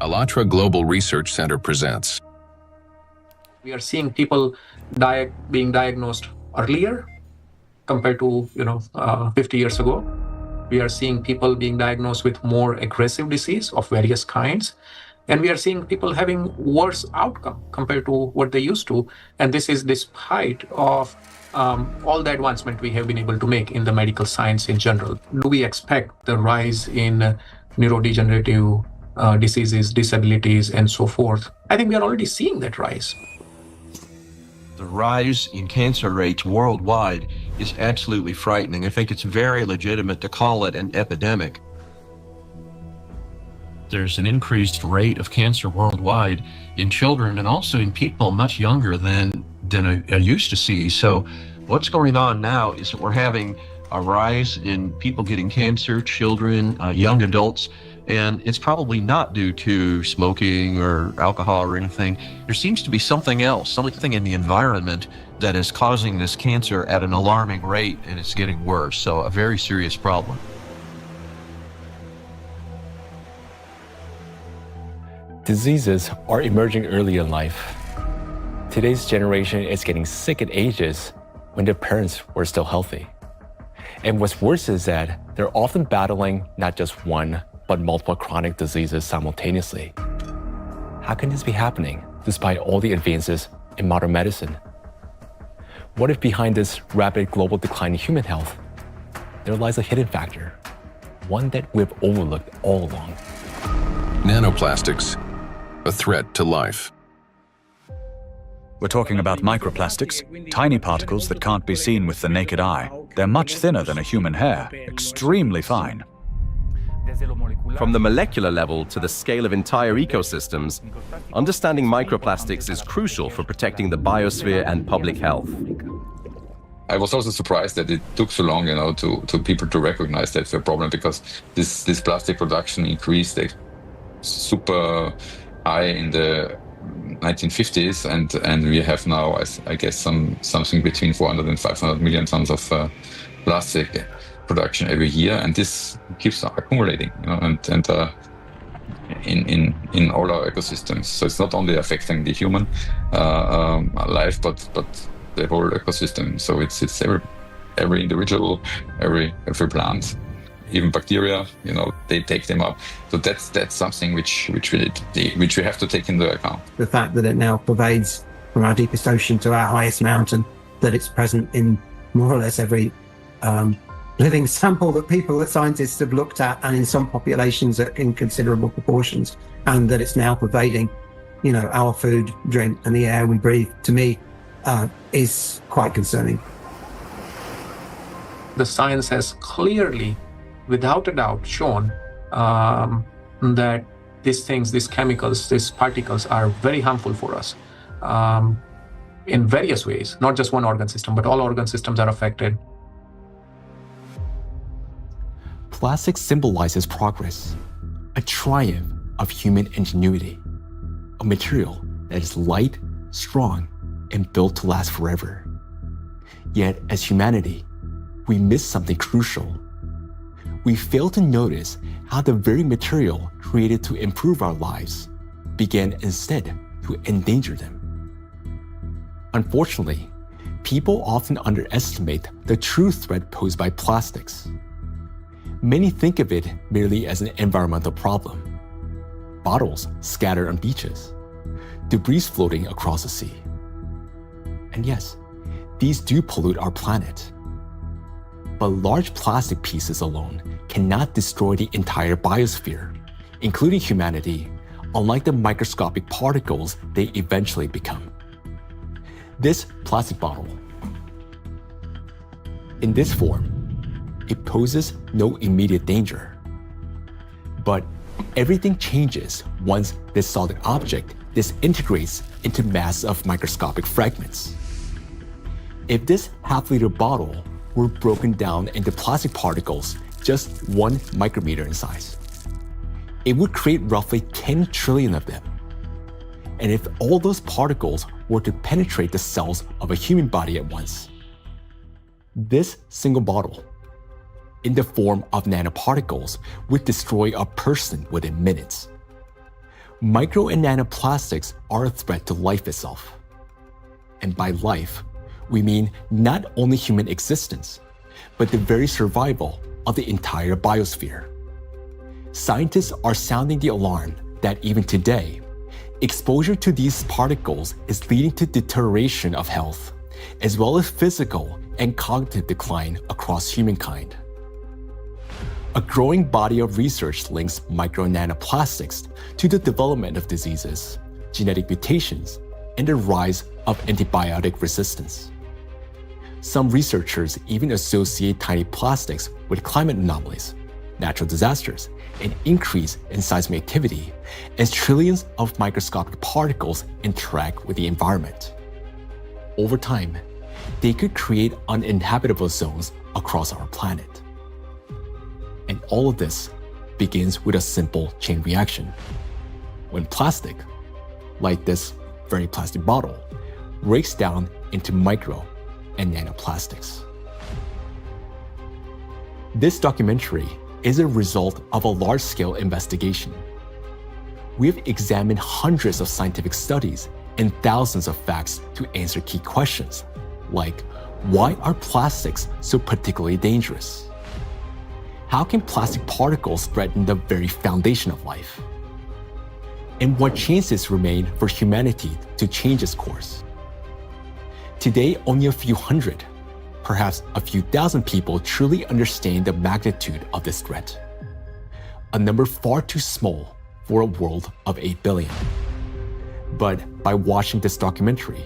ALLATRA Global Research Center presents. We are seeing people being diagnosed earlier compared to 50 years ago. We are seeing people being diagnosed with more aggressive disease of various kinds. And we are seeing people having worse outcome compared to what they used to. And this is despite of all the advancement we have been able to make in the medical science in general. Do we expect the rise in neurodegenerative diseases, disabilities, and so forth? I think we are already seeing that rise. The rise in cancer rates worldwide is absolutely frightening. I think it's very legitimate to call it an epidemic. There's an increased rate of cancer worldwide in children and also in people much younger than I used to see. So what's going on now is that we're having a rise in people getting cancer, children, young adults, and it's probably not due to smoking or alcohol or anything. There seems to be something else, something in the environment that is causing this cancer at an alarming rate, and it's getting worse. So a very serious problem. Diseases are emerging early in life. Today's generation is getting sick at ages when their parents were still healthy. And what's worse is that they're often battling not just one, but multiple chronic diseases simultaneously. How can this be happening despite all the advances in modern medicine? What if behind this rapid global decline in human health, there lies a hidden factor, one that we've overlooked all along? Nanoplastics, a threat to life. We're talking about microplastics, tiny particles that can't be seen with the naked eye. They're much thinner than a human hair, extremely fine. From the molecular level to the scale of entire ecosystems, understanding microplastics is crucial for protecting the biosphere and public health. I was also surprised that it took so long, to people to recognize that's a problem, because this plastic production increased super high in the 1950s, and we have now, I guess, something between 400 and 500 million tons of plastic production every year, and this keeps accumulating, and in all our ecosystems. So it's not only affecting the human life, but the whole ecosystem. So it's every individual, every plant, even bacteria. They take them up. So that's something which we have to take into account. The fact that it now pervades from our deepest ocean to our highest mountain, that it's present in more or less every living sample that scientists have looked at, and in some populations in considerable proportions, and that it's now pervading, our food, drink, and the air we breathe, to me, is quite concerning. The science has clearly, without a doubt, shown that these chemicals, these particles are very harmful for us in various ways, not just one organ system, but all organ systems are affected. Plastic symbolizes progress, a triumph of human ingenuity, a material that is light, strong, and built to last forever. Yet, as humanity, we miss something crucial. We fail to notice how the very material created to improve our lives began instead to endanger them. Unfortunately, people often underestimate the true threat posed by plastics. Many think of it merely as an environmental problem. Bottles scattered on beaches, debris floating across the sea. And yes, these do pollute our planet. But large plastic pieces alone cannot destroy the entire biosphere, including humanity, unlike the microscopic particles they eventually become. This plastic bottle, in this form, it poses no immediate danger. But everything changes once this solid object disintegrates into masses of microscopic fragments. If this half-liter bottle were broken down into plastic particles just 1 micrometer in size, it would create roughly 10 trillion of them. And if all those particles were to penetrate the cells of a human body at once, this single bottle, in the form of nanoparticles, would destroy a person within minutes. Micro and nanoplastics are a threat to life itself. And by life, we mean not only human existence, but the very survival of the entire biosphere. Scientists are sounding the alarm that even today, exposure to these particles is leading to deterioration of health, as well as physical and cognitive decline across humankind. A growing body of research links micro and nanoplastics to the development of diseases, genetic mutations, and the rise of antibiotic resistance. Some researchers even associate tiny plastics with climate anomalies, natural disasters, an increase in seismic activity as trillions of microscopic particles interact with the environment. Over time, they could create uninhabitable zones across our planet. And all of this begins with a simple chain reaction. When plastic, like this very plastic bottle, breaks down into micro and nanoplastics. This documentary is a result of a large-scale investigation. We've examined hundreds of scientific studies and thousands of facts to answer key questions, like why are plastics so particularly dangerous? How can plastic particles threaten the very foundation of life? And what chances remain for humanity to change its course? Today, only a few hundred, perhaps a few thousand people truly understand the magnitude of this threat. A number far too small for a world of 8 billion. But by watching this documentary,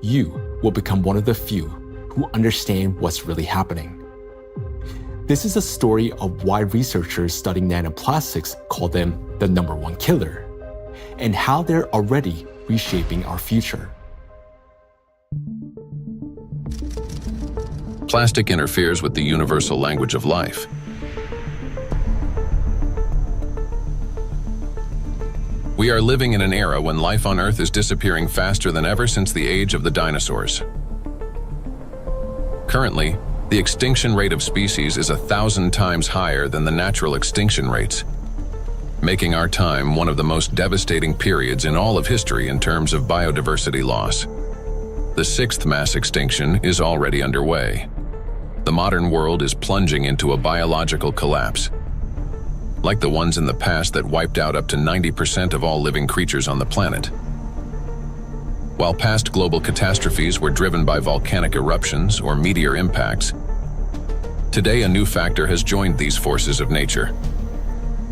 you will become one of the few who understand what's really happening. This is a story of why researchers studying nanoplastics call them the #1 killer, and how they're already reshaping our future. Plastic interferes with the universal language of life. We are living in an era when life on Earth is disappearing faster than ever since the age of the dinosaurs. Currently, the extinction rate of species is 1,000 times higher than the natural extinction rates, making our time one of the most devastating periods in all of history in terms of biodiversity loss. The 6th mass extinction is already underway. The modern world is plunging into a biological collapse, like the ones in the past that wiped out up to 90% of all living creatures on the planet. While past global catastrophes were driven by volcanic eruptions or meteor impacts, today a new factor has joined these forces of nature,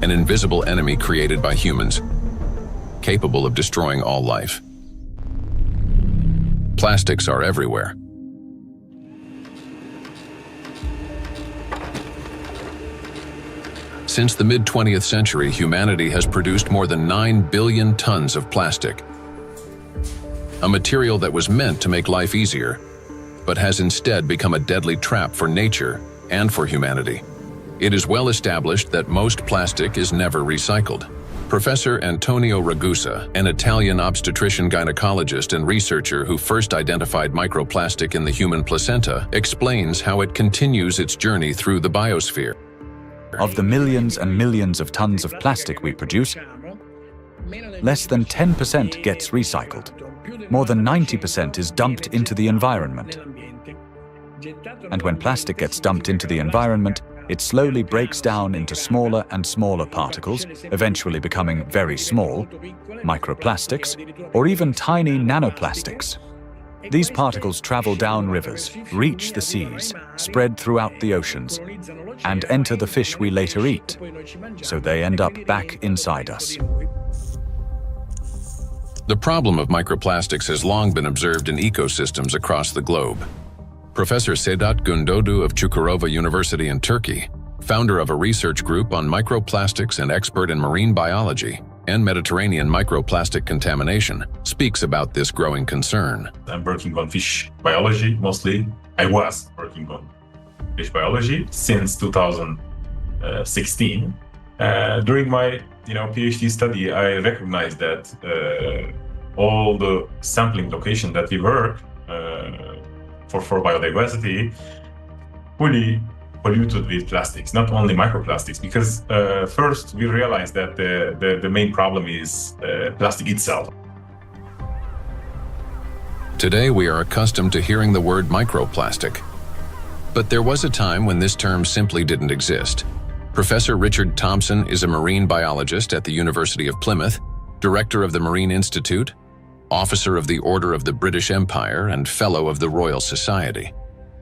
an invisible enemy created by humans, capable of destroying all life. Plastics are everywhere. Since the mid-20th century, humanity has produced more than 9 billion tons of plastic, a material that was meant to make life easier, but has instead become a deadly trap for nature and for humanity. It is well established that most plastic is never recycled. Professor Antonio Ragusa, an Italian obstetrician gynecologist and researcher who first identified microplastic in the human placenta, explains how it continues its journey through the biosphere. Of the millions and millions of tons of plastic we produce, less than 10% gets recycled. More than 90% is dumped into the environment. And when plastic gets dumped into the environment, it slowly breaks down into smaller and smaller particles, eventually becoming very small, microplastics, or even tiny nanoplastics. These particles travel down rivers, reach the seas, spread throughout the oceans, and enter the fish we later eat, so they end up back inside us. The problem of microplastics has long been observed in ecosystems across the globe. Professor Sedat Gündoğdu of Çukurova University in Turkey, founder of a research group on microplastics and expert in marine biology and Mediterranean microplastic contamination, speaks about this growing concern. I'm working on fish biology mostly. I was working on fish biology since 2016. During my PhD study, I recognized that all the sampling location that we work for biodiversity fully polluted with plastics, not only microplastics, because first we realized that the main problem is plastic itself. Today we are accustomed to hearing the word microplastic. But there was a time when this term simply didn't exist. Professor Richard Thompson is a marine biologist at the University of Plymouth, director of the Marine Institute, officer of the Order of the British Empire, and fellow of the Royal Society.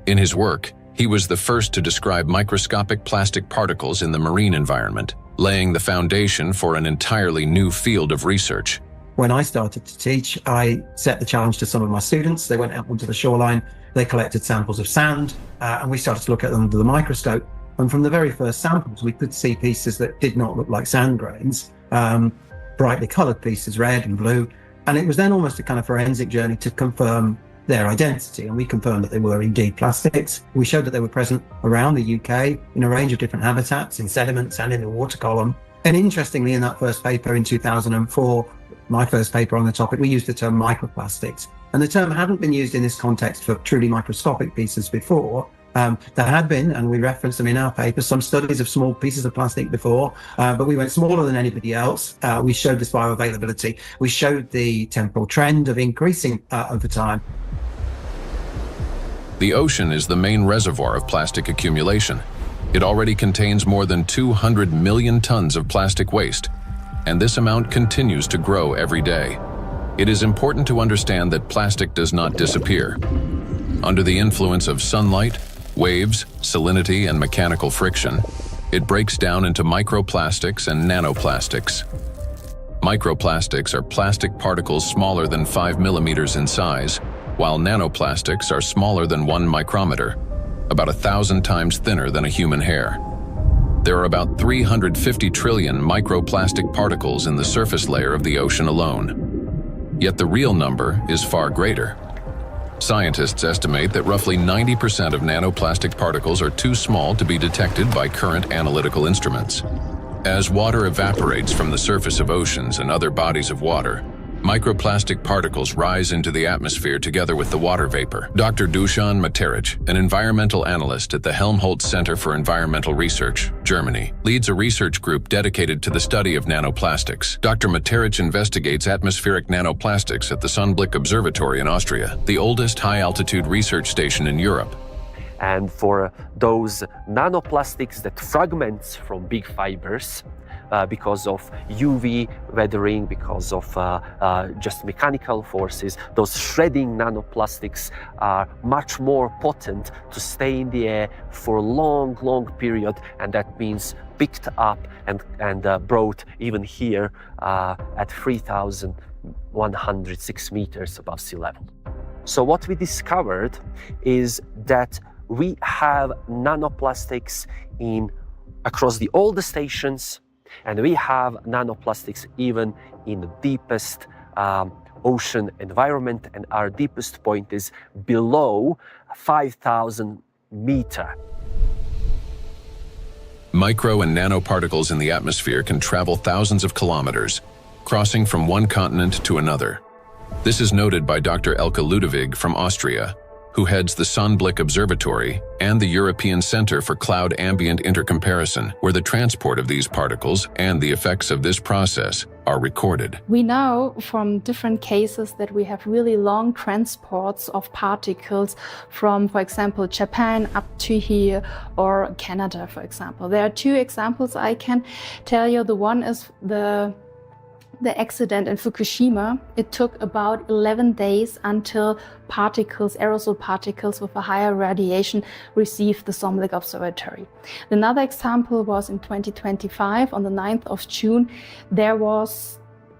In his work, he was the first to describe microscopic plastic particles in the marine environment, laying the foundation for an entirely new field of research. When I started to teach, I set the challenge to some of my students. They went out onto the shoreline, they collected samples of sand, and we started to look at them under the microscope. And from the very first samples, we could see pieces that did not look like sand grains, brightly colored pieces, red and blue. And it was then almost a kind of forensic journey to confirm their identity. And we confirmed that they were indeed plastics. We showed that they were present around the UK in a range of different habitats, in sediments and in the water column. And interestingly, in that first paper in 2004, my first paper on the topic, we used the term microplastics. And the term hadn't been used in this context for truly microscopic pieces before. There had been, and we referenced them in our paper, some studies of small pieces of plastic before, but we went smaller than anybody else. We showed this bioavailability. We showed the temporal trend of increasing over time. The ocean is the main reservoir of plastic accumulation. It already contains more than 200 million tons of plastic waste, and this amount continues to grow every day. It is important to understand that plastic does not disappear. Under the influence of sunlight, waves, salinity, and mechanical friction, it breaks down into microplastics and nanoplastics. Microplastics are plastic particles smaller than 5 millimeters in size, while nanoplastics are smaller than 1 micrometer, about 1,000 times thinner than a human hair. There are about 350 trillion microplastic particles in the surface layer of the ocean alone. Yet the real number is far greater. Scientists estimate that roughly 90% of nanoplastic particles are too small to be detected by current analytical instruments. As water evaporates from the surface of oceans and other bodies of water, microplastic particles rise into the atmosphere together with the water vapor. Dr. Dusan Materic, an environmental analyst at the Helmholtz Center for Environmental Research, Germany, leads a research group dedicated to the study of nanoplastics. Dr. Materic investigates atmospheric nanoplastics at the Sonnenblick Observatory in Austria, the oldest high-altitude research station in Europe. And for those nanoplastics that fragments from big fibers, because of UV weathering, because of just mechanical forces, those shredding nanoplastics are much more potent to stay in the air for a long, long period, and that means picked up and brought even here at 3,106 meters above sea level. So what we discovered is that we have nanoplastics across all the stations, and we have nanoplastics even in the deepest ocean environment, and our deepest point is below 5,000 meters. Micro and nanoparticles in the atmosphere can travel thousands of kilometers, crossing from one continent to another. This is noted by Dr. Elke Ludewig from Austria, who heads the Sonnenblick Observatory and the European Center for Cloud Ambient Intercomparison, where the transport of these particles and the effects of this process are recorded. We know from different cases that we have really long transports of particles from, for example, Japan up to here, or Canada, for example. There are two examples I can tell you. The one is the accident in Fukushima. It took about 11 days until particles, aerosol particles with a higher radiation, received the Sonnenblick Observatory. Another example was in 2025, on the 9th of June, there was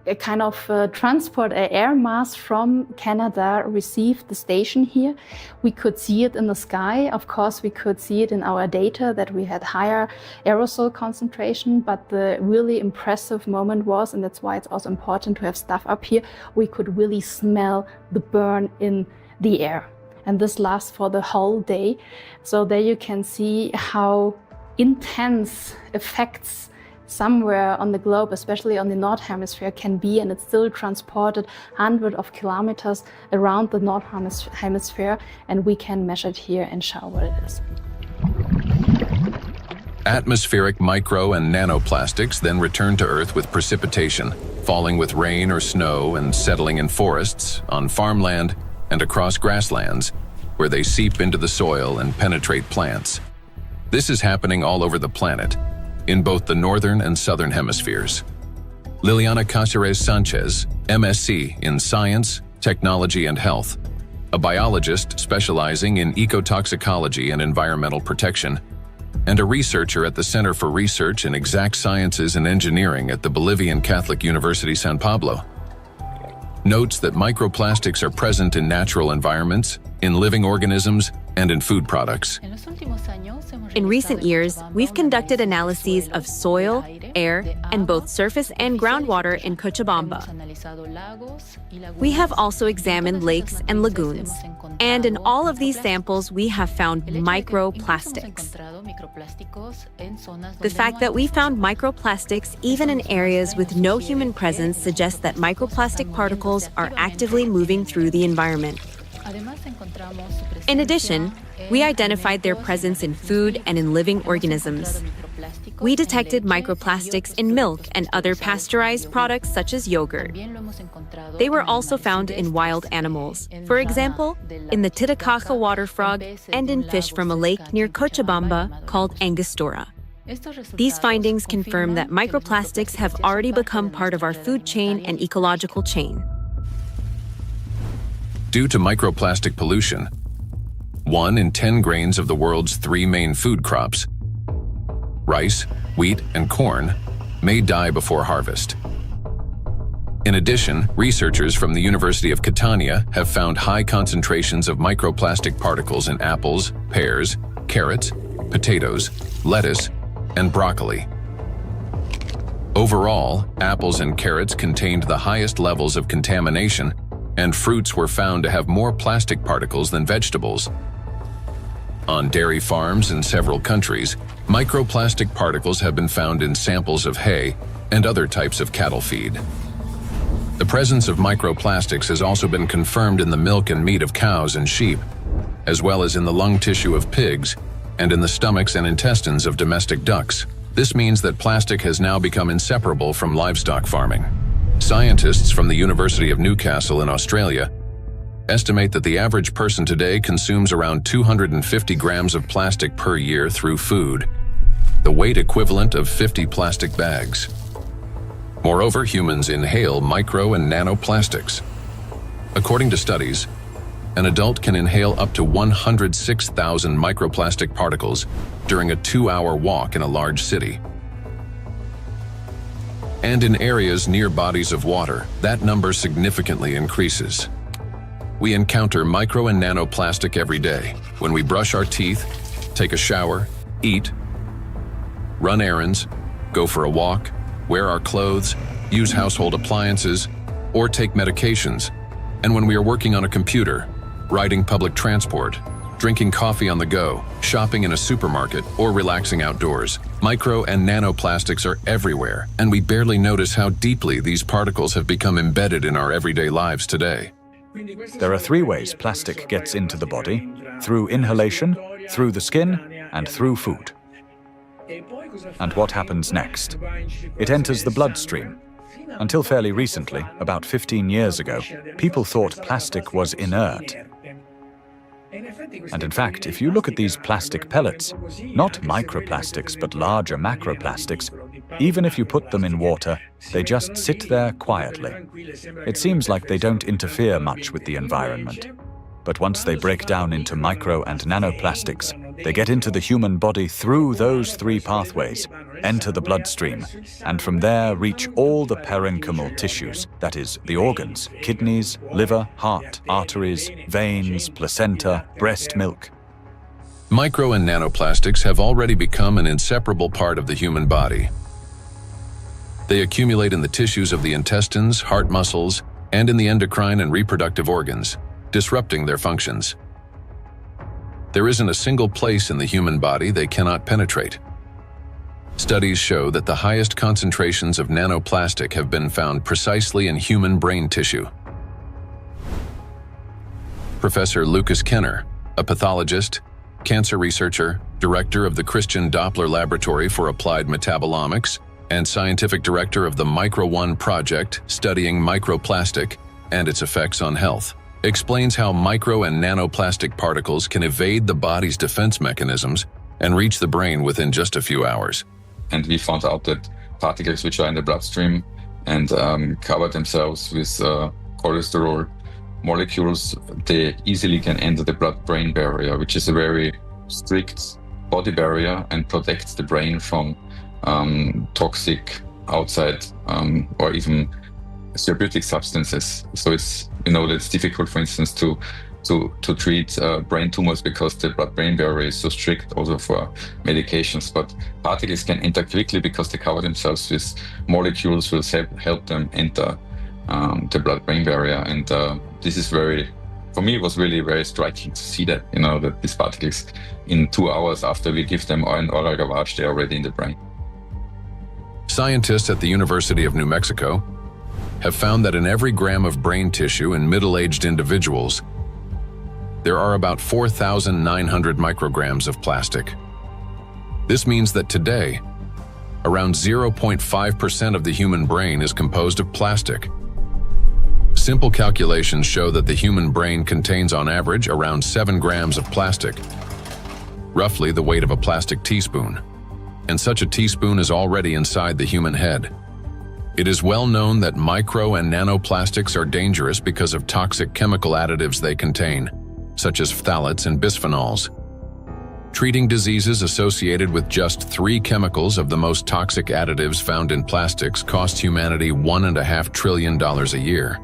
a kind of transport, an air mass from Canada received the station here. We could see it in the sky. Of course, we could see it in our data that we had higher aerosol concentration, but the really impressive moment was, and that's why it's also important to have stuff up here, we could really smell the burn in the air. And this lasts for the whole day. So there you can see how intense effects somewhere on the globe, especially on the North Hemisphere, can be, and it's still transported hundreds of kilometers around the North Hemisphere, and we can measure it here and show what it is. Atmospheric micro and nanoplastics then return to Earth with precipitation, falling with rain or snow and settling in forests, on farmland, and across grasslands, where they seep into the soil and penetrate plants. This is happening all over the planet, in both the northern and southern hemispheres. Liliana Cáceres Sanchez, MSc in Science, Technology and Health, a biologist specializing in ecotoxicology and environmental protection, and a researcher at the Center for Research in Exact Sciences and Engineering at the Bolivian Catholic University San Pablo, notes that microplastics are present in natural environments, in living organisms, and in food products. In recent years, we've conducted analyses of soil, air, and both surface and groundwater in Cochabamba. We have also examined lakes and lagoons, and in all of these samples, we have found microplastics. The fact that we found microplastics even in areas with no human presence suggests that microplastic particles are actively moving through the environment. In addition, we identified their presence in food and in living organisms. We detected microplastics in milk and other pasteurized products such as yogurt. They were also found in wild animals, for example, in the Titicaca water frog and in fish from a lake near Cochabamba called Angostura. These findings confirm that microplastics have already become part of our food chain and ecological chain. Due to microplastic pollution, 1 in 10 grains of the world's 3 main food crops, rice, wheat, and corn, may die before harvest. In addition, researchers from the University of Catania have found high concentrations of microplastic particles in apples, pears, carrots, potatoes, lettuce, and broccoli. Overall, apples and carrots contained the highest levels of contamination, and fruits were found to have more plastic particles than vegetables. On dairy farms in several countries, microplastic particles have been found in samples of hay and other types of cattle feed. The presence of microplastics has also been confirmed in the milk and meat of cows and sheep, as well as in the lung tissue of pigs and in the stomachs and intestines of domestic ducks. This means that plastic has now become inseparable from livestock farming. Scientists from the University of Newcastle in Australia estimate that the average person today consumes around 250 grams of plastic per year through food, the weight equivalent of 50 plastic bags. Moreover, humans inhale micro and nanoplastics. According to studies, an adult can inhale up to 106,000 microplastic particles during a 2-hour walk in a large city. And in areas near bodies of water, that number significantly increases. We encounter micro and nanoplastic every day when we brush our teeth, take a shower, eat, run errands, go for a walk, wear our clothes, use household appliances, or take medications, and when we are working on a computer, riding public transport, drinking coffee on the go, shopping in a supermarket, or relaxing outdoors. Micro and nanoplastics are everywhere, and we barely notice how deeply these particles have become embedded in our everyday lives today. There are 3 ways plastic gets into the body: through inhalation, through the skin, and through food. And what happens next? It enters the bloodstream. Until fairly recently, about 15 years ago, people thought plastic was inert. And in fact, if you look at these plastic pellets, not microplastics but larger macroplastics, even if you put them in water, they just sit there quietly. It seems like they don't interfere much with the environment. But once they break down into micro and nanoplastics, they get into the human body through those 3 pathways, enter the bloodstream, and from there reach all the parenchymal tissues, that is, the organs, kidneys, liver, heart, arteries, veins, placenta, breast milk. Micro and nanoplastics have already become an inseparable part of the human body. They accumulate in the tissues of the intestines, heart muscles, and in the endocrine and reproductive organs, disrupting their functions. There isn't a single place in the human body they cannot penetrate. Studies show that the highest concentrations of nanoplastic have been found precisely in human brain tissue. Professor Lucas Kenner, a pathologist, cancer researcher, director of the Christian Doppler Laboratory for Applied Metabolomics, and scientific director of the Micro-1 project studying microplastic and its effects on health, explains how micro and nanoplastic particles can evade the body's defense mechanisms and reach the brain within just a few hours. And we found out that particles which are in the bloodstream and cover themselves with cholesterol molecules, they easily can enter the blood-brain barrier, which is a very strict body barrier and protects the brain from toxic outside or even therapeutic substances. So it's, it's difficult, for instance, to treat brain tumors because the blood-brain barrier is so strict also for medications. But particles can enter quickly because they cover themselves with molecules will help them enter the blood-brain barrier. And this is for me, it was really very striking to see that, that these particles in 2 hours after we give them an oral gavage, they're already in the brain. Scientists at the University of New Mexico have found that in every gram of brain tissue in middle-aged individuals, there are about 4,900 micrograms of plastic. This means that today, around 0.5% of the human brain is composed of plastic. Simple calculations show that the human brain contains on average around 7 grams of plastic, roughly the weight of a plastic teaspoon. And such a teaspoon is already inside the human head. It is well known that micro and nanoplastics are dangerous because of toxic chemical additives they contain, such as phthalates and bisphenols. Treating diseases associated with just 3 chemicals of the most toxic additives found in plastics costs humanity $1.5 trillion a year.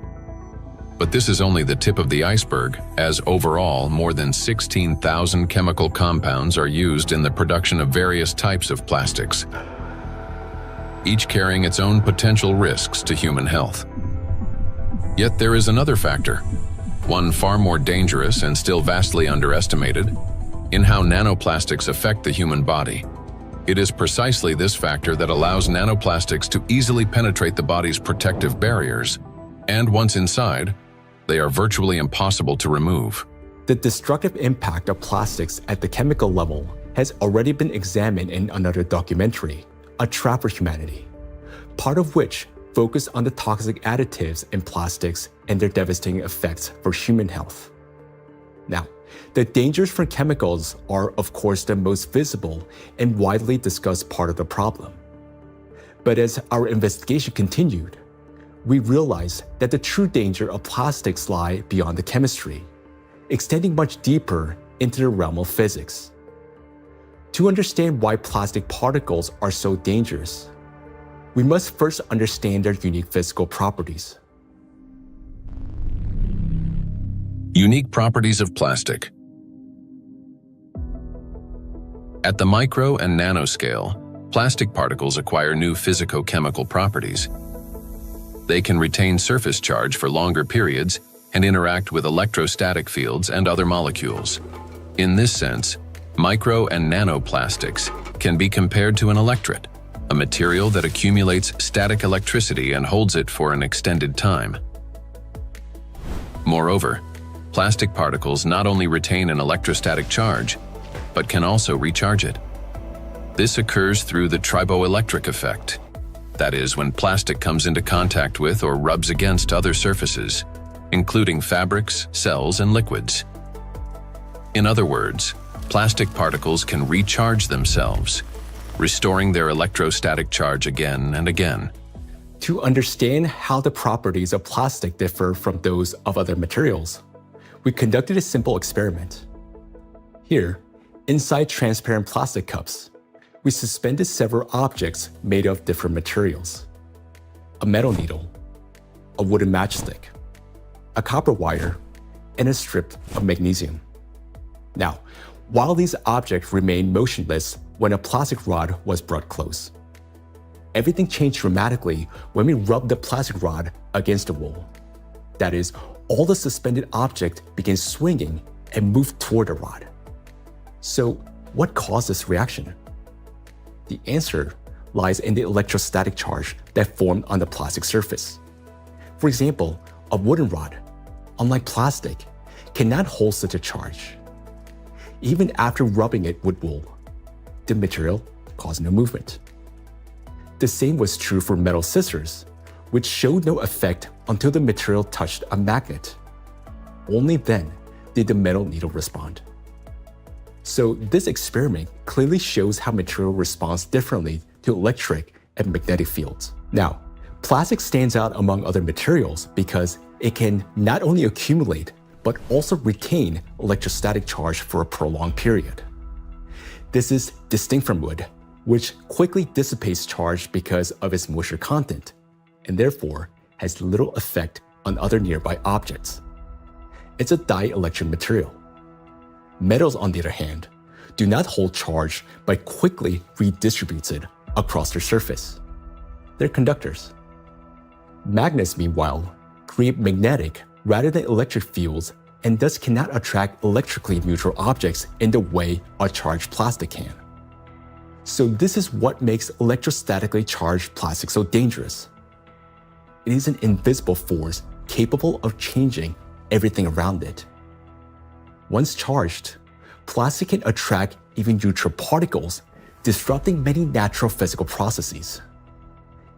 But this is only the tip of the iceberg, as overall more than 16,000 chemical compounds are used in the production of various types of plastics, each carrying its own potential risks to human health. Yet there is another factor, one far more dangerous and still vastly underestimated, in how nanoplastics affect the human body. It is precisely this factor that allows nanoplastics to easily penetrate the body's protective barriers, and once inside, they are virtually impossible to remove. The destructive impact of plastics at the chemical level has already been examined in another documentary, A Trap for Humanity, part of which focused on the toxic additives in plastics and their devastating effects for human health. Now, the dangers from chemicals are, of course, the most visible and widely discussed part of the problem. But as our investigation continued, we realized that the true danger of plastics lie beyond the chemistry, extending much deeper into the realm of physics. To understand why plastic particles are so dangerous, we must first understand their unique physical properties. Unique properties of plastic. At the micro and nanoscale, plastic particles acquire new physicochemical properties. They can retain surface charge for longer periods and interact with electrostatic fields and other molecules. In this sense, micro and nanoplastics can be compared to an electret, a material that accumulates static electricity and holds it for an extended time. Moreover, plastic particles not only retain an electrostatic charge, but can also recharge it. This occurs through the triboelectric effect. That is, when plastic comes into contact with or rubs against other surfaces, including fabrics, cells, and liquids. In other words, plastic particles can recharge themselves, restoring their electrostatic charge again and again. To understand how the properties of plastic differ from those of other materials, we conducted a simple experiment. Here, inside transparent plastic cups, we suspended several objects made of different materials: a metal needle, a wooden matchstick, a copper wire, and a strip of magnesium. Now, while these objects remained motionless when a plastic rod was brought close, everything changed dramatically when we rubbed the plastic rod against the wall. That is, all the suspended object began swinging and moved toward the rod. So, what caused this reaction? The answer lies in the electrostatic charge that formed on the plastic surface. For example, a wooden rod, unlike plastic, cannot hold such a charge. even after rubbing it with wool. The material caused no movement. The same was true for metal scissors, which showed no effect until the material touched a magnet. Only then did the metal needle respond. So this experiment clearly shows how material responds differently to electric and magnetic fields. Now, plastic stands out among other materials because it can not only accumulate, but also retain electrostatic charge for a prolonged period. This is distinct from wood, which quickly dissipates charge because of its moisture content, and therefore has little effect on other nearby objects. It's a dielectric material. Metals, on the other hand, do not hold charge but quickly redistributes it across their surface. They're conductors. Magnets, meanwhile, create magnetic rather than electric fields and thus cannot attract electrically neutral objects in the way a charged plastic can. So this is what makes electrostatically charged plastic so dangerous. It is an invisible force capable of changing everything around it. Once charged, plastic can attract even neutral particles, disrupting many natural physical processes.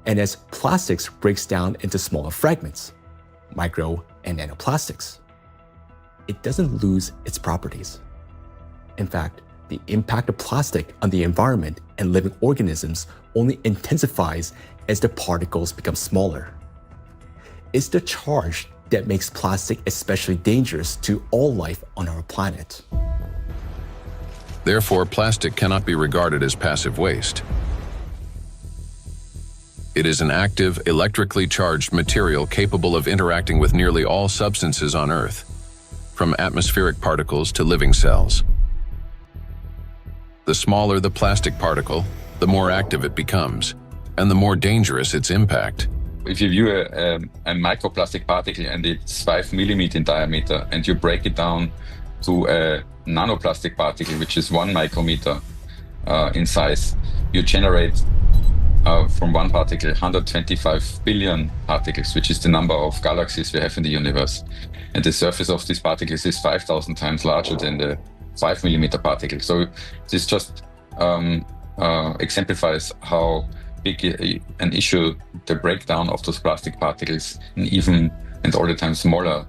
And as plastics breaks down into smaller fragments, micro and nanoplastics, it doesn't lose its properties. In fact, the impact of plastic on the environment and living organisms only intensifies as the particles become smaller. It's the charge that makes plastic especially dangerous to all life on our planet. Therefore, plastic cannot be regarded as passive waste. It is an active, electrically charged material capable of interacting with nearly all substances on Earth, from atmospheric particles to living cells. The smaller the plastic particle, the more active it becomes, and the more dangerous its impact. If you view a microplastic particle and it's 5 millimeter in diameter, and you break it down to a nanoplastic particle, which is 1 micrometer in size, you generate from one particle 125 billion particles, which is the number of galaxies we have in the universe. And the surface of these particles is 5,000 times larger than the 5 millimeter particle. So this just exemplifies how big an issue the breakdown of those plastic particles in even and all the time smaller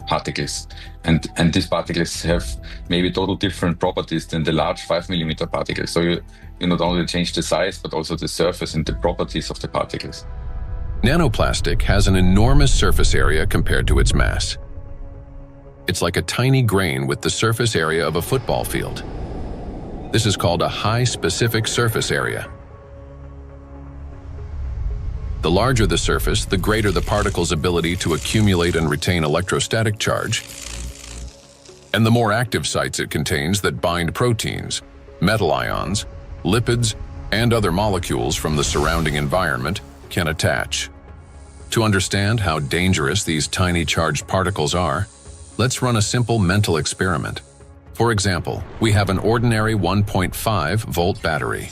particles. And these particles have maybe totally different properties than the large 5 millimeter particles. So you not only change the size, but also the surface and the properties of the particles. Nanoplastic has an enormous surface area compared to its mass. It's like a tiny grain with the surface area of a football field. This is called a high specific surface area. The larger the surface, the greater the particle's ability to accumulate and retain electrostatic charge, and the more active sites it contains that bind proteins, metal ions, lipids, and other molecules from the surrounding environment can attach. To understand how dangerous these tiny charged particles are, let's run a simple mental experiment. For example, we have an ordinary 1.5 volt battery.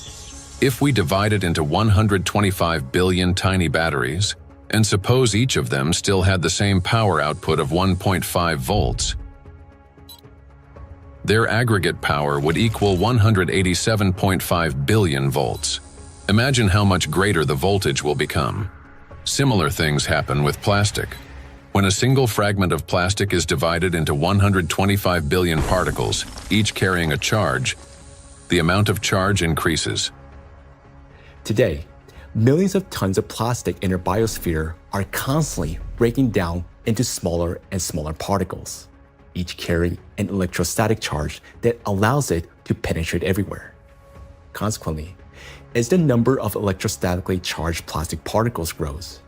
If we divide it into 125 billion tiny batteries, and suppose each of them still had the same power output of 1.5 volts, their aggregate power would equal 187.5 billion volts. Imagine how much greater the voltage will become. Similar things happen with plastic. When a single fragment of plastic is divided into 125 billion particles, each carrying a charge, the amount of charge increases. Today, millions of tons of plastic in our biosphere are constantly breaking down into smaller and smaller particles, each carrying an electrostatic charge that allows it to penetrate everywhere. Consequently, as the number of electrostatically charged plastic particles grows,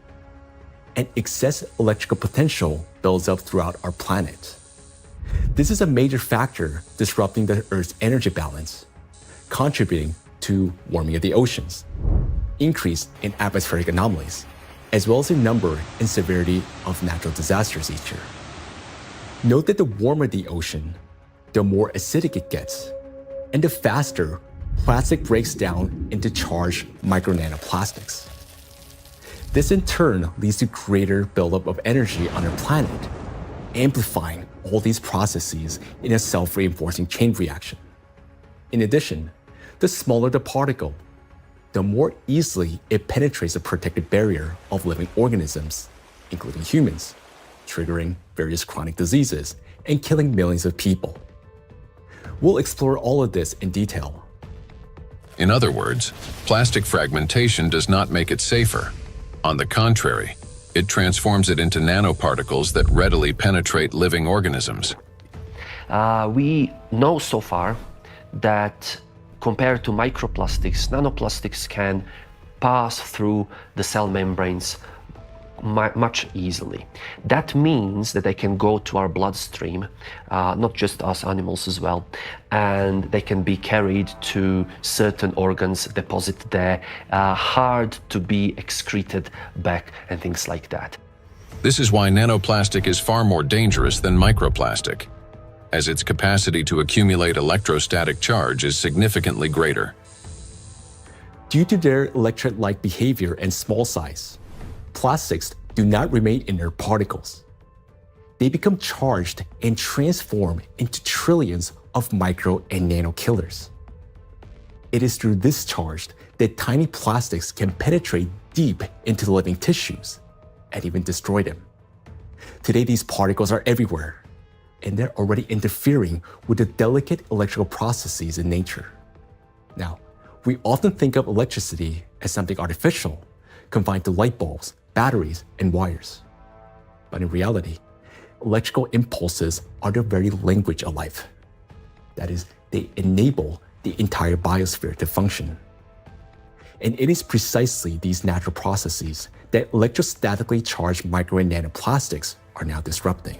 an excess electrical potential builds up throughout our planet. This is a major factor disrupting the Earth's energy balance, contributing to warming of the oceans, increase in atmospheric anomalies, as well as the number and severity of natural disasters each year. Note that the warmer the ocean, the more acidic it gets, and the faster plastic breaks down into charged micro-nanoplastics. This in turn leads to greater buildup of energy on our planet, amplifying all these processes in a self-reinforcing chain reaction. In addition, the smaller the particle, the more easily it penetrates the protective barrier of living organisms, including humans, triggering various chronic diseases and killing millions of people. We'll explore all of this in detail. In other words, plastic fragmentation does not make it safer. On the contrary, it transforms it into nanoparticles that readily penetrate living organisms. We know so far that compared to microplastics, nanoplastics can pass through the cell membranes much easily. That means that they can go to our bloodstream, not just us animals as well, and they can be carried to certain organs, deposited there, hard to be excreted back and things like that. This is why nanoplastic is far more dangerous than microplastic, as its capacity to accumulate electrostatic charge is significantly greater. Due to their electrolyte behavior and small size, plastics do not remain inert particles. They become charged and transform into trillions of micro and nano killers. It is through this charge that tiny plastics can penetrate deep into the living tissues and even destroy them. Today, these particles are everywhere, and they're already interfering with the delicate electrical processes in nature. Now, we often think of electricity as something artificial, confined to light bulbs, batteries, and wires. But in reality, electrical impulses are the very language of life. That is, they enable the entire biosphere to function. And it is precisely these natural processes that electrostatically charged micro and nanoplastics are now disrupting.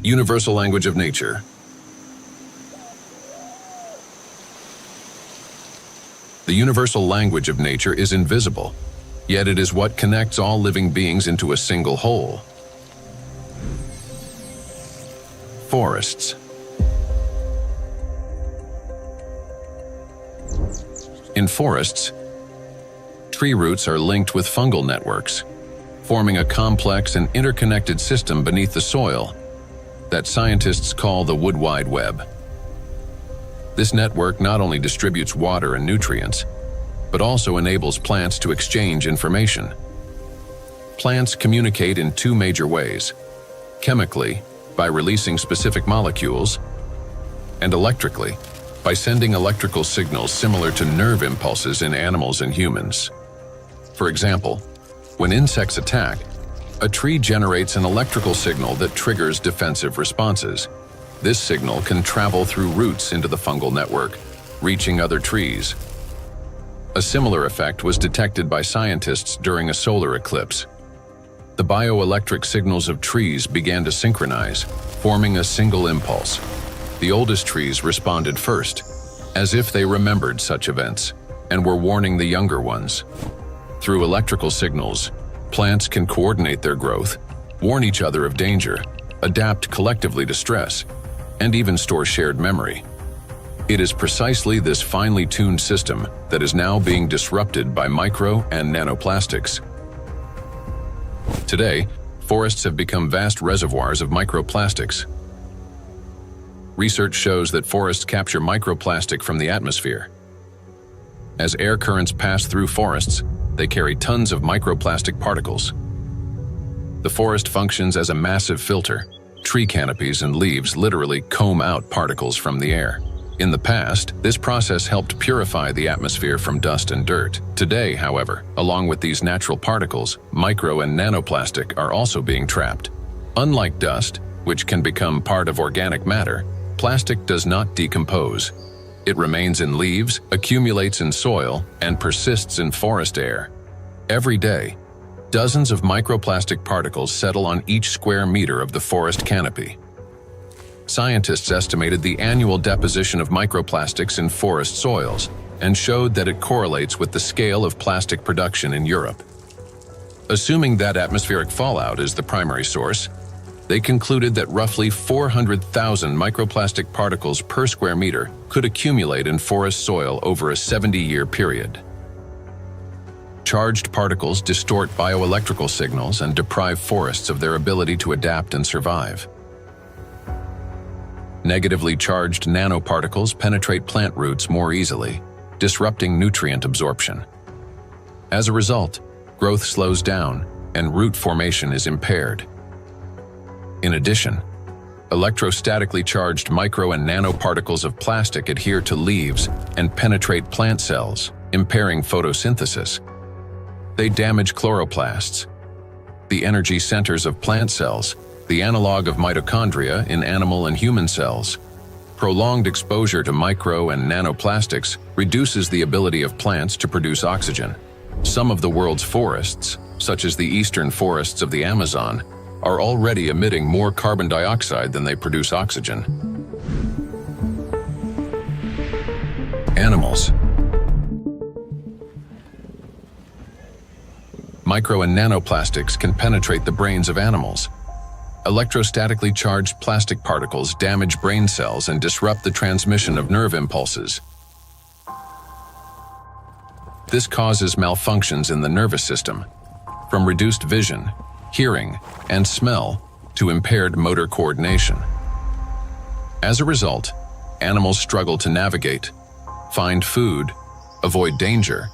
Universal language of nature. The universal language of nature is invisible, yet it is what connects all living beings into a single whole. Forests. In forests, tree roots are linked with fungal networks, forming a complex and interconnected system beneath the soil that scientists call the wood wide web. This network not only distributes water and nutrients, but also enables plants to exchange information. Plants communicate in two major ways: chemically, by releasing specific molecules, and electrically, by sending electrical signals similar to nerve impulses in animals and humans. For example, when insects attack, a tree generates an electrical signal that triggers defensive responses. This signal can travel through roots into the fungal network, reaching other trees. A similar effect was detected by scientists during a solar eclipse. The bioelectric signals of trees began to synchronize, forming a single impulse. The oldest trees responded first, as if they remembered such events, and were warning the younger ones. Through electrical signals, plants can coordinate their growth, warn each other of danger, adapt collectively to stress, and even store shared memory. It is precisely this finely tuned system that is now being disrupted by micro and nanoplastics. Today, forests have become vast reservoirs of microplastics. Research shows that forests capture microplastic from the atmosphere. As air currents pass through forests, they carry tons of microplastic particles. The forest functions as a massive filter. Tree canopies and leaves literally comb out particles from the air. In the past, this process helped purify the atmosphere from dust and dirt. Today, however, along with these natural particles, micro and nanoplastic are also being trapped. Unlike dust, which can become part of organic matter, plastic does not decompose. It remains in leaves, accumulates in soil, and persists in forest air. Every day, dozens of microplastic particles settle on each square meter of the forest canopy. Scientists estimated the annual deposition of microplastics in forest soils and showed that it correlates with the scale of plastic production in Europe. Assuming that atmospheric fallout is the primary source, they concluded that roughly 400,000 microplastic particles per square meter could accumulate in forest soil over a 70-year period. Charged particles distort bioelectrical signals and deprive forests of their ability to adapt and survive. Negatively charged nanoparticles penetrate plant roots more easily, disrupting nutrient absorption. As a result, growth slows down and root formation is impaired. In addition, electrostatically charged micro and nanoparticles of plastic adhere to leaves and penetrate plant cells, impairing photosynthesis. They damage chloroplasts, the energy centers of plant cells, the analog of mitochondria in animal and human cells. Prolonged exposure to micro and nanoplastics reduces the ability of plants to produce oxygen. Some of the world's forests, such as the eastern forests of the Amazon, are already emitting more carbon dioxide than they produce oxygen. Animals. Micro and nanoplastics can penetrate the brains of animals. Electrostatically charged plastic particles damage brain cells and disrupt the transmission of nerve impulses. This causes malfunctions in the nervous system, from reduced vision, hearing, and smell to impaired motor coordination. As a result, animals struggle to navigate, find food, avoid danger,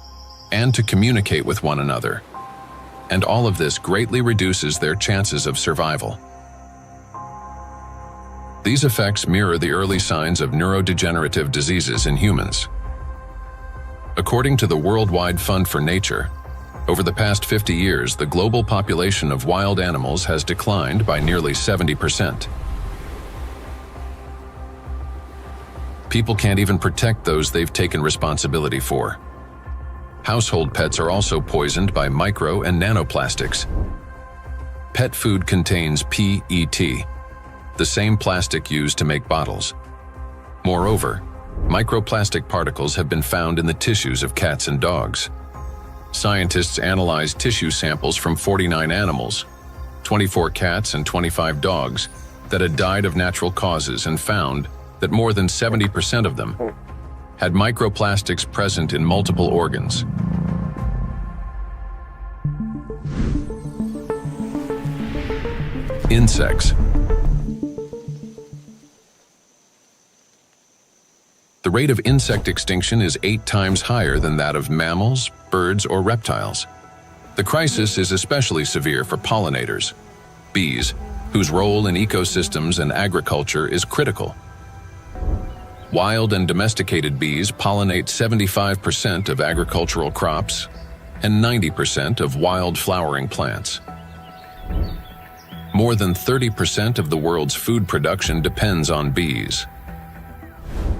and to communicate with one another. And all of this greatly reduces their chances of survival. These effects mirror the early signs of neurodegenerative diseases in humans. According to the Worldwide Fund for Nature, over the past 50 years, the global population of wild animals has declined by nearly 70%. People can't even protect those they've taken responsibility for. Household pets are also poisoned by micro and nanoplastics. Pet food contains PET, the same plastic used to make bottles. Moreover, microplastic particles have been found in the tissues of cats and dogs. Scientists analyzed tissue samples from 49 animals, 24 cats and 25 dogs, that had died of natural causes and found that more than 70% of them had microplastics present in multiple organs. Insects. The rate of insect extinction is 8 times higher than that of mammals, birds, or reptiles. The crisis is especially severe for pollinators, bees, whose role in ecosystems and agriculture is critical. Wild and domesticated bees pollinate 75% of agricultural crops and 90% of wild flowering plants. More than 30% of the world's food production depends on bees.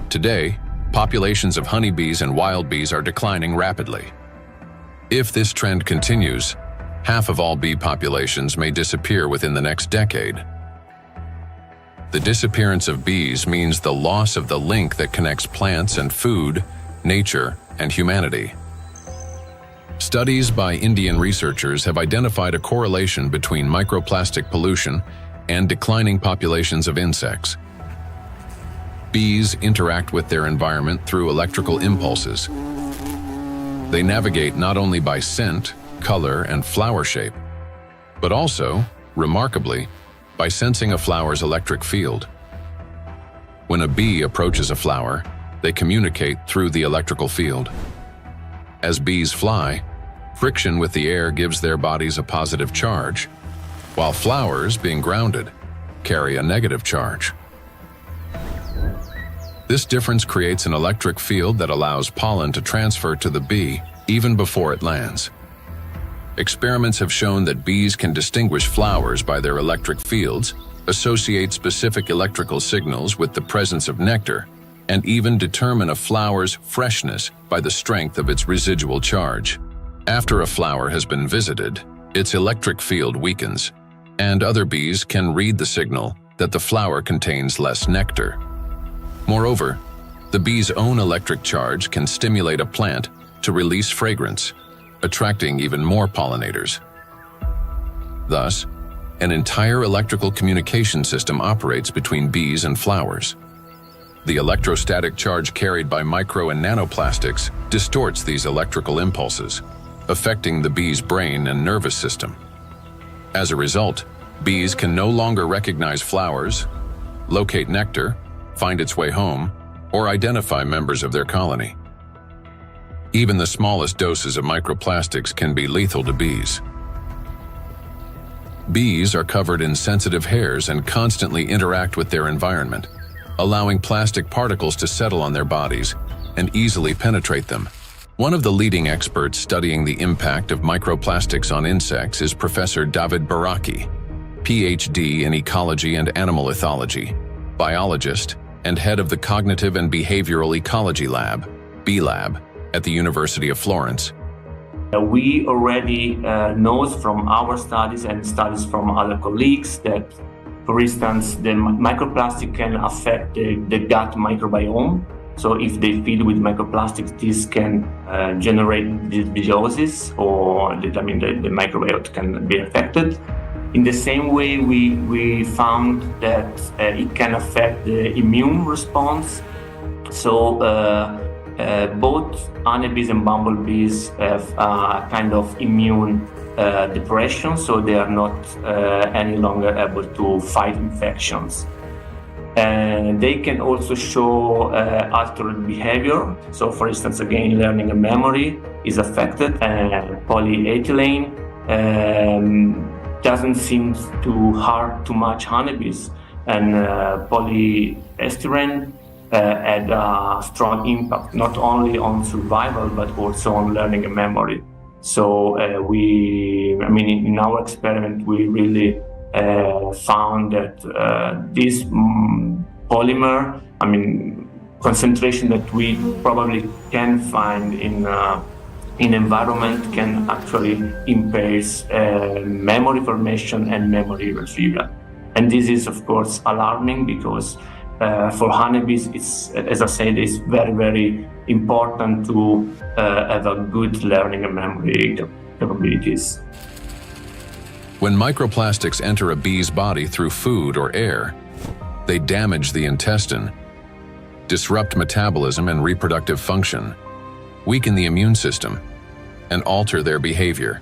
Today, populations of honeybees and wild bees are declining rapidly. If this trend continues, half of all bee populations may disappear within the next decade. The disappearance of bees means the loss of the link that connects plants and food, nature, and humanity. Studies by Indian researchers have identified a correlation between microplastic pollution and declining populations of insects. Bees interact with their environment through electrical impulses. They navigate not only by scent, color, and flower shape, but also, remarkably, by sensing a flower's electric field. When a bee approaches a flower, they communicate through the electrical field. As bees fly, friction with the air gives their bodies a positive charge, while flowers, being grounded, carry a negative charge. This difference creates an electric field that allows pollen to transfer to the bee even before it lands. Experiments have shown that bees can distinguish flowers by their electric fields, associate specific electrical signals with the presence of nectar, and even determine a flower's freshness by the strength of its residual charge. After a flower has been visited, its electric field weakens, and other bees can read the signal that the flower contains less nectar. Moreover, the bee's own electric charge can stimulate a plant to release fragrance, attracting even more pollinators. Thus, an entire electrical communication system operates between bees and flowers. The electrostatic charge carried by micro and nanoplastics distorts these electrical impulses, affecting the bee's brain and nervous system. As a result, bees can no longer recognize flowers, locate nectar, find its way home, or identify members of their colony. Even the smallest doses of microplastics can be lethal to bees. Bees are covered in sensitive hairs and constantly interact with their environment, allowing plastic particles to settle on their bodies and easily penetrate them. One of the leading experts studying the impact of microplastics on insects is Professor David Baraki, PhD in ecology and animal ethology, biologist, and head of the Cognitive and Behavioral Ecology Lab, B-Lab, at the University of Florence. We already know from our studies and studies from other colleagues that, for instance, the microplastic can affect the gut microbiome. So if they feed with microplastics, this can generate dysbiosis, or the microbiota can be affected. In the same way, we found that it can affect the immune response. So both honeybees and bumblebees have a kind of immune depression, so they are not any longer able to fight infections. And they can also show altered behavior. So, for instance, again, learning and memory is affected. Polyethylene doesn't seem to harm too much honeybees, and polyestyrene had a strong impact not only on survival but also on learning and memory. So in our experiment, we really found that this polymer, concentration that we probably can find in environment, can actually impair memory formation and memory retrieval. And this is, of course, alarming because for honeybees, it's, as I said, it's very, very important to have a good learning and memory capabilities. When microplastics enter a bee's body through food or air, they damage the intestine, disrupt metabolism and reproductive function, weaken the immune system, and alter their behavior,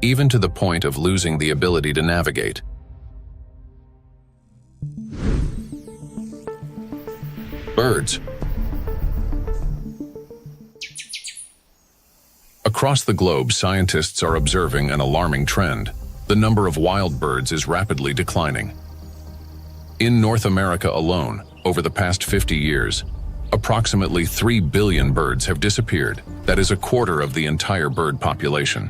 even to the point of losing the ability to navigate. Birds. Across the globe, scientists are observing an alarming trend. The number of wild birds is rapidly declining. In North America alone, over the past 50 years, approximately 3 billion birds have disappeared. That is a quarter of the entire bird population.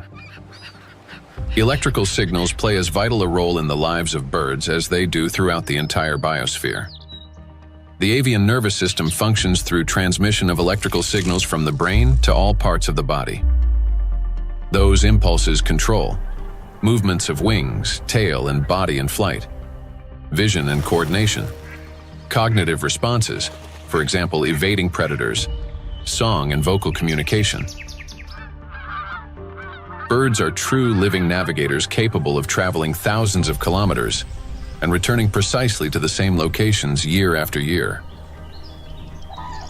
Electrical signals play as vital a role in the lives of birds as they do throughout the entire biosphere. The avian nervous system functions through transmission of electrical signals from the brain to all parts of the body. Those impulses control movements of wings, tail, and body in flight, vision and coordination, cognitive responses, for example, evading predators, song and vocal communication. Birds are true living navigators capable of traveling thousands of kilometers and returning precisely to the same locations year after year.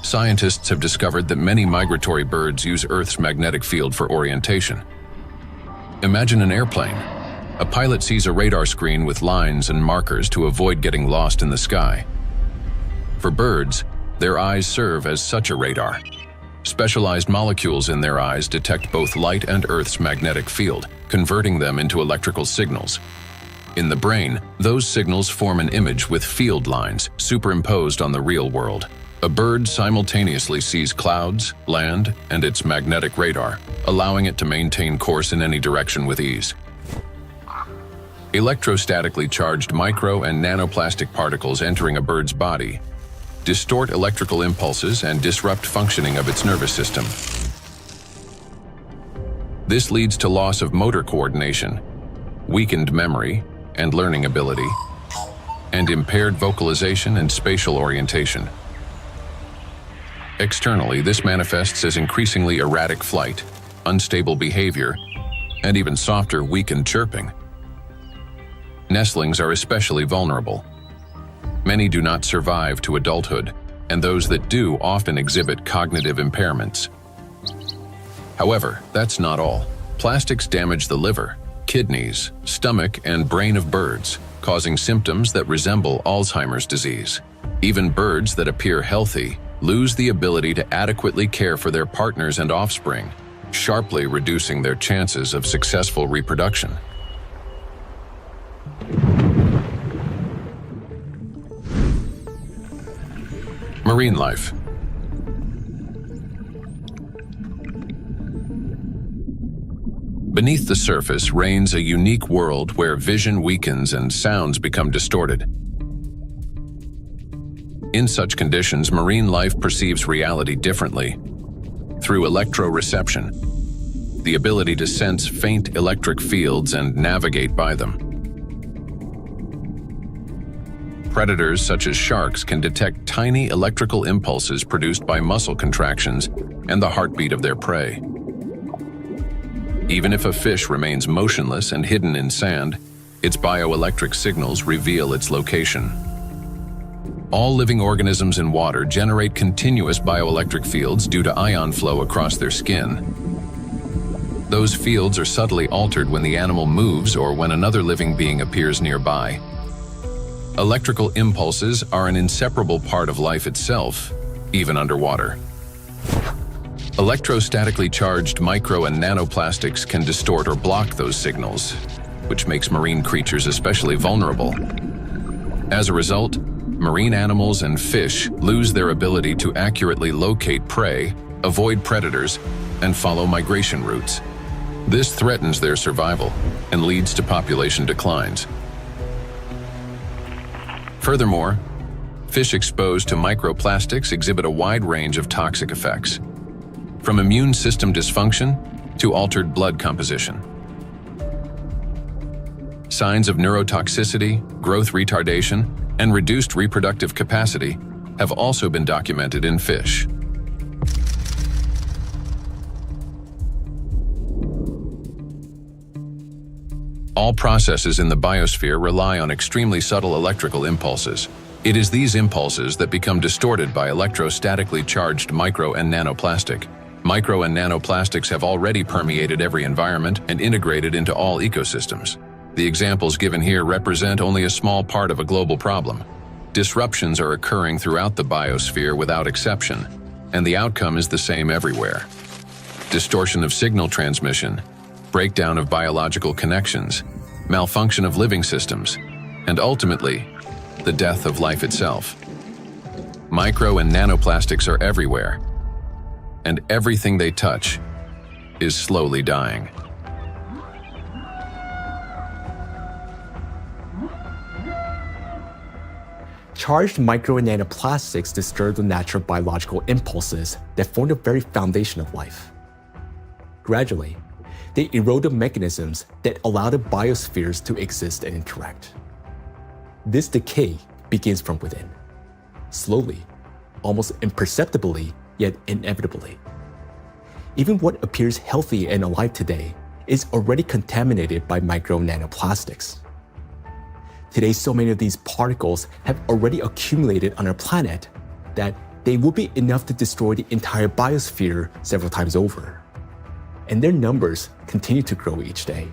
Scientists have discovered that many migratory birds use Earth's magnetic field for orientation. Imagine an airplane. A pilot sees a radar screen with lines and markers to avoid getting lost in the sky. For birds, their eyes serve as such a radar. Specialized molecules in their eyes detect both light and Earth's magnetic field, converting them into electrical signals. In the brain, those signals form an image with field lines superimposed on the real world. A bird simultaneously sees clouds, land, and its magnetic radar, allowing it to maintain course in any direction with ease. Electrostatically charged micro and nanoplastic particles entering a bird's body distort electrical impulses and disrupt functioning of its nervous system. This leads to loss of motor coordination, weakened memory and learning ability, and impaired vocalization and spatial orientation. Externally, this manifests as increasingly erratic flight, unstable behavior, and even softer, weakened chirping. Nestlings are especially vulnerable. Many do not survive to adulthood, and those that do often exhibit cognitive impairments. However, that's not all. Plastics damage the liver, kidneys, stomach, and brain of birds, causing symptoms that resemble Alzheimer's disease. Even birds that appear healthy lose the ability to adequately care for their partners and offspring, sharply reducing their chances of successful reproduction. Marine life. Beneath the surface reigns a unique world where vision weakens and sounds become distorted. In such conditions, marine life perceives reality differently. Through electroreception, the ability to sense faint electric fields and navigate by them. Predators such as sharks can detect tiny electrical impulses produced by muscle contractions and the heartbeat of their prey. Even if a fish remains motionless and hidden in sand, its bioelectric signals reveal its location. All living organisms in water generate continuous bioelectric fields due to ion flow across their skin. Those fields are subtly altered when the animal moves or when another living being appears nearby. Electrical impulses are an inseparable part of life itself, even underwater. Electrostatically charged micro and nanoplastics can distort or block those signals, which makes marine creatures especially vulnerable. As a result, marine animals and fish lose their ability to accurately locate prey, avoid predators, and follow migration routes. This threatens their survival and leads to population declines. Furthermore, fish exposed to microplastics exhibit a wide range of toxic effects, from immune system dysfunction to altered blood composition. Signs of neurotoxicity, growth retardation, and reduced reproductive capacity have also been documented in fish. All processes in the biosphere rely on extremely subtle electrical impulses. It is these impulses that become distorted by electrostatically charged micro and nanoplastic. Micro and nanoplastics have already permeated every environment and integrated into all ecosystems. The examples given here represent only a small part of a global problem. Disruptions are occurring throughout the biosphere without exception, and the outcome is the same everywhere. Distortion of signal transmission, breakdown of biological connections, malfunction of living systems, and ultimately, the death of life itself. Micro and nanoplastics are everywhere, and everything they touch is slowly dying. Charged micro and nanoplastics disturb the natural biological impulses that form the very foundation of life. Gradually, they erode the mechanisms that allow the biospheres to exist and interact. This decay begins from within, slowly, almost imperceptibly, yet inevitably. Even what appears healthy and alive today is already contaminated by micro nanoplastics. Today, so many of these particles have already accumulated on our planet that they will be enough to destroy the entire biosphere several times over. And their numbers continue to grow each day.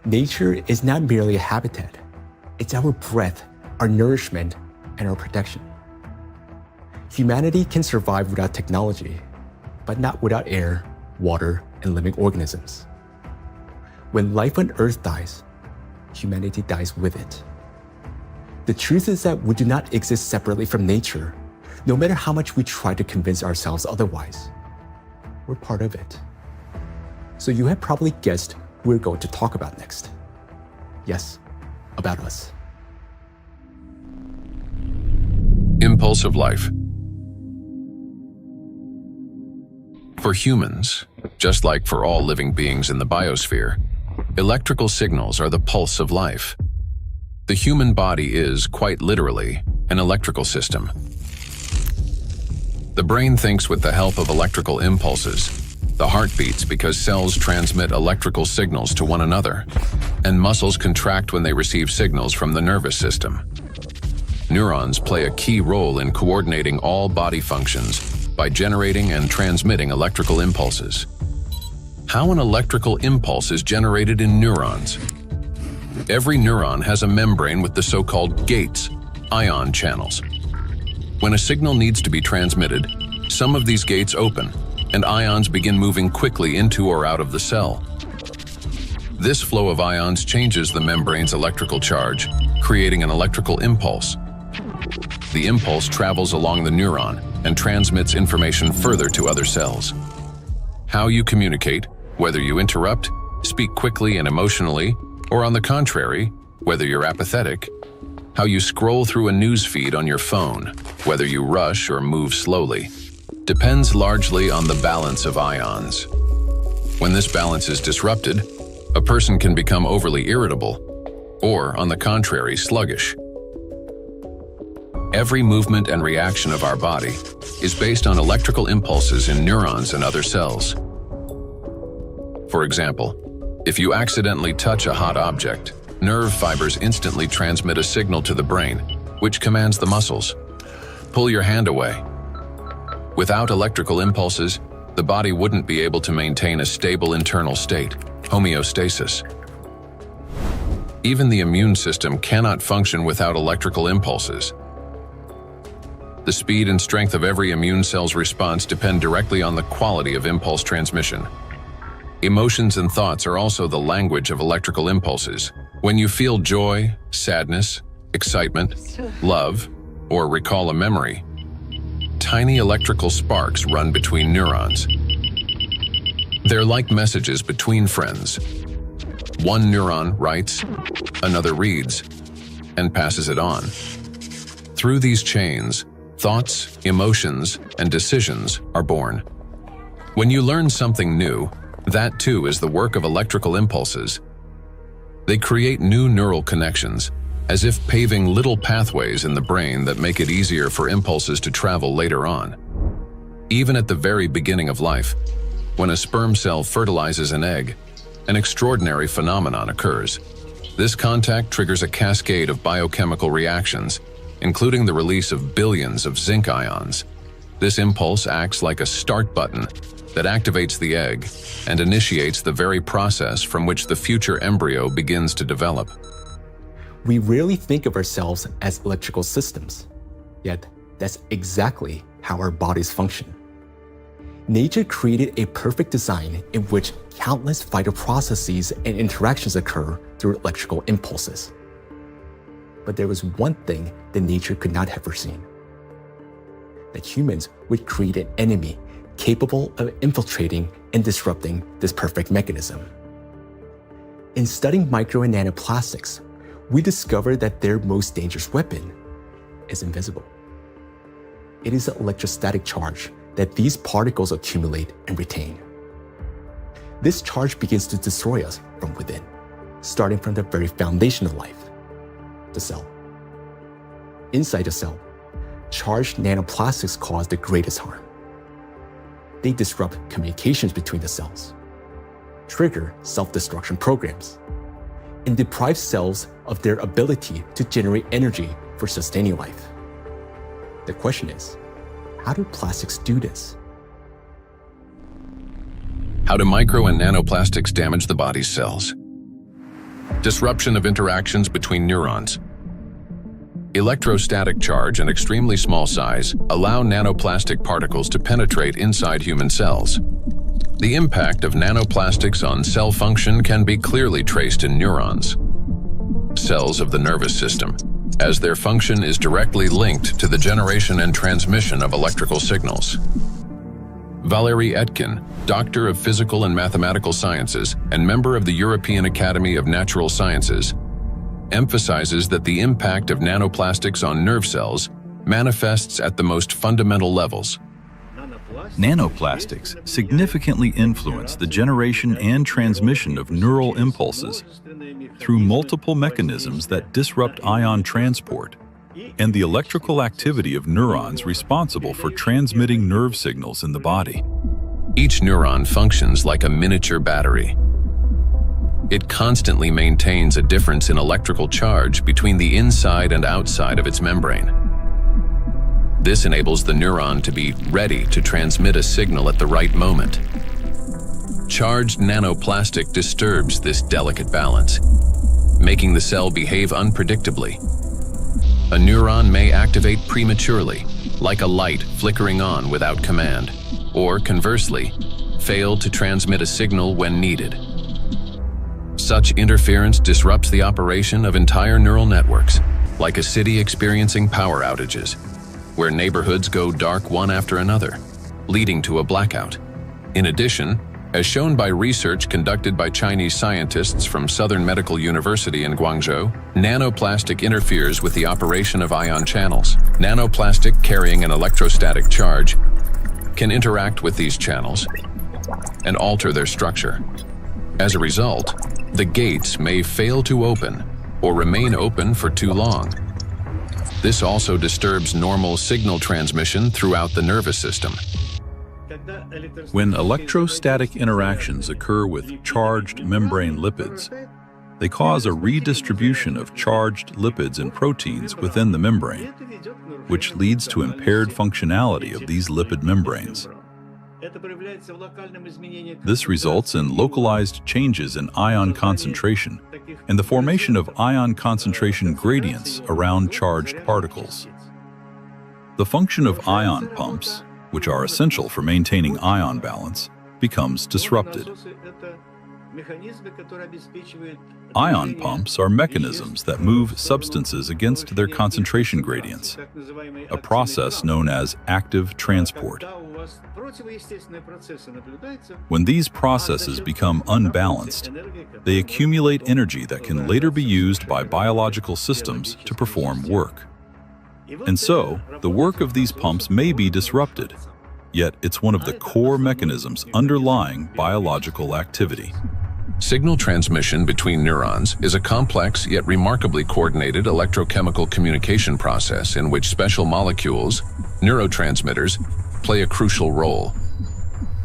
Nature is not merely a habitat. It's our breath, our nourishment, and our protection. Humanity can survive without technology, but not without air, water, and living organisms. When life on Earth dies, humanity dies with it. The truth is that we do not exist separately from nature, no matter how much we try to convince ourselves otherwise. We're part of it. So you have probably guessed who we're going to talk about next. Yes, about us. Impulse of life. For humans, just like for all living beings in the biosphere, electrical signals are the pulse of life. The human body is, quite literally, an electrical system. The brain thinks with the help of electrical impulses. The heart beats because cells transmit electrical signals to one another, and muscles contract when they receive signals from the nervous system. Neurons play a key role in coordinating all body functions by generating and transmitting electrical impulses. How an electrical impulse is generated in neurons. Every neuron has a membrane with the so-called gates, ion channels. When a signal needs to be transmitted, some of these gates open, and ions begin moving quickly into or out of the cell. This flow of ions changes the membrane's electrical charge, creating an electrical impulse. The impulse travels along the neuron and transmits information further to other cells. How you communicate, whether you interrupt, speak quickly and emotionally, or on the contrary, whether you're apathetic. How you scroll through a news feed on your phone, whether you rush or move slowly, depends largely on the balance of ions. When this balance is disrupted, a person can become overly irritable, or, on the contrary, sluggish. Every movement and reaction of our body is based on electrical impulses in neurons and other cells. For example, if you accidentally touch a hot object, nerve fibers instantly transmit a signal to the brain, which commands the muscles. Pull your hand away. Without electrical impulses, the body wouldn't be able to maintain a stable internal state, homeostasis. Even the immune system cannot function without electrical impulses. The speed and strength of every immune cell's response depend directly on the quality of impulse transmission. Emotions and thoughts are also the language of electrical impulses. When you feel joy, sadness, excitement, love, or recall a memory, tiny electrical sparks run between neurons. They're like messages between friends. One neuron writes, another reads, and passes it on. Through these chains, thoughts, emotions, and decisions are born. When you learn something new, that too is the work of electrical impulses. They create new neural connections, as if paving little pathways in the brain that make it easier for impulses to travel later on. Even at the very beginning of life, when a sperm cell fertilizes an egg, an extraordinary phenomenon occurs. This contact triggers a cascade of biochemical reactions, including the release of billions of zinc ions. This impulse acts like a start button that activates the egg and initiates the very process from which the future embryo begins to develop. We rarely think of ourselves as electrical systems, yet that's exactly how our bodies function. Nature created a perfect design in which countless vital processes and interactions occur through electrical impulses. But there was one thing that nature could not have foreseen: that humans would create an enemy capable of infiltrating and disrupting this perfect mechanism. In studying micro and nanoplastics, we discovered that their most dangerous weapon is invisible. It is the electrostatic charge that these particles accumulate and retain. This charge begins to destroy us from within, starting from the very foundation of life, the cell. Inside the cell, charged nanoplastics cause the greatest harm. They disrupt communications between the cells, trigger self-destruction programs, and deprive cells of their ability to generate energy for sustaining life. The question is, how do plastics do this? How do micro and nanoplastics damage the body's cells? Disruption of interactions between neurons. Electrostatic charge and extremely small size allow nanoplastic particles to penetrate inside human cells. The impact of nanoplastics on cell function can be clearly traced in neurons, cells of the nervous system, as their function is directly linked to the generation and transmission of electrical signals. Valérie Etkin, Doctor of Physical and Mathematical Sciences and member of the European Academy of Natural Sciences, emphasizes that the impact of nanoplastics on nerve cells manifests at the most fundamental levels. Nanoplastics significantly influence the generation and transmission of neural impulses through multiple mechanisms that disrupt ion transport and the electrical activity of neurons responsible for transmitting nerve signals in the body. Each neuron functions like a miniature battery. It constantly maintains a difference in electrical charge between the inside and outside of its membrane. This enables the neuron to be ready to transmit a signal at the right moment. Charged nanoplastic disturbs this delicate balance, making the cell behave unpredictably. A neuron may activate prematurely, like a light flickering on without command, or conversely, fail to transmit a signal when needed. Such interference disrupts the operation of entire neural networks, like a city experiencing power outages, where neighborhoods go dark one after another, leading to a blackout. In addition, as shown by research conducted by Chinese scientists from Southern Medical University in Guangzhou, nanoplastic interferes with the operation of ion channels. Nanoplastic carrying an electrostatic charge can interact with these channels and alter their structure. As a result, the gates may fail to open or remain open for too long. This also disturbs normal signal transmission throughout the nervous system. When electrostatic interactions occur with charged membrane lipids, they cause a redistribution of charged lipids and proteins within the membrane, which leads to impaired functionality of these lipid membranes. This results in localized changes in ion concentration and the formation of ion concentration gradients around charged particles. The function of ion pumps, which are essential for maintaining ion balance, becomes disrupted. Ion pumps are mechanisms that move substances against their concentration gradients, a process known as active transport. When these processes become unbalanced, they accumulate energy that can later be used by biological systems to perform work. And so, the work of these pumps may be disrupted, yet it's one of the core mechanisms underlying biological activity. Signal transmission between neurons is a complex yet remarkably coordinated electrochemical communication process in which special molecules, neurotransmitters, play a crucial role.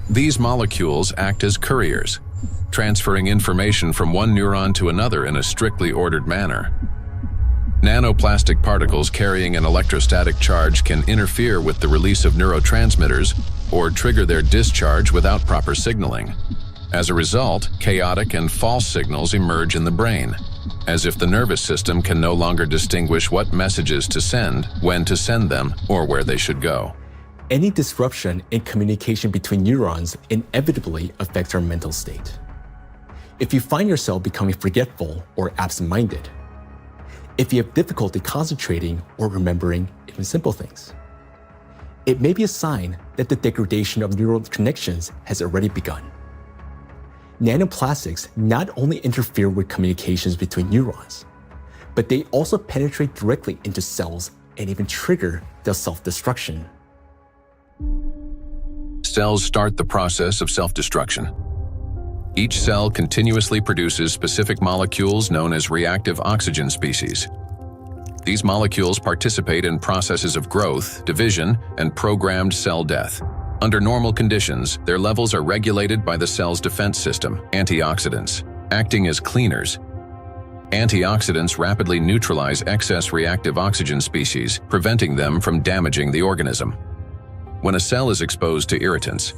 These molecules act as couriers, transferring information from one neuron to another in a strictly ordered manner. Nanoplastic particles carrying an electrostatic charge can interfere with the release of neurotransmitters or trigger their discharge without proper signaling. As a result, chaotic and false signals emerge in the brain, as if the nervous system can no longer distinguish what messages to send, when to send them, or where they should go. Any disruption in communication between neurons inevitably affects our mental state. If you find yourself becoming forgetful or absent-minded, if you have difficulty concentrating or remembering even simple things, it may be a sign that the degradation of neural connections has already begun. Nanoplastics not only interfere with communications between neurons, but they also penetrate directly into cells and even trigger their self-destruction. Cells start the process of self-destruction. Each cell continuously produces specific molecules known as reactive oxygen species. These molecules participate in processes of growth, division, and programmed cell death. Under normal conditions, their levels are regulated by the cell's defense system, antioxidants, acting as cleaners. Antioxidants rapidly neutralize excess reactive oxygen species, preventing them from damaging the organism. When a cell is exposed to irritants,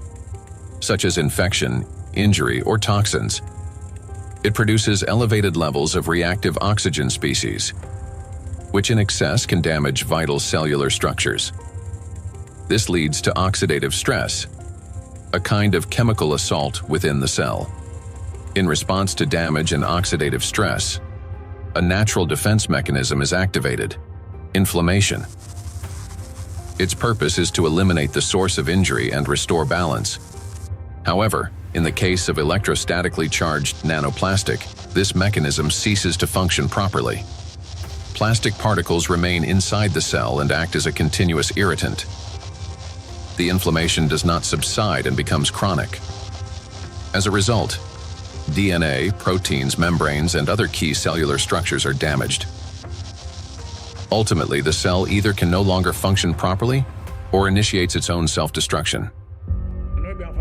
such as infection, injury, or toxins, it produces elevated levels of reactive oxygen species, which in excess can damage vital cellular structures. This leads to oxidative stress, a kind of chemical assault within the cell. In response to damage and oxidative stress, a natural defense mechanism is activated: inflammation. Its purpose is to eliminate the source of injury and restore balance. However, in the case of electrostatically charged nanoplastic, this mechanism ceases to function properly. Plastic particles remain inside the cell and act as a continuous irritant. The inflammation does not subside and becomes chronic. As a result, DNA, proteins, membranes, and other key cellular structures are damaged. Ultimately, the cell either can no longer function properly or initiates its own self-destruction.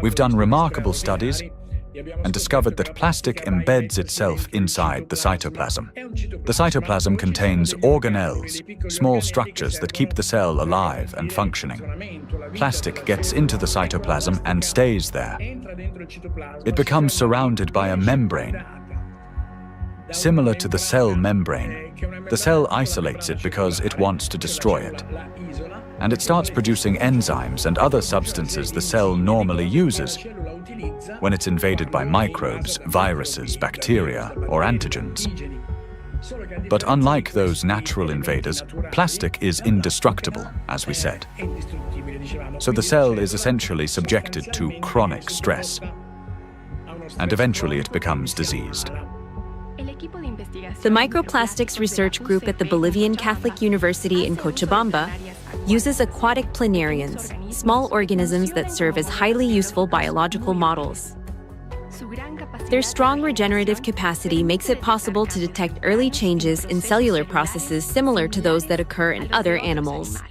We've done remarkable studies and discovered that plastic embeds itself inside the cytoplasm. The cytoplasm contains organelles, small structures that keep the cell alive and functioning. Plastic gets into the cytoplasm and stays there. It becomes surrounded by a membrane. Similar to the cell membrane, the cell isolates it because it wants to destroy it. And it starts producing enzymes and other substances the cell normally uses when it's invaded by microbes, viruses, bacteria, or antigens. But unlike those natural invaders, plastic is indestructible, as we said. So the cell is essentially subjected to chronic stress, and eventually it becomes diseased. The Microplastics Research Group at the Bolivian Catholic University in Cochabamba uses aquatic planarians, small organisms that serve as highly useful biological models. Their strong regenerative capacity makes it possible to detect early changes in cellular processes similar to those that occur in other animals.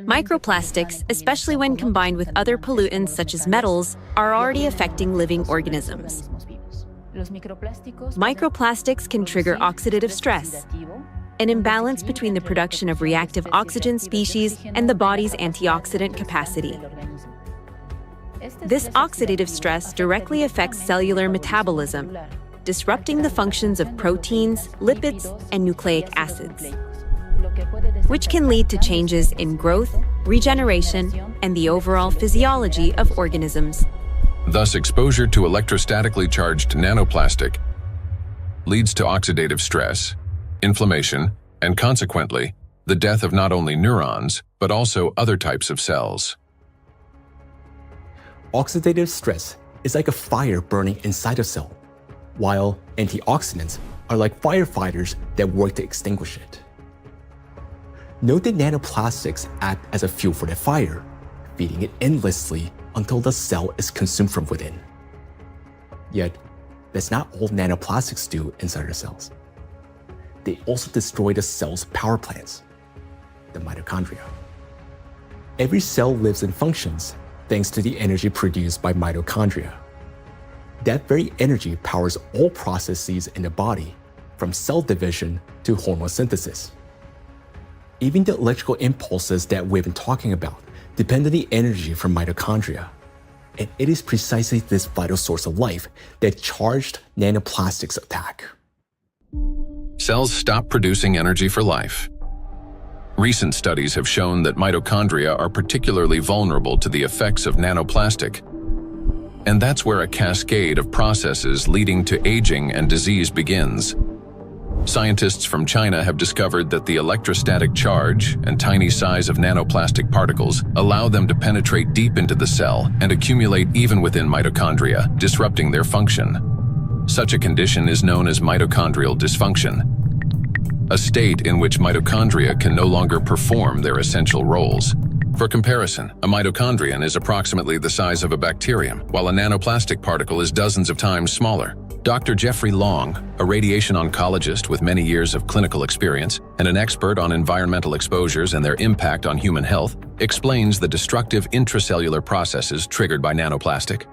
Microplastics, especially when combined with other pollutants such as metals, are already affecting living organisms. Microplastics can trigger oxidative stress, an imbalance between the production of reactive oxygen species and the body's antioxidant capacity. This oxidative stress directly affects cellular metabolism, disrupting the functions of proteins, lipids, and nucleic acids, which can lead to changes in growth, regeneration, and the overall physiology of organisms. Thus, exposure to electrostatically charged nanoplastic leads to oxidative stress, inflammation, and consequently, the death of not only neurons, but also other types of cells. Oxidative stress is like a fire burning inside a cell, while antioxidants are like firefighters that work to extinguish it. Note that nanoplastics act as a fuel for the fire, feeding it endlessly until the cell is consumed from within. Yet, that's not all nanoplastics do inside our cells. They also destroy the cell's power plants, the mitochondria. Every cell lives and functions thanks to the energy produced by mitochondria. That very energy powers all processes in the body, from cell division to hormone synthesis. Even the electrical impulses that we've been talking about depend on the energy from mitochondria. And it is precisely this vital source of life that charged nanoplastics attack. Cells stop producing energy for life. Recent studies have shown that mitochondria are particularly vulnerable to the effects of nanoplastic. And that's where a cascade of processes leading to aging and disease begins. Scientists from China have discovered that the electrostatic charge and tiny size of nanoplastic particles allow them to penetrate deep into the cell and accumulate even within mitochondria, disrupting their function. Such a condition is known as mitochondrial dysfunction, a state in which mitochondria can no longer perform their essential roles. For comparison, a mitochondrion is approximately the size of a bacterium, while a nanoplastic particle is dozens of times smaller. Dr. Jeffrey Long, a radiation oncologist with many years of clinical experience and an expert on environmental exposures and their impact on human health, explains the destructive intracellular processes triggered by nanoplastic.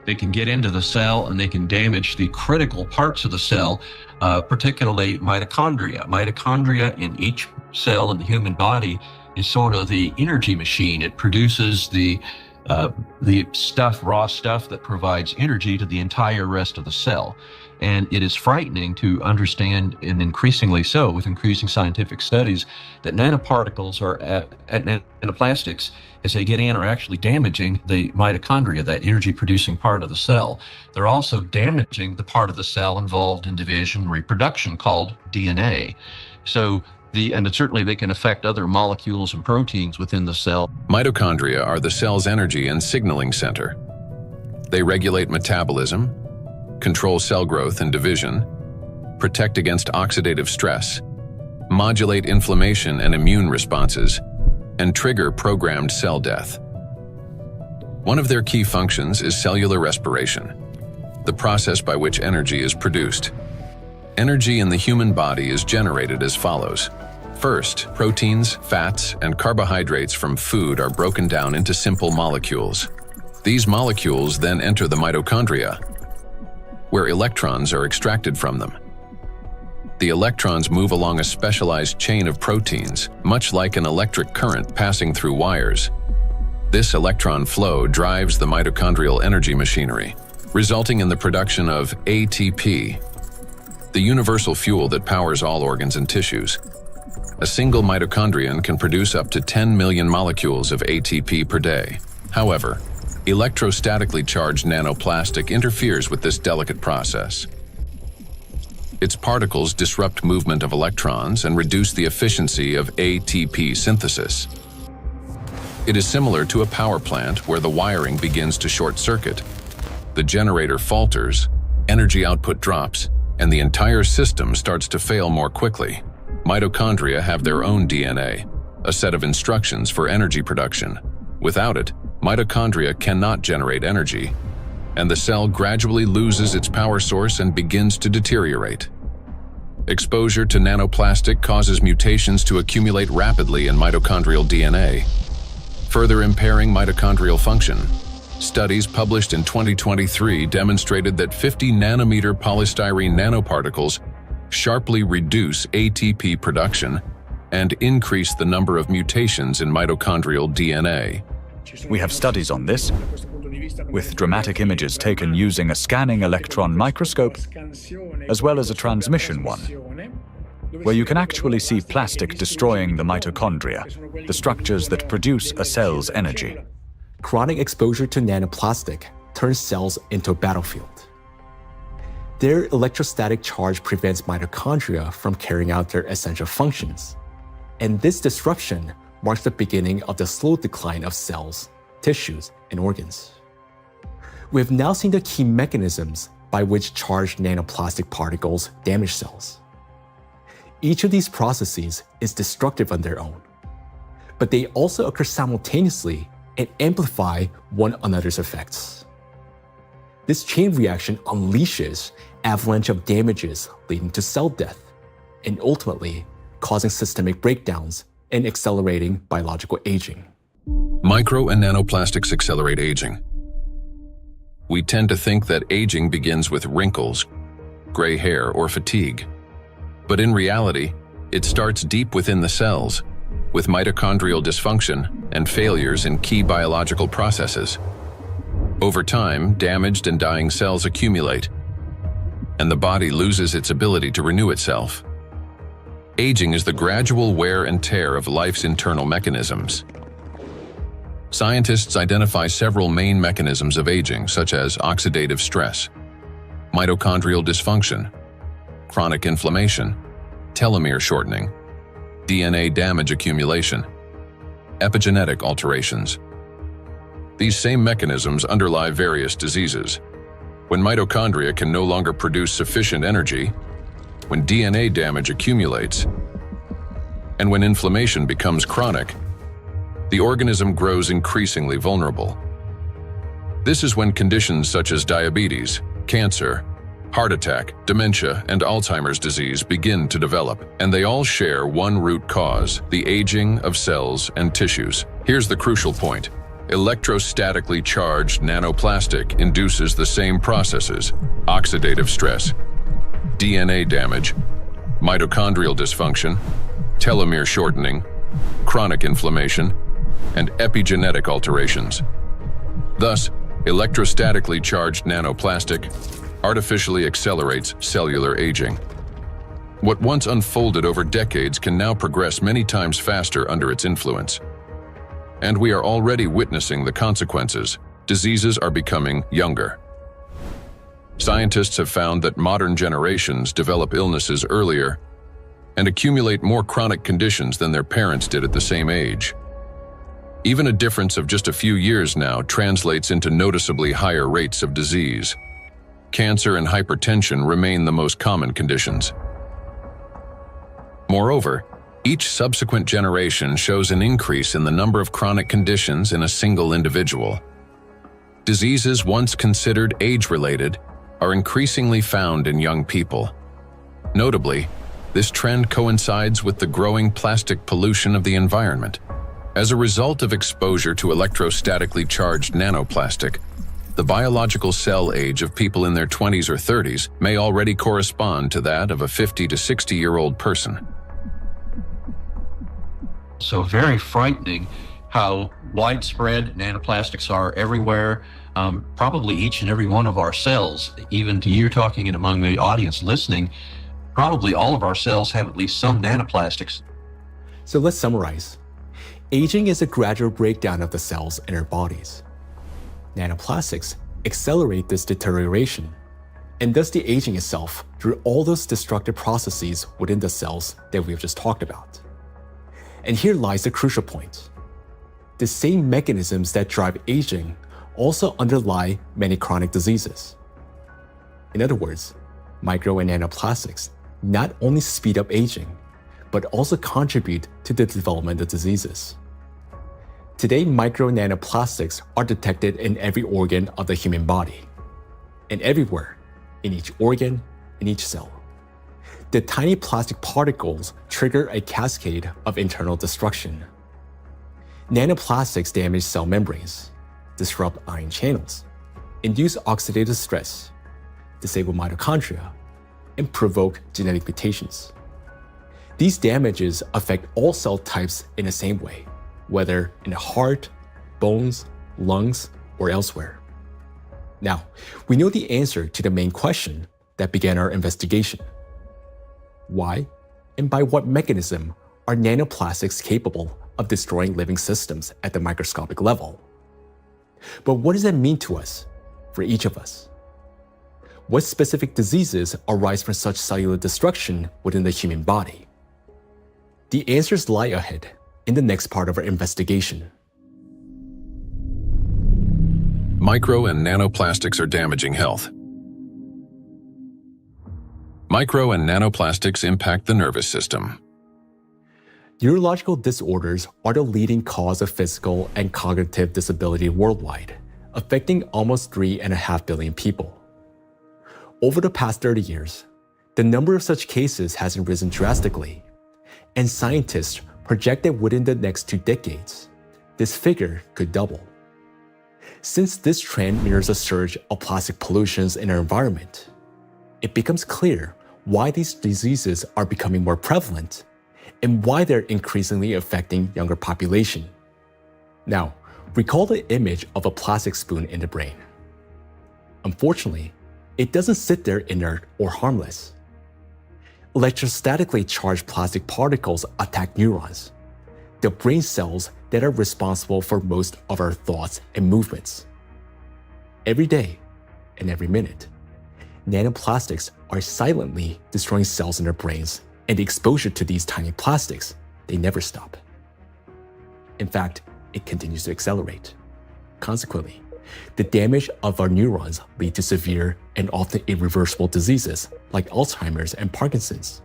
They can get into the cell and they can damage the critical parts of the cell, particularly mitochondria. Mitochondria in each cell in the human body is sort of the energy machine. It produces the raw stuff that provides energy to the entire rest of the cell. And it is frightening to understand, and increasingly so with increasing scientific studies, that nanoparticles nanoplastics, as they get in, are actually damaging the mitochondria, that energy-producing part of the cell. They're also damaging the part of the cell involved in division and reproduction called DNA. And certainly they can affect other molecules and proteins within the cell. Mitochondria are the cell's energy and signaling center. They regulate metabolism, control cell growth and division, protect against oxidative stress, modulate inflammation and immune responses, and trigger programmed cell death. One of their key functions is cellular respiration, the process by which energy is produced. Energy in the human body is generated as follows. First, proteins, fats, and carbohydrates from food are broken down into simple molecules. These molecules then enter the mitochondria, where electrons are extracted from them. The electrons move along a specialized chain of proteins, much like an electric current passing through wires. This electron flow drives the mitochondrial energy machinery, resulting in the production of ATP, the universal fuel that powers all organs and tissues. A single mitochondrion can produce up to 10 million molecules of ATP per day. However, electrostatically charged nanoplastic interferes with this delicate process. Its particles disrupt movement of electrons and reduce the efficiency of ATP synthesis. It is similar to a power plant where the wiring begins to short circuit. The generator falters, energy output drops, and the entire system starts to fail more quickly. Mitochondria have their own DNA, a set of instructions for energy production. Without it, mitochondria cannot generate energy, and the cell gradually loses its power source and begins to deteriorate. Exposure to nanoplastic causes mutations to accumulate rapidly in mitochondrial DNA, further impairing mitochondrial function. Studies published in 2023 demonstrated that 50 nanometer polystyrene nanoparticles sharply reduce ATP production and increase the number of mutations in mitochondrial DNA. We have studies on this, with dramatic images taken using a scanning electron microscope, as well as a transmission one, where you can actually see plastic destroying the mitochondria, the structures that produce a cell's energy. Chronic exposure to nanoplastic turns cells into a battlefield. Their electrostatic charge prevents mitochondria from carrying out their essential functions, and this disruption marks the beginning of the slow decline of cells, tissues, and organs. We have now seen the key mechanisms by which charged nanoplastic particles damage cells. Each of these processes is destructive on their own, but they also occur simultaneously and amplify one another's effects. This chain reaction unleashes avalanche of damages leading to cell death, and ultimately causing systemic breakdowns and accelerating biological aging. Micro and nanoplastics accelerate aging. We tend to think that aging begins with wrinkles, gray hair, or fatigue. But in reality, it starts deep within the cells, with mitochondrial dysfunction and failures in key biological processes. Over time, damaged and dying cells accumulate, and the body loses its ability to renew itself. Aging is the gradual wear and tear of life's internal mechanisms. Scientists identify several main mechanisms of aging, such as oxidative stress, mitochondrial dysfunction, chronic inflammation, telomere shortening, DNA damage accumulation, epigenetic alterations. These same mechanisms underlie various diseases. When mitochondria can no longer produce sufficient energy, when DNA damage accumulates, and when inflammation becomes chronic, the organism grows increasingly vulnerable. This is when conditions such as diabetes, cancer, heart attack, dementia, and Alzheimer's disease begin to develop, and they all share one root cause: the aging of cells and tissues. Here's the crucial point. Electrostatically charged nanoplastic induces the same processes: oxidative stress, DNA damage, mitochondrial dysfunction, telomere shortening, chronic inflammation, and epigenetic alterations. Thus, electrostatically charged nanoplastic artificially accelerates cellular aging. What once unfolded over decades can now progress many times faster under its influence. And we are already witnessing the consequences. Diseases are becoming younger. Scientists have found that modern generations develop illnesses earlier and accumulate more chronic conditions than their parents did at the same age. Even a difference of just a few years now translates into noticeably higher rates of disease. Cancer and hypertension remain the most common conditions. Moreover, each subsequent generation shows an increase in the number of chronic conditions in a single individual. Diseases once considered age-related are increasingly found in young people. Notably, this trend coincides with the growing plastic pollution of the environment. As a result of exposure to electrostatically charged nanoplastic, the biological cell age of people in their 20s or 30s may already correspond to that of a 50 to 60-year-old person. So very frightening how widespread nanoplastics are everywhere, probably each and every one of our cells. Even to you talking and among the audience listening, probably all of our cells have at least some nanoplastics. So let's summarize. Aging is a gradual breakdown of the cells in our bodies. Nanoplastics accelerate this deterioration, and thus the aging itself through all those destructive processes within the cells that we've just talked about. And here lies the crucial point. The same mechanisms that drive aging also underlie many chronic diseases. In other words, micro and nanoplastics not only speed up aging, but also contribute to the development of diseases. Today, micro and nanoplastics are detected in every organ of the human body, and everywhere, in each organ, in each cell. The tiny plastic particles trigger a cascade of internal destruction. Nanoplastics damage cell membranes, disrupt ion channels, induce oxidative stress, disable mitochondria, and provoke genetic mutations. These damages affect all cell types in the same way, whether in the heart, bones, lungs, or elsewhere. Now, we know the answer to the main question that began our investigation. Why and by what mechanism are nanoplastics capable of destroying living systems at the microscopic level? But what does that mean to us, for each of us? What specific diseases arise from such cellular destruction within the human body? The answers lie ahead in the next part of our investigation. Micro and nanoplastics are damaging health. Micro and nanoplastics impact the nervous system. Neurological disorders are the leading cause of physical and cognitive disability worldwide, affecting almost 3.5 billion people. Over the past 30 years, the number of such cases has risen drastically, and scientists project that within the next 2 decades, this figure could double. Since this trend mirrors a surge of plastic pollutions in our environment, it becomes clear why these diseases are becoming more prevalent and why they're increasingly affecting younger population. Now, recall the image of a plastic spoon in the brain. Unfortunately, it doesn't sit there inert or harmless. Electrostatically charged plastic particles attack neurons, the brain cells that are responsible for most of our thoughts and movements. Every day and every minute, nanoplastics are silently destroying cells in our brains, and the exposure to these tiny plastics, they never stop. In fact, it continues to accelerate. Consequently, the damage of our neurons lead to severe and often irreversible diseases like Alzheimer's and Parkinson's,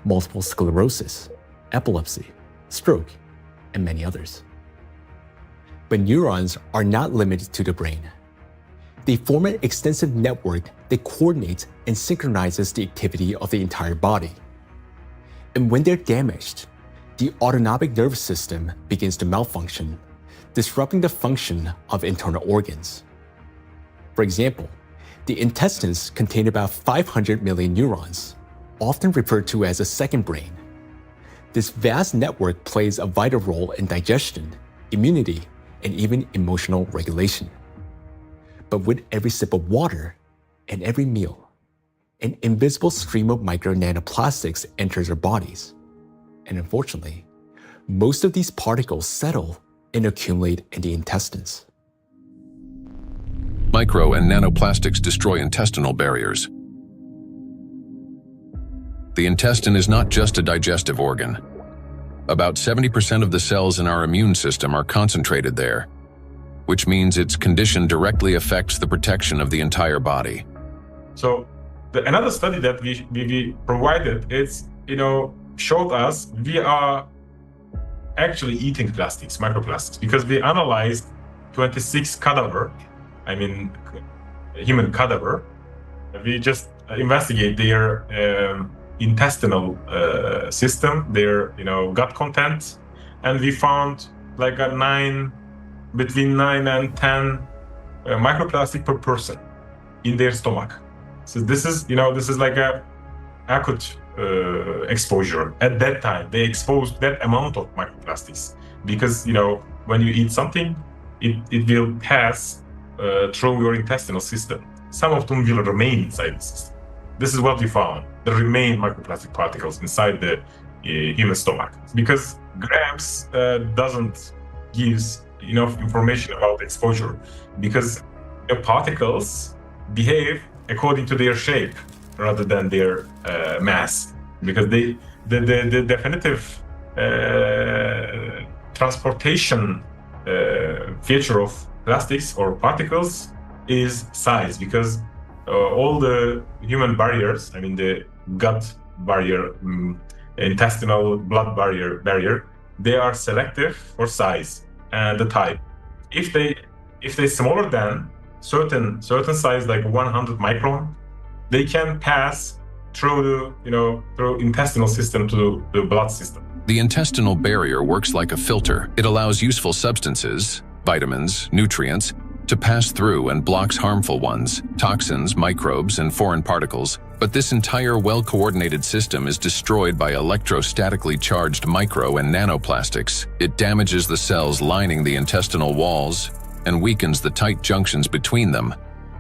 multiple sclerosis, epilepsy, stroke, and many others. But neurons are not limited to the brain. They form an extensive network that coordinates and synchronizes the activity of the entire body. And when they're damaged, the autonomic nervous system begins to malfunction, disrupting the function of internal organs. For example, the intestines contain about 500 million neurons, often referred to as a second brain. This vast network plays a vital role in digestion, immunity, and even emotional regulation. But with every sip of water and every meal, an invisible stream of micro nanoplastics enters our bodies. And unfortunately, most of these particles settle and accumulate in the intestines. Micro and nanoplastics destroy intestinal barriers. The intestine is not just a digestive organ. About 70% of the cells in our immune system are concentrated there, which means its condition directly affects the protection of the entire body. So another study that we provided, showed us we are actually eating plastics, microplastics, because we analyzed 26 human cadaver. We just investigate their intestinal system, their gut content, and we found like between 9 and 10 microplastic per person in their stomach. So this is like a acute exposure. At that time, they exposed that amount of microplastics because, when you eat something, it will pass through your intestinal system. Some of them will remain inside the system. This is what we found. There remain microplastic particles inside the human stomach because grams doesn't give enough information about exposure because the particles behave according to their shape rather than their mass, because the definitive transportation feature of plastics or particles is size, because all the human barriers, the gut barrier, intestinal blood barrier, they are selective for size and the type. If they smaller than certain size, like 100 micron, they can pass through through intestinal system to the blood system. The intestinal barrier works like a filter. It allows useful substances, vitamins, nutrients, to pass through and blocks harmful ones, toxins, microbes, and foreign particles. But this entire well-coordinated system is destroyed by electrostatically charged micro and nanoplastics. It damages the cells lining the intestinal walls and weakens the tight junctions between them,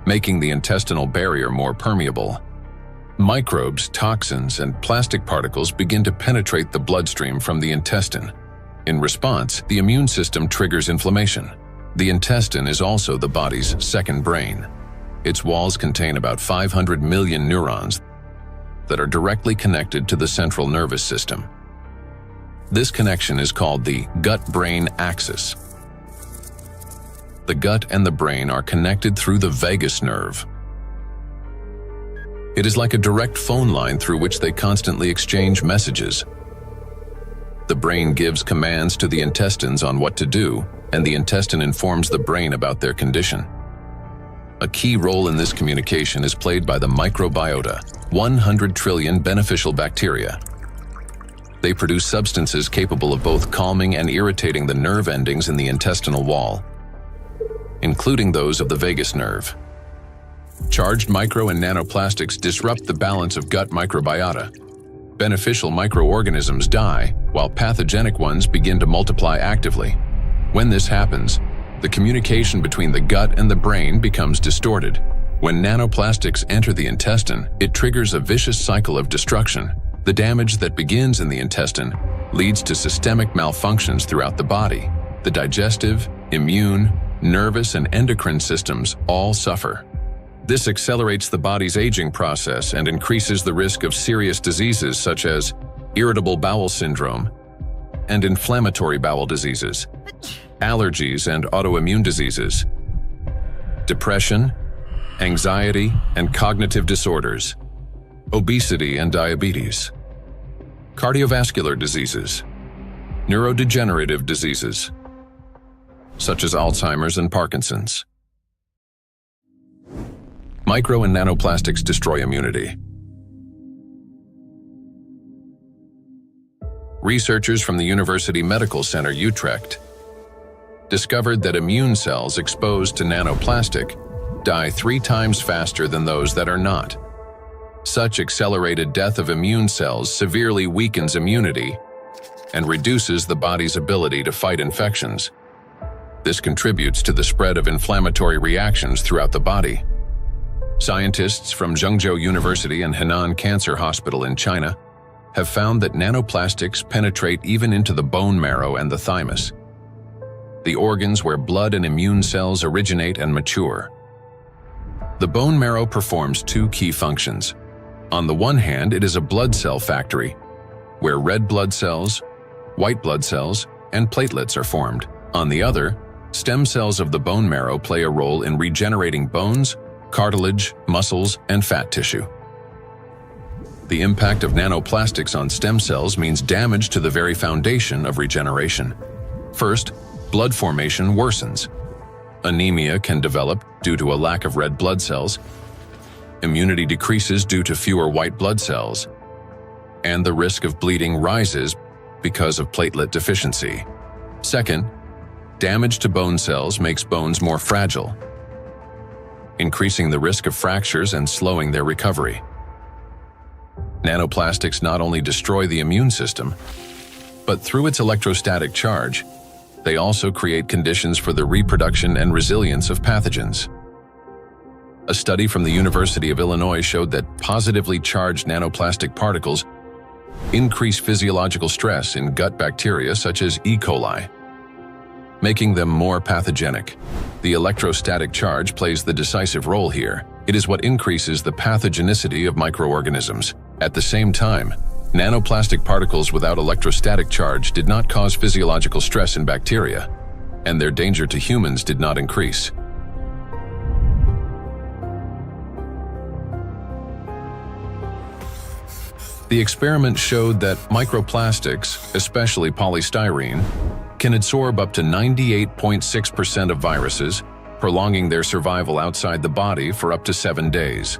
making the intestinal barrier more permeable. Microbes, toxins, and plastic particles begin to penetrate the bloodstream from the intestine. In response, the immune system triggers inflammation. The intestine is also the body's second brain. Its walls contain about 500 million neurons that are directly connected to the central nervous system. This connection is called the gut-brain axis. The gut and the brain are connected through the vagus nerve. It is like a direct phone line through which they constantly exchange messages. The brain gives commands to the intestines on what to do, and the intestine informs the brain about their condition. A key role in this communication is played by the microbiota, 100 trillion beneficial bacteria. They produce substances capable of both calming and irritating the nerve endings in the intestinal wall, including those of the vagus nerve. Charged micro and nanoplastics disrupt the balance of gut microbiota. Beneficial microorganisms die, while pathogenic ones begin to multiply actively. When this happens, the communication between the gut and the brain becomes distorted. When nanoplastics enter the intestine, it triggers a vicious cycle of destruction. The damage that begins in the intestine leads to systemic malfunctions throughout the body. The digestive, immune, nervous, and endocrine systems all suffer. This accelerates the body's aging process and increases the risk of serious diseases such as irritable bowel syndrome and inflammatory bowel diseases, allergies and autoimmune diseases, depression, anxiety and cognitive disorders, obesity and diabetes, cardiovascular diseases, neurodegenerative diseases, such as Alzheimer's and Parkinson's. Micro and nanoplastics destroy immunity. Researchers from the University Medical Center Utrecht discovered that immune cells exposed to nanoplastic die 3 times faster than those that are not. Such accelerated death of immune cells severely weakens immunity and reduces the body's ability to fight infections. This contributes to the spread of inflammatory reactions throughout the body. Scientists from Zhengzhou University and Henan Cancer Hospital in China have found that nanoplastics penetrate even into the bone marrow and the thymus, the organs where blood and immune cells originate and mature. The bone marrow performs 2 key functions. On the one hand, it is a blood cell factory, where red blood cells, white blood cells, and platelets are formed. On the other, stem cells of the bone marrow play a role in regenerating bones, cartilage, muscles, and fat tissue. The impact of nanoplastics on stem cells means damage to the very foundation of regeneration. First, blood formation worsens. Anemia can develop due to a lack of red blood cells. Immunity decreases due to fewer white blood cells. And the risk of bleeding rises because of platelet deficiency. Second, Damage to bone cells makes bones more fragile, increasing the risk of fractures and slowing their recovery. Nanoplastics not only destroy the immune system, but through its electrostatic charge, they also create conditions for the reproduction and resilience of pathogens. A study from the University of Illinois showed that positively charged nanoplastic particles increase physiological stress in gut bacteria such as E. coli, making them more pathogenic. The electrostatic charge plays the decisive role here. It is what increases the pathogenicity of microorganisms. At the same time, nanoplastic particles without electrostatic charge did not cause physiological stress in bacteria, and their danger to humans did not increase. The experiment showed that microplastics, especially polystyrene, can absorb up to 98.6% of viruses, prolonging their survival outside the body for up to 7 days.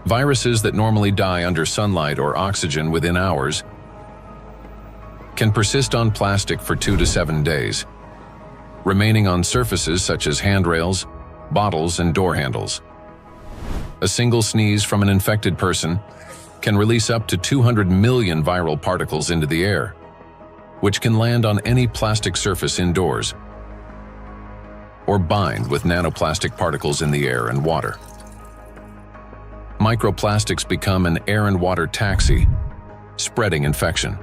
Viruses that normally die under sunlight or oxygen within hours can persist on plastic for 2 to 7 days, remaining on surfaces such as handrails, bottles, and door handles. A single sneeze from an infected person can release up to 200 million viral particles into the air, which can land on any plastic surface indoors or bind with nanoplastic particles in the air and water. Microplastics become an air and water taxi, spreading infection.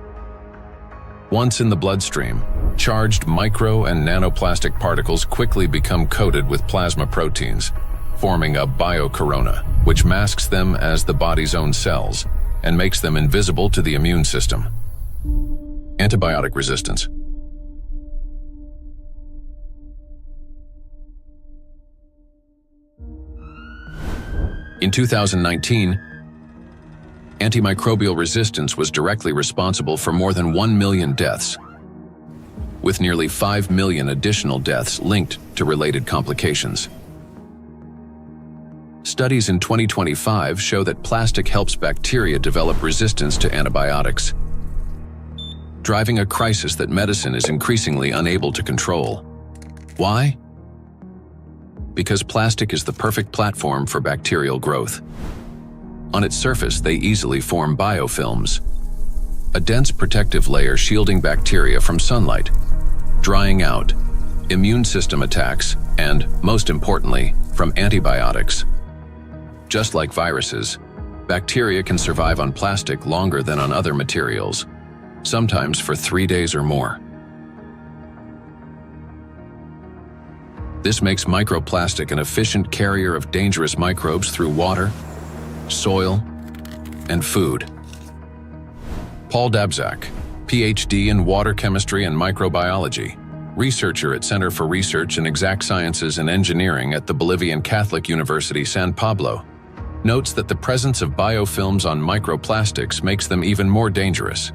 Once in the bloodstream, charged micro and nanoplastic particles quickly become coated with plasma proteins, forming a biocorona, which masks them as the body's own cells and makes them invisible to the immune system. Antibiotic resistance. In 2019, antimicrobial resistance was directly responsible for more than 1 million deaths, with nearly 5 million additional deaths linked to related complications. Studies in 2025 show that plastic helps bacteria develop resistance to antibiotics, driving a crisis that medicine is increasingly unable to control. Why? Because plastic is the perfect platform for bacterial growth. On its surface, they easily form biofilms, a dense protective layer shielding bacteria from sunlight, drying out, immune system attacks, and, most importantly, from antibiotics. Just like viruses, bacteria can survive on plastic longer than on other materials, sometimes for 3 days or more. This makes microplastic an efficient carrier of dangerous microbes through water, soil, and food. Paul Dabzak, PhD in water chemistry and microbiology, researcher at Center for Research in Exact Sciences and Engineering at the Bolivian Catholic University San Pablo, notes that the presence of biofilms on microplastics makes them even more dangerous.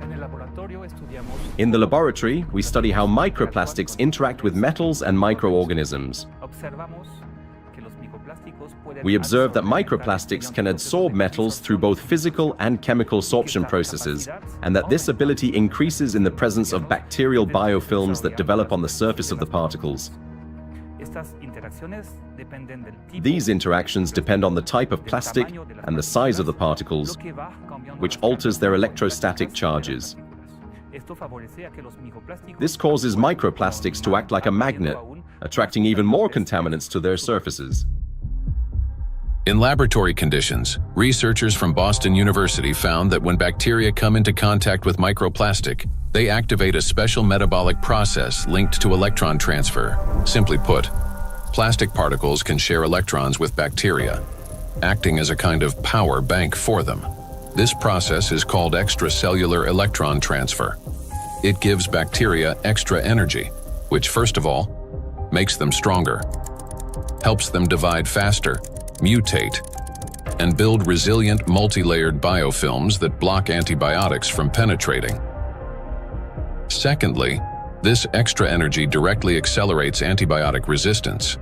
In the laboratory, we study how microplastics interact with metals and microorganisms. We observe that microplastics can adsorb metals through both physical and chemical sorption processes, and that this ability increases in the presence of bacterial biofilms that develop on the surface of the particles. These interactions depend on the type of plastic and the size of the particles, which alters their electrostatic charges. This causes microplastics to act like a magnet, attracting even more contaminants to their surfaces. In laboratory conditions, researchers from Boston University found that when bacteria come into contact with microplastic, they activate a special metabolic process linked to electron transfer. Simply put, plastic particles can share electrons with bacteria, acting as a kind of power bank for them. This process is called extracellular electron transfer. It gives bacteria extra energy, which first of all, makes them stronger, helps them divide faster, mutate, and build resilient multi-layered biofilms that block antibiotics from penetrating. Secondly, this extra energy directly accelerates antibiotic resistance.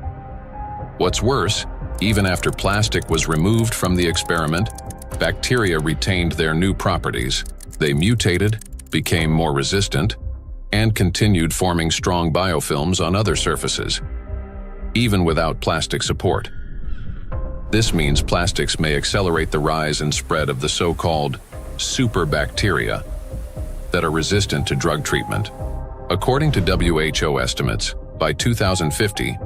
What's worse, even after plastic was removed from the experiment, bacteria retained their new properties. They mutated, became more resistant, and continued forming strong biofilms on other surfaces, even without plastic support. This means plastics may accelerate the rise and spread of the so-called superbacteria that are resistant to drug treatment. According to WHO estimates, by 2050,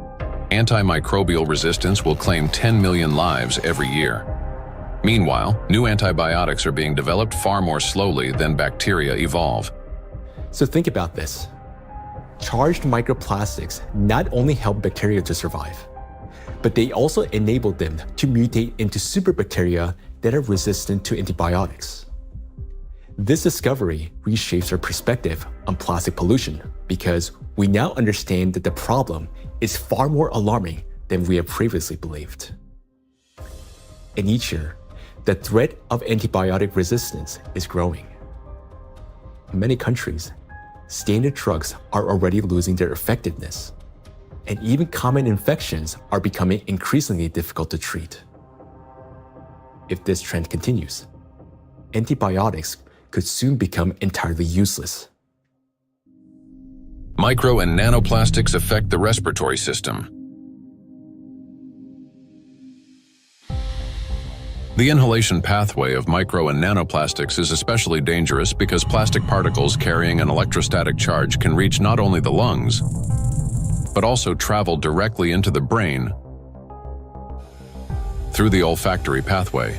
antimicrobial resistance will claim 10 million lives every year. Meanwhile, new antibiotics are being developed far more slowly than bacteria evolve. So think about this. Charged microplastics not only help bacteria to survive, but they also enable them to mutate into superbacteria that are resistant to antibiotics. This discovery reshapes our perspective on plastic pollution because we now understand that the problem is far more alarming than we have previously believed. And each year, the threat of antibiotic resistance is growing. In many countries, standard drugs are already losing their effectiveness, and even common infections are becoming increasingly difficult to treat. If this trend continues, antibiotics could soon become entirely useless. Micro and nanoplastics affect the respiratory system. The inhalation pathway of micro and nanoplastics is especially dangerous because plastic particles carrying an electrostatic charge can reach not only the lungs, but also travel directly into the brain through the olfactory pathway.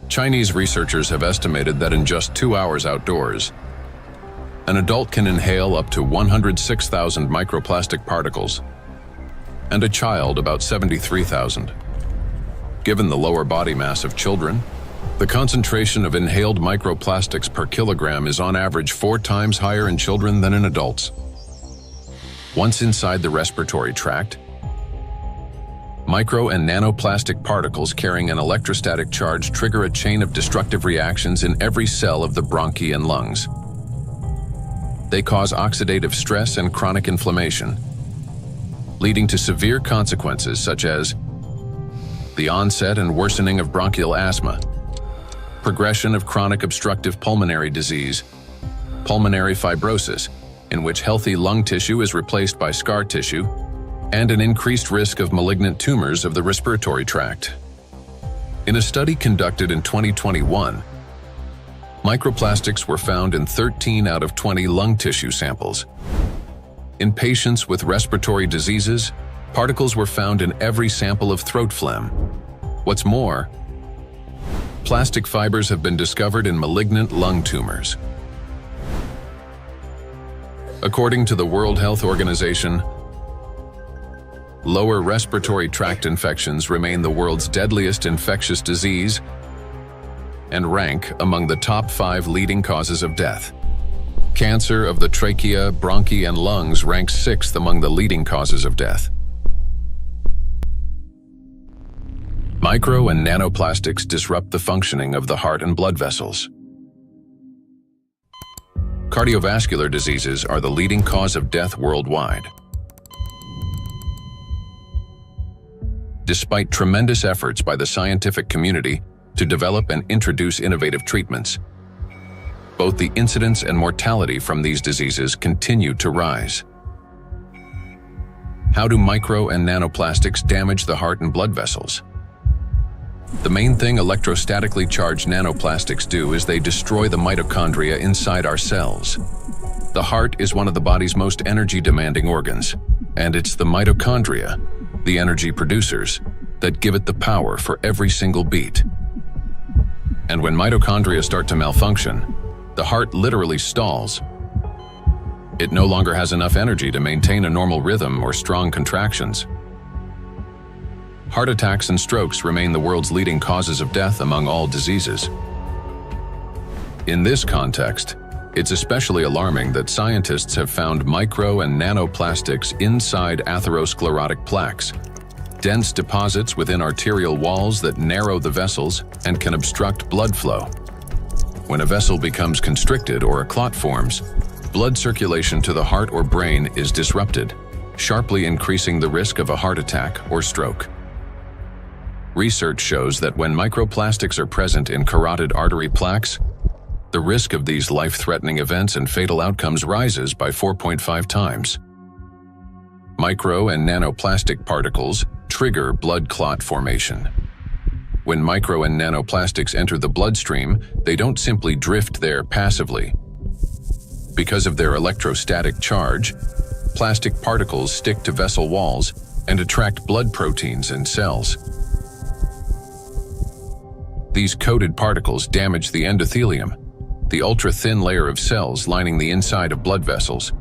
Chinese researchers have estimated that in just 2 hours outdoors, an adult can inhale up to 106,000 microplastic particles, and a child about 73,000. Given the lower body mass of children, the concentration of inhaled microplastics per kilogram is on average 4 times higher in children than in adults. Once inside the respiratory tract, micro and nanoplastic particles carrying an electrostatic charge trigger a chain of destructive reactions in every cell of the bronchi and lungs. They cause oxidative stress and chronic inflammation, leading to severe consequences such as the onset and worsening of bronchial asthma, progression of chronic obstructive pulmonary disease, pulmonary fibrosis, in which healthy lung tissue is replaced by scar tissue, and an increased risk of malignant tumors of the respiratory tract. In a study conducted in 2021, microplastics were found in 13 out of 20 lung tissue samples. In patients with respiratory diseases, particles were found in every sample of throat phlegm. What's more, plastic fibers have been discovered in malignant lung tumors. According to the World Health Organization, lower respiratory tract infections remain the world's deadliest infectious disease and rank among the top 5 leading causes of death. Cancer of the trachea, bronchi, and lungs ranks 6th among the leading causes of death. Micro and nanoplastics disrupt the functioning of the heart and blood vessels. Cardiovascular diseases are the leading cause of death worldwide. Despite tremendous efforts by the scientific community to develop and introduce innovative treatments, both the incidence and mortality from these diseases continue to rise. How do micro and nanoplastics damage the heart and blood vessels? The main thing electrostatically charged nanoplastics do is they destroy the mitochondria inside our cells. The heart is one of the body's most energy-demanding organs, and it's the mitochondria, the energy producers, that give it the power for every single beat. And when mitochondria start to malfunction, the heart literally stalls. It no longer has enough energy to maintain a normal rhythm or strong contractions. Heart attacks and strokes remain the world's leading causes of death among all diseases. In this context, it's especially alarming that scientists have found micro and nanoplastics inside atherosclerotic plaques, dense deposits within arterial walls that narrow the vessels and can obstruct blood flow. When a vessel becomes constricted or a clot forms, blood circulation to the heart or brain is disrupted, sharply increasing the risk of a heart attack or stroke. Research shows that when microplastics are present in carotid artery plaques, the risk of these life-threatening events and fatal outcomes rises by 4.5 times. Micro and nanoplastic particles trigger blood clot formation. When micro and nanoplastics enter the bloodstream, they don't simply drift there passively. Because of their electrostatic charge, plastic particles stick to vessel walls and attract blood proteins and cells. These coated particles damage the endothelium, the ultra-thin layer of cells lining the inside of blood vessels.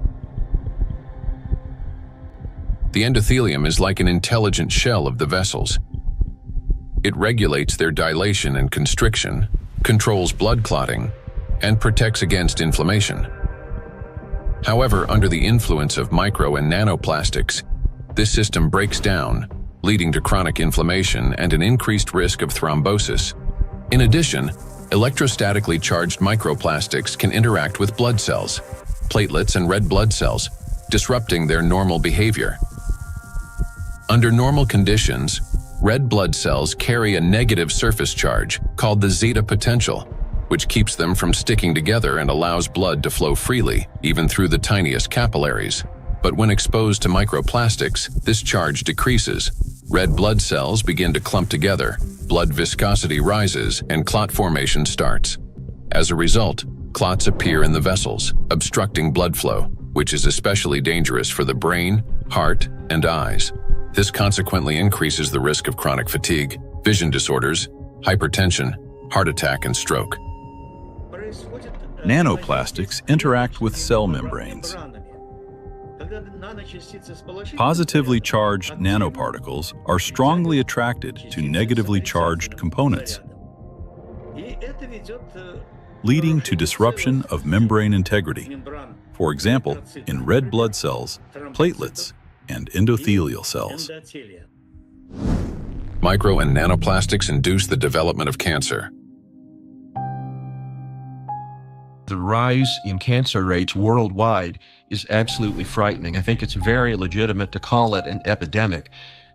The endothelium is like an intelligent shell of the vessels. It regulates their dilation and constriction, controls blood clotting, and protects against inflammation. However, under the influence of micro and nanoplastics, this system breaks down, leading to chronic inflammation and an increased risk of thrombosis. In addition, electrostatically charged microplastics can interact with blood cells, platelets and red blood cells, disrupting their normal behavior. Under normal conditions, red blood cells carry a negative surface charge called the zeta potential, which keeps them from sticking together and allows blood to flow freely, even through the tiniest capillaries. But when exposed to microplastics, this charge decreases. Red blood cells begin to clump together, blood viscosity rises, and clot formation starts. As a result, clots appear in the vessels, obstructing blood flow, which is especially dangerous for the brain, heart, and eyes. This consequently increases the risk of chronic fatigue, vision disorders, hypertension, heart attack, and stroke. Nanoplastics interact with cell membranes. Positively charged nanoparticles are strongly attracted to negatively charged components, leading to disruption of membrane integrity, for example, in red blood cells, platelets, and endothelial cells. Micro and nanoplastics induce the development of cancer. The rise in cancer rates worldwide is absolutely frightening. I think it's very legitimate to call it an epidemic.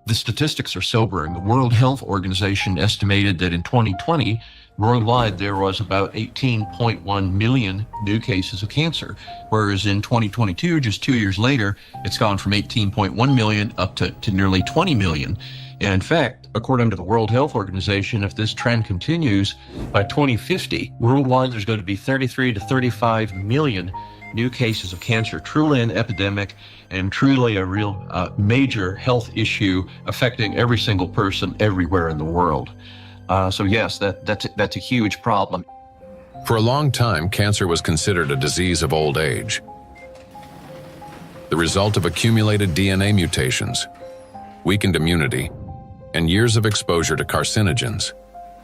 The statistics are sobering. The World Health Organization estimated that in 2020, worldwide there was about 18.1 million new cases of cancer, whereas in 2022, just 2 years later, it's gone from 18.1 million up to nearly 20 million. And in fact, according to the World Health Organization, if this trend continues, by 2050, worldwide there's going to be 33 to 35 million new cases of cancer, truly an epidemic and truly a real major health issue affecting every single person everywhere in the world. So yes, that's a huge problem. For a long time, cancer was considered a disease of old age, the result of accumulated DNA mutations, weakened immunity, and years of exposure to carcinogens.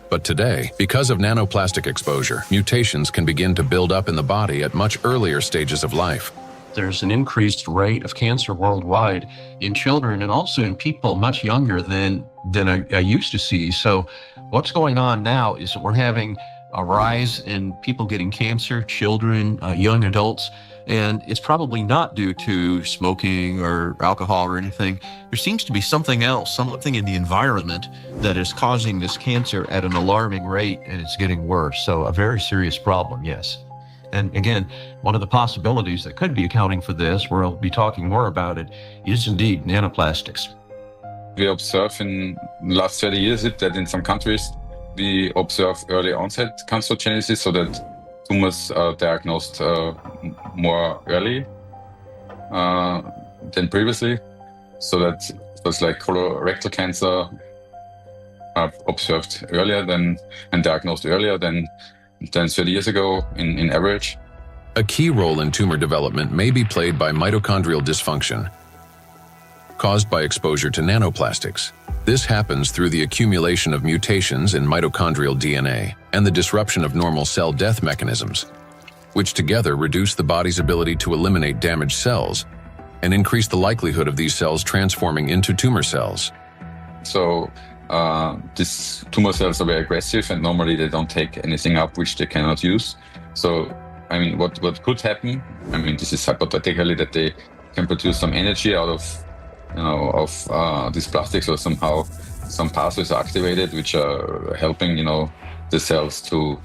But today, because of nanoplastic exposure, mutations can begin to build up in the body at much earlier stages of life. There's an increased rate of cancer worldwide in children and also in people much younger than I used to see. So what's going on now is that we're having a rise in people getting cancer, children, young adults, and it's probably not due to smoking or alcohol or anything. There seems to be something else, something in the environment that is causing this cancer at an alarming rate, and it's getting worse. So a very serious problem, yes. And again, one of the possibilities that could be accounting for this, we'll be talking more about it, is indeed nanoplastics. We observe in the last 30 years that in some countries we observe early onset cancerogenesis, so that tumors are diagnosed more early than previously. So that was like colorectal cancer observed earlier and diagnosed earlier than 30 years ago in average. A key role in tumor development may be played by mitochondrial dysfunction, caused by exposure to nanoplastics. This happens through the accumulation of mutations in mitochondrial DNA and the disruption of normal cell death mechanisms, which together reduce the body's ability to eliminate damaged cells and increase the likelihood of these cells transforming into tumor cells. So these tumor cells are very aggressive, and normally they don't take anything up which they cannot use. So, I mean, what could happen? I mean, this is hypothetically that they can produce some energy out of these plastics, or somehow some pathways are activated which are helping the cells to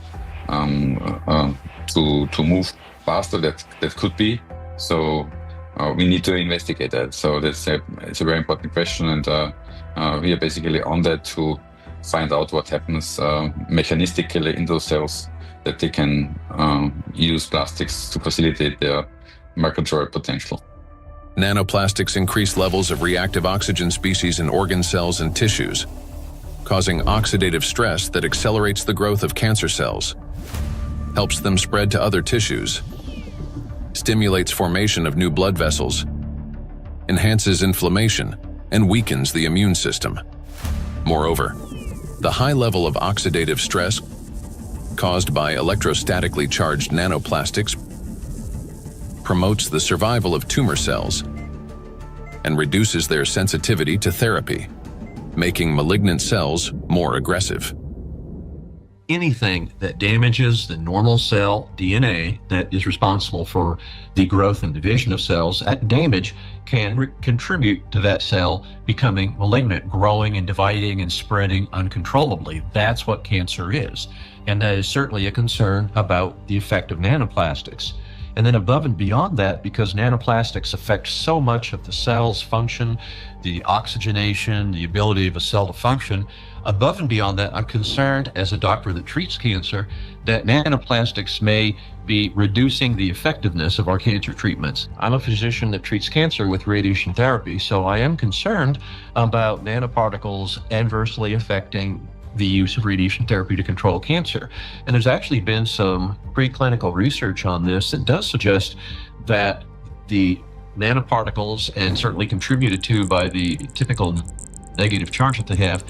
to move faster. That could be. So we need to investigate that. So it's a very important question, and we are basically on that to find out what happens mechanistically in those cells, that they can use plastics to facilitate their migratory potential. Nanoplastics increase levels of reactive oxygen species in organ cells and tissues, causing oxidative stress that accelerates the growth of cancer cells, helps them spread to other tissues, stimulates formation of new blood vessels, enhances inflammation, and weakens the immune system. Moreover, the high level of oxidative stress caused by electrostatically charged nanoplastics promotes the survival of tumor cells and reduces their sensitivity to therapy, making malignant cells more aggressive. Anything that damages the normal cell DNA that is responsible for the growth and division of cells, that damage can contribute to that cell becoming malignant, growing and dividing and spreading uncontrollably. That's what cancer is. And that is certainly a concern about the effect of nanoplastics. And then above and beyond that, because nanoplastics affect so much of the cell's function, the oxygenation, the ability of a cell to function, above and beyond that, I'm concerned as a doctor that treats cancer that nanoplastics may be reducing the effectiveness of our cancer treatments. I'm a physician that treats cancer with radiation therapy, so I am concerned about nanoparticles adversely affecting the use of radiation therapy to control cancer. And there's actually been some preclinical research on this that does suggest that the nanoparticles, and certainly contributed to by the typical negative charge that they have,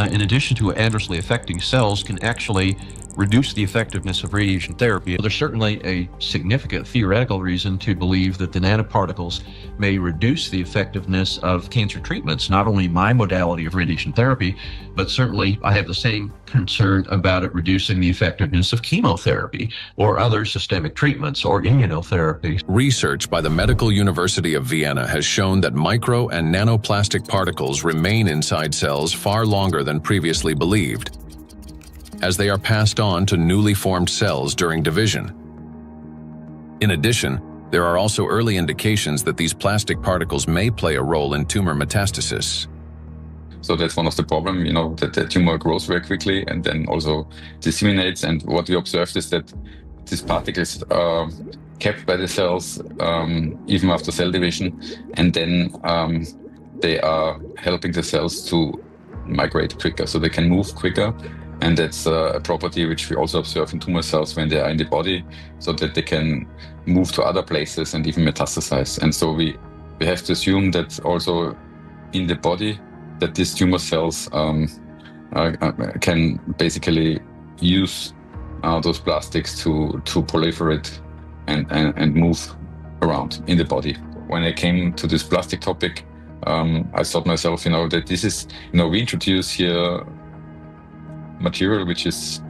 in addition to adversely affecting cells, can actually reduce the effectiveness of radiation therapy. There's certainly a significant theoretical reason to believe that the nanoparticles may reduce the effectiveness of cancer treatments, not only my modality of radiation therapy, but certainly I have the same concern about it reducing the effectiveness of chemotherapy or other systemic treatments or immunotherapy. Research by the Medical University of Vienna has shown that micro and nanoplastic particles remain inside cells far longer than previously believed, as they are passed on to newly formed cells during division. In addition, there are also early indications that these plastic particles may play a role in tumor metastasis. So that's one of the problems, that the tumor grows very quickly and then also disseminates. And what we observed is that these particles are kept by the cells even after cell division, and then they are helping the cells to migrate quicker, so they can move quicker. And that's a property which we also observe in tumor cells when they are in the body, so that they can move to other places and even metastasize. And so we have to assume that also in the body, that these tumor cells can basically use those plastics to proliferate and move around in the body. When I came to this plastic topic, I thought myself, that this is, we introduce here material which is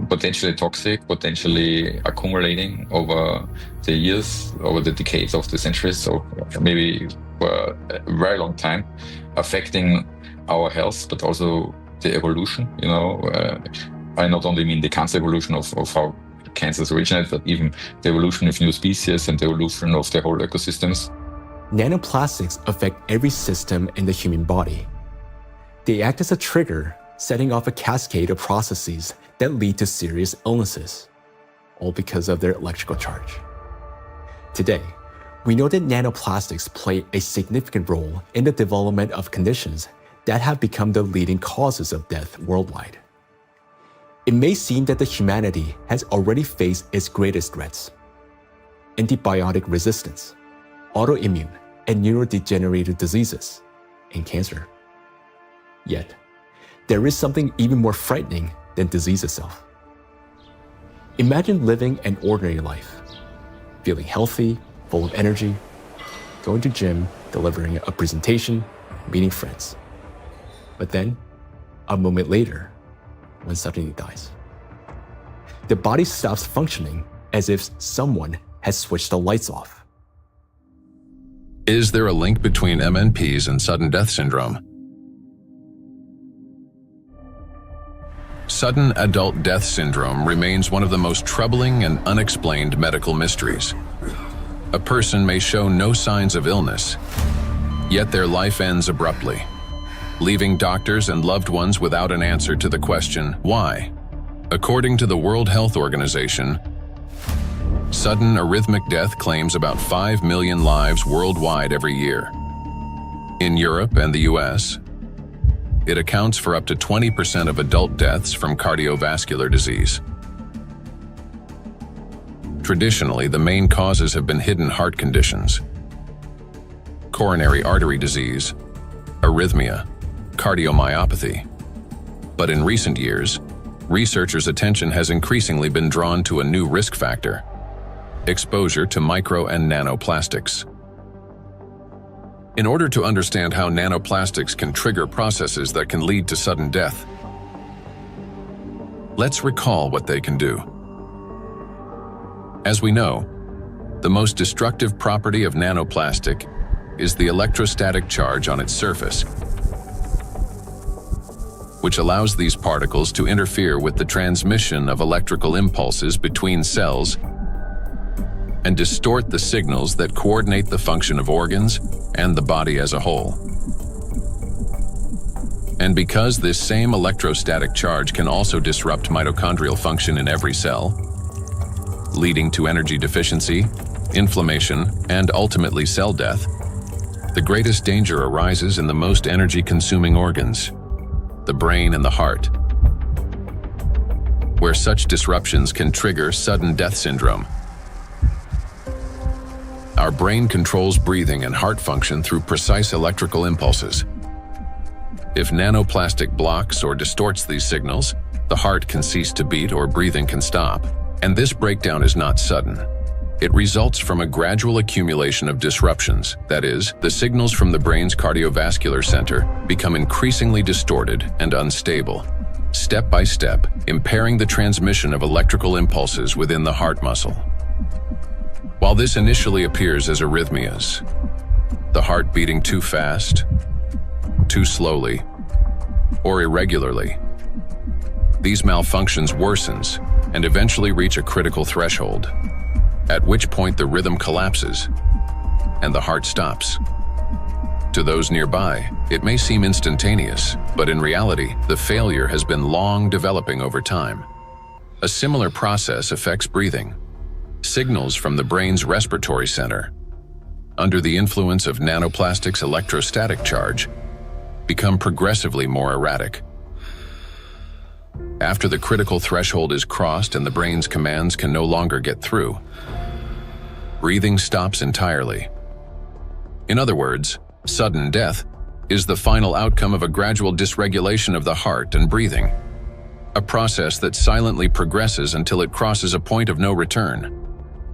potentially toxic, potentially accumulating over the years, over the decades of the centuries, so maybe for a very long time, affecting our health, but also the evolution. I not only mean the cancer evolution of how cancers originate, but even the evolution of new species and the evolution of the whole ecosystems. Nanoplastics affect every system in the human body. They act as a trigger, setting off a cascade of processes that lead to serious illnesses, all because of their electrical charge. Today, we know that nanoplastics play a significant role in the development of conditions that have become the leading causes of death worldwide. It may seem that the humanity has already faced its greatest threats: antibiotic resistance, autoimmune and neurodegenerative diseases, and cancer. Yet, there is something even more frightening than disease itself. Imagine living an ordinary life, feeling healthy, full of energy, going to gym, delivering a presentation, meeting friends. But then, a moment later, one suddenly dies. The body stops functioning as if someone has switched the lights off. Is there a link between MNPs and sudden death syndrome? Sudden adult death syndrome remains one of the most troubling and unexplained medical mysteries. A person may show no signs of illness, yet their life ends abruptly, leaving doctors and loved ones without an answer to the question, why? According to the World Health Organization, sudden arrhythmic death claims about 5 million lives worldwide every year. In Europe and the US, it accounts for up to 20% of adult deaths from cardiovascular disease. Traditionally, the main causes have been hidden heart conditions, coronary artery disease, arrhythmia, cardiomyopathy. But in recent years, researchers' attention has increasingly been drawn to a new risk factor: exposure to micro and nanoplastics. In order to understand how nanoplastics can trigger processes that can lead to sudden death, let's recall what they can do. As we know, the most destructive property of nanoplastic is the electrostatic charge on its surface, which allows these particles to interfere with the transmission of electrical impulses between cells and distort the signals that coordinate the function of organs and the body as a whole. And because this same electrostatic charge can also disrupt mitochondrial function in every cell, leading to energy deficiency, inflammation, and ultimately cell death, the greatest danger arises in the most energy-consuming organs, the brain and the heart, where such disruptions can trigger sudden death syndrome. Our brain controls breathing and heart function through precise electrical impulses. If nanoplastic blocks or distorts these signals, the heart can cease to beat or breathing can stop. And this breakdown is not sudden. It results from a gradual accumulation of disruptions. That is, the signals from the brain's cardiovascular center become increasingly distorted and unstable, step by step, impairing the transmission of electrical impulses within the heart muscle. While this initially appears as arrhythmias, the heart beating too fast, too slowly, or irregularly, these malfunctions worsens and eventually reach a critical threshold, at which point the rhythm collapses and the heart stops. To those nearby, it may seem instantaneous, but in reality, the failure has been long developing over time. A similar process affects breathing. Signals from the brain's respiratory center, under the influence of nanoplastics' electrostatic charge, become progressively more erratic. After the critical threshold is crossed and the brain's commands can no longer get through, breathing stops entirely. In other words, sudden death is the final outcome of a gradual dysregulation of the heart and breathing, a process that silently progresses until it crosses a point of no return.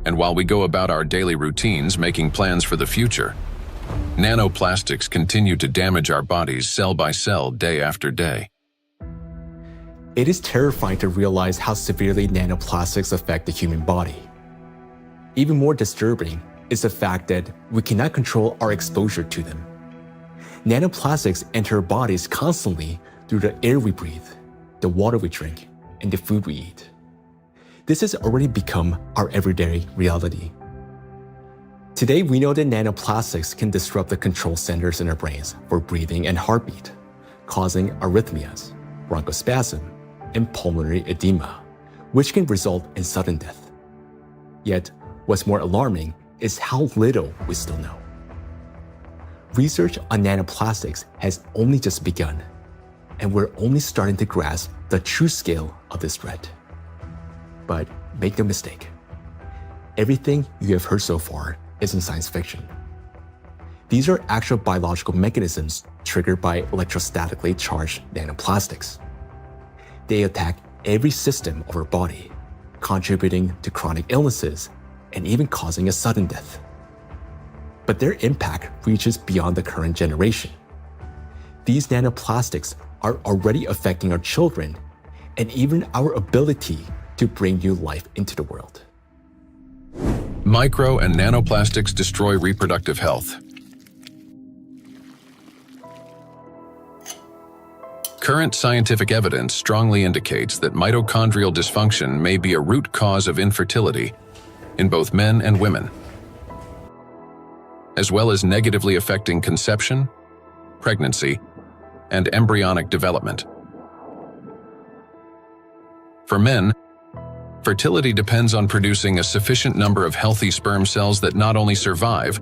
And while we go about our daily routines making plans for the future, nanoplastics continue to damage our bodies cell by cell, day after day. It is terrifying to realize how severely nanoplastics affect the human body. Even more disturbing is the fact that we cannot control our exposure to them. Nanoplastics enter our bodies constantly through the air we breathe, the water we drink, and the food we eat. This has already become our everyday reality. Today, we know that nanoplastics can disrupt the control centers in our brains for breathing and heartbeat, causing arrhythmias, bronchospasm, and pulmonary edema, which can result in sudden death. Yet, what's more alarming is how little we still know. Research on nanoplastics has only just begun, and we're only starting to grasp the true scale of this threat. But make no mistake, everything you have heard so far isn't science fiction. These are actual biological mechanisms triggered by electrostatically charged nanoplastics. They attack every system of our body, contributing to chronic illnesses and even causing a sudden death. But their impact reaches beyond the current generation. These nanoplastics are already affecting our children and even our ability to bring new life into the world. Micro and nanoplastics destroy reproductive health. Current scientific evidence strongly indicates that mitochondrial dysfunction may be a root cause of infertility in both men and women, as well as negatively affecting conception, pregnancy, and embryonic development. For men, fertility depends on producing a sufficient number of healthy sperm cells that not only survive,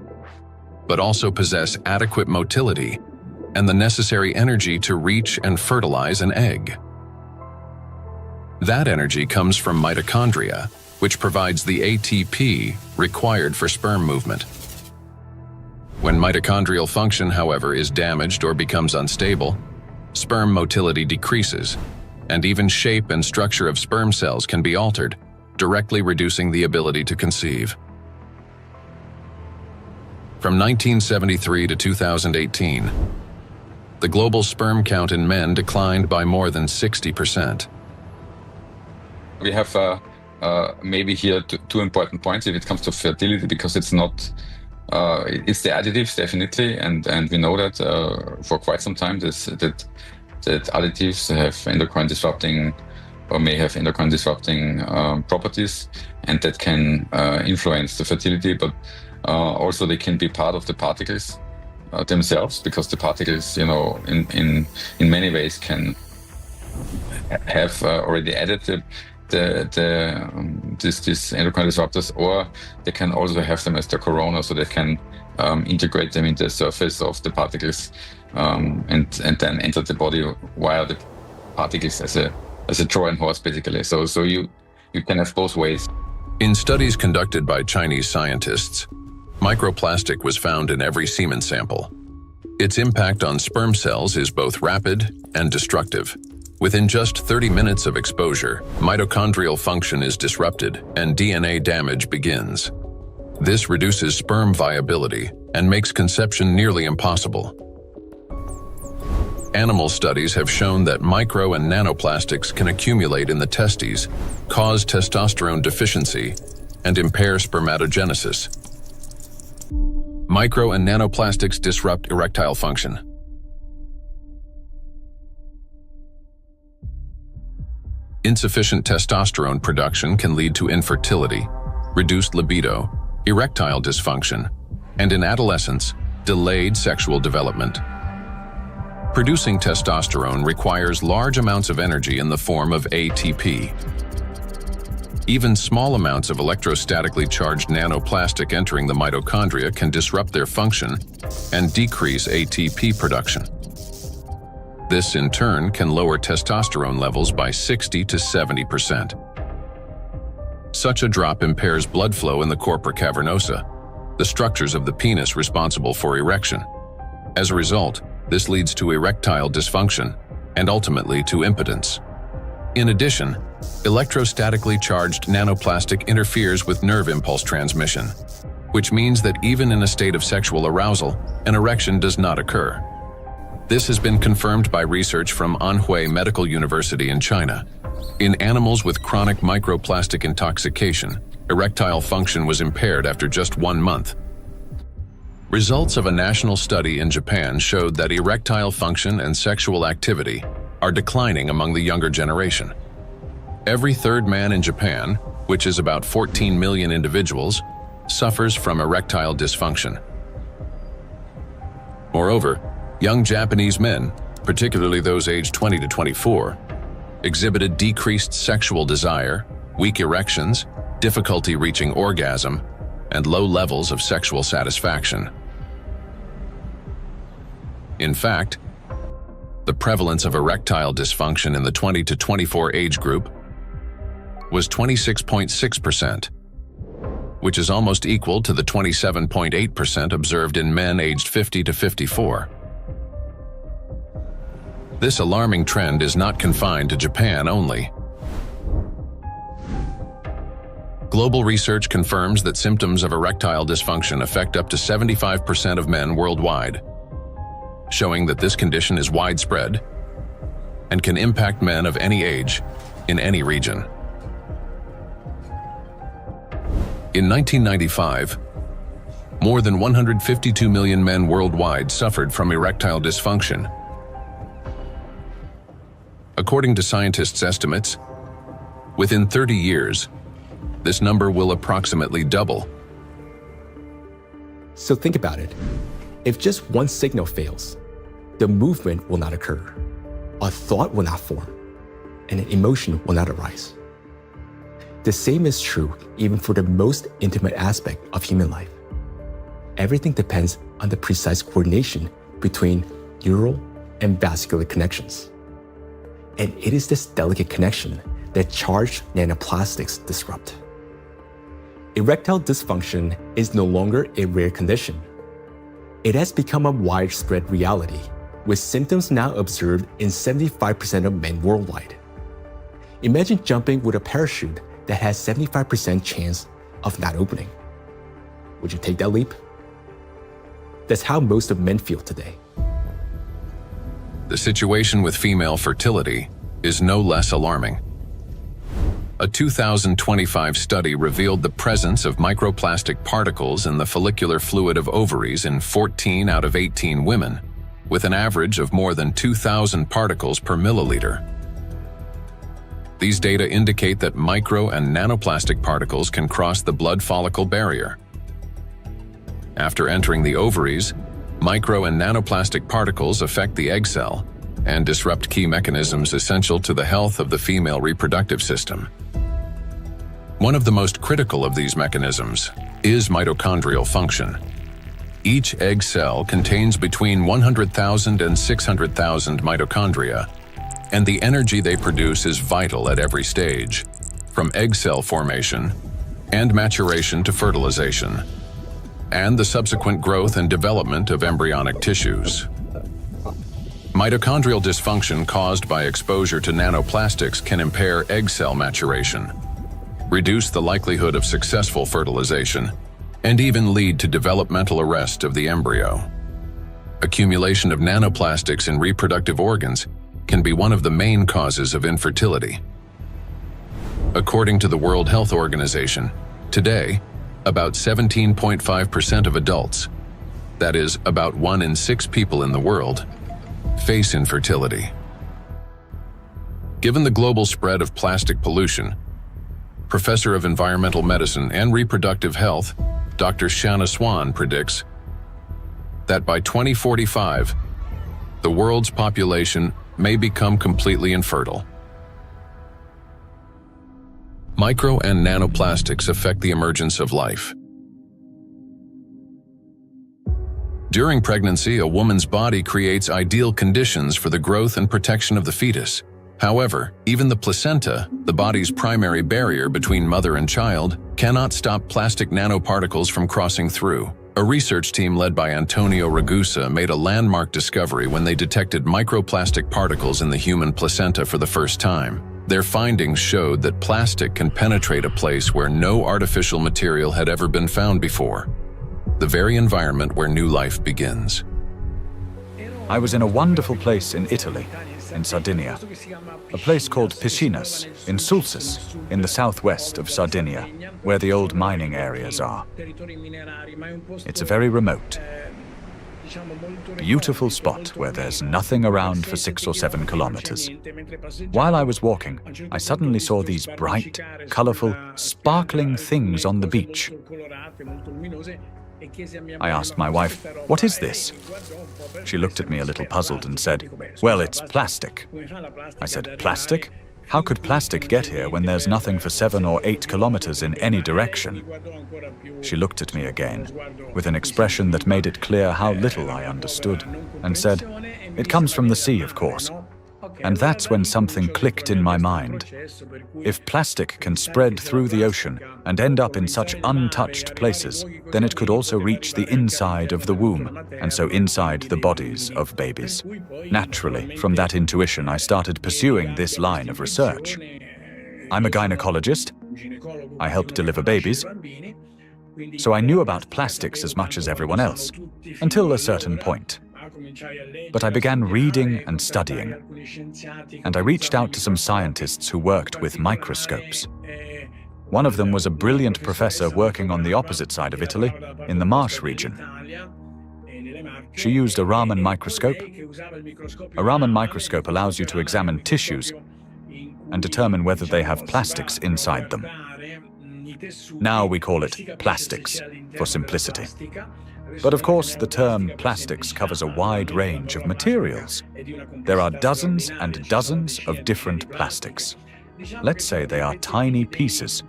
but also possess adequate motility and the necessary energy to reach and fertilize an egg. That energy comes from mitochondria, which provides the ATP required for sperm movement. When mitochondrial function, however, is damaged or becomes unstable, sperm motility decreases, and even shape and structure of sperm cells can be altered, directly reducing the ability to conceive. From 1973 to 2018, the global sperm count in men declined by more than 60%. We have maybe here two important points if it comes to fertility, because it's not, it's the additives definitely, and we know that for quite some time that additives have endocrine disrupting or may have endocrine disrupting properties, and that can influence the fertility, but also they can be part of the particles themselves, because the particles, you know, in many ways can have already added these endocrine disruptors, or they can also have them as the corona, so they can integrate them into the surface of the particles and then enter the body via the particles as a Trojan horse, basically. So you can have both ways. In studies conducted by Chinese scientists, microplastic was found in every semen sample. Its impact on sperm cells is both rapid and destructive. Within just 30 minutes of exposure, mitochondrial function is disrupted and DNA damage begins. This reduces sperm viability and makes conception nearly impossible. Animal studies have shown that micro and nanoplastics can accumulate in the testes, cause testosterone deficiency, and impair spermatogenesis. Micro and nanoplastics disrupt erectile function. Insufficient testosterone production can lead to infertility, reduced libido, erectile dysfunction, and in adolescence, delayed sexual development. Producing testosterone requires large amounts of energy in the form of ATP. Even small amounts of electrostatically charged nanoplastic entering the mitochondria can disrupt their function and decrease ATP production. This, in turn, can lower testosterone levels by 60 to 70%. Such a drop impairs blood flow in the corpora cavernosa, the structures of the penis responsible for erection. As a result, this leads to erectile dysfunction and ultimately to impotence. In addition, electrostatically charged nanoplastic interferes with nerve impulse transmission, which means that even in a state of sexual arousal, an erection does not occur. This has been confirmed by research from Anhui Medical University in China. In animals with chronic microplastic intoxication, erectile function was impaired after just 1 month. Results of a national study in Japan showed that erectile function and sexual activity are declining among the younger generation. Every third man in Japan, which is about 14 million individuals, suffers from erectile dysfunction. Moreover, young Japanese men, particularly those aged 20 to 24, exhibited decreased sexual desire, weak erections, difficulty reaching orgasm, and low levels of sexual satisfaction. In fact, the prevalence of erectile dysfunction in the 20 to 24 age group was 26.6%, which is almost equal to the 27.8% observed in men aged 50 to 54. This alarming trend is not confined to Japan only. Global research confirms that symptoms of erectile dysfunction affect up to 75% of men worldwide, showing that this condition is widespread and can impact men of any age in any region. In 1995, more than 152 million men worldwide suffered from erectile dysfunction. According to scientists' estimates, within 30 years, this number will approximately double. So think about it. If just one signal fails, the movement will not occur, a thought will not form, and an emotion will not arise. The same is true even for the most intimate aspect of human life. Everything depends on the precise coordination between neural and vascular connections. And it is this delicate connection that charged nanoplastics disrupt. Erectile dysfunction is no longer a rare condition. It has become a widespread reality, with symptoms now observed in 75% of men worldwide. Imagine jumping with a parachute that has 75% chance of not opening. Would you take that leap? That's how most of men feel today. The situation with female fertility is no less alarming. A 2025 study revealed the presence of microplastic particles in the follicular fluid of ovaries in 14 out of 18 women, with an average of more than 2,000 particles per milliliter. These data indicate that micro and nanoplastic particles can cross the blood follicle barrier. After entering the ovaries, micro and nanoplastic particles affect the egg cell and disrupt key mechanisms essential to the health of the female reproductive system. One of the most critical of these mechanisms is mitochondrial function. Each egg cell contains between 100,000 and 600,000 mitochondria, and the energy they produce is vital at every stage, from egg cell formation and maturation to fertilization, and the subsequent growth and development of embryonic tissues. Mitochondrial dysfunction caused by exposure to nanoplastics can impair egg cell maturation, reduce the likelihood of successful fertilization, and even lead to developmental arrest of the embryo. Accumulation of nanoplastics in reproductive organs can be one of the main causes of infertility. According to the World Health Organization, today, about 17.5% of adults, that is, about 1 in 6 people in the world, face infertility. Given the global spread of plastic pollution, Professor of Environmental Medicine and Reproductive Health, Dr. Shanna Swan predicts that by 2045, the world's population may become completely infertile. Micro and nanoplastics affect the emergence of life. During pregnancy, a woman's body creates ideal conditions for the growth and protection of the fetus. However, even the placenta, the body's primary barrier between mother and child, cannot stop plastic nanoparticles from crossing through. A research team led by Antonio Ragusa made a landmark discovery when they detected microplastic particles in the human placenta for the first time. Their findings showed that plastic can penetrate a place where no artificial material had ever been found before, the very environment where new life begins. I was in a wonderful place in Italy, in Sardinia, a place called Piscinas, in Sulcis, in the southwest of Sardinia, where the old mining areas are. It's a very remote, beautiful spot where there's nothing around for 6 or 7 kilometers. While I was walking, I suddenly saw these bright, colorful, sparkling things on the beach. I asked my wife, "What is this?" She looked at me a little puzzled and said, "Well, it's plastic." I said, "Plastic? How could plastic get here when there's nothing for 7 or 8 kilometers in any direction?" She looked at me again, with an expression that made it clear how little I understood, and said, "It comes from the sea, of course." And that's when something clicked in my mind. If plastic can spread through the ocean and end up in such untouched places, then it could also reach the inside of the womb, and so inside the bodies of babies. Naturally, from that intuition, I started pursuing this line of research. I'm a gynecologist. I help deliver babies. So I knew about plastics as much as everyone else, until a certain point. But I began reading and studying, and I reached out to some scientists who worked with microscopes. One of them was a brilliant professor working on the opposite side of Italy, in the Marsh region. She used a Raman microscope. A Raman microscope allows you to examine tissues and determine whether they have plastics inside them. Now we call it plastics, for simplicity. But of course, the term plastics covers a wide range of materials. There are dozens and dozens of different plastics. Let's say they are tiny pieces,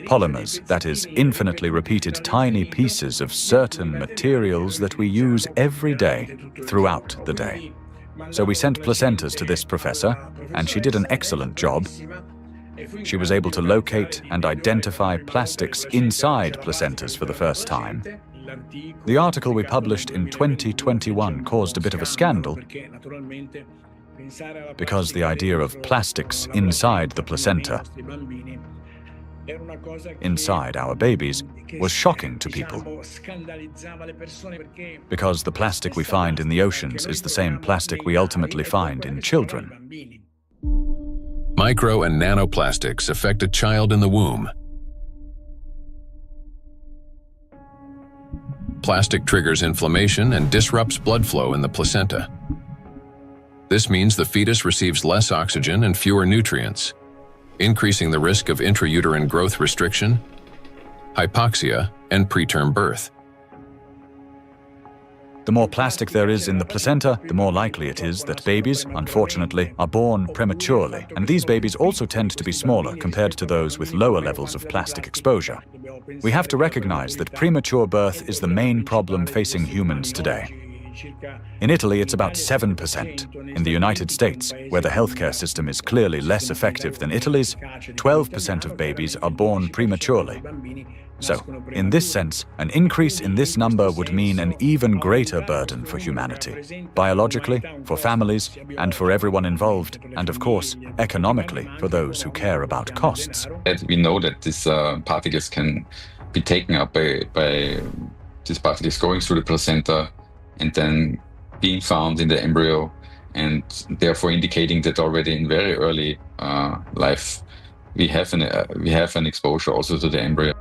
polymers, that is, infinitely repeated tiny pieces of certain materials that we use every day, throughout the day. So we sent placentas to this professor, and she did an excellent job. She was able to locate and identify plastics inside placentas for the first time. The article we published in 2021 caused a bit of a scandal because the idea of plastics inside the placenta, inside our babies, was shocking to people. Because the plastic we find in the oceans is the same plastic we ultimately find in children. Micro and nanoplastics affect a child in the womb. Plastic triggers inflammation and disrupts blood flow in the placenta. This means the fetus receives less oxygen and fewer nutrients, increasing the risk of intrauterine growth restriction, hypoxia, and preterm birth. The more plastic there is in the placenta, the more likely it is that babies, unfortunately, are born prematurely. And these babies also tend to be smaller compared to those with lower levels of plastic exposure. We have to recognize that premature birth is the main problem facing humans today. In Italy, it's about 7%. In the United States, where the healthcare system is clearly less effective than Italy's, 12% of babies are born prematurely. So, in this sense, an increase in this number would mean an even greater burden for humanity, biologically, for families, and for everyone involved, and of course, economically, for those who care about costs. We know that these particles can be taken up by these particles going through the placenta and then being found in the embryo, and therefore indicating that already in very early life we have an exposure also to the embryo.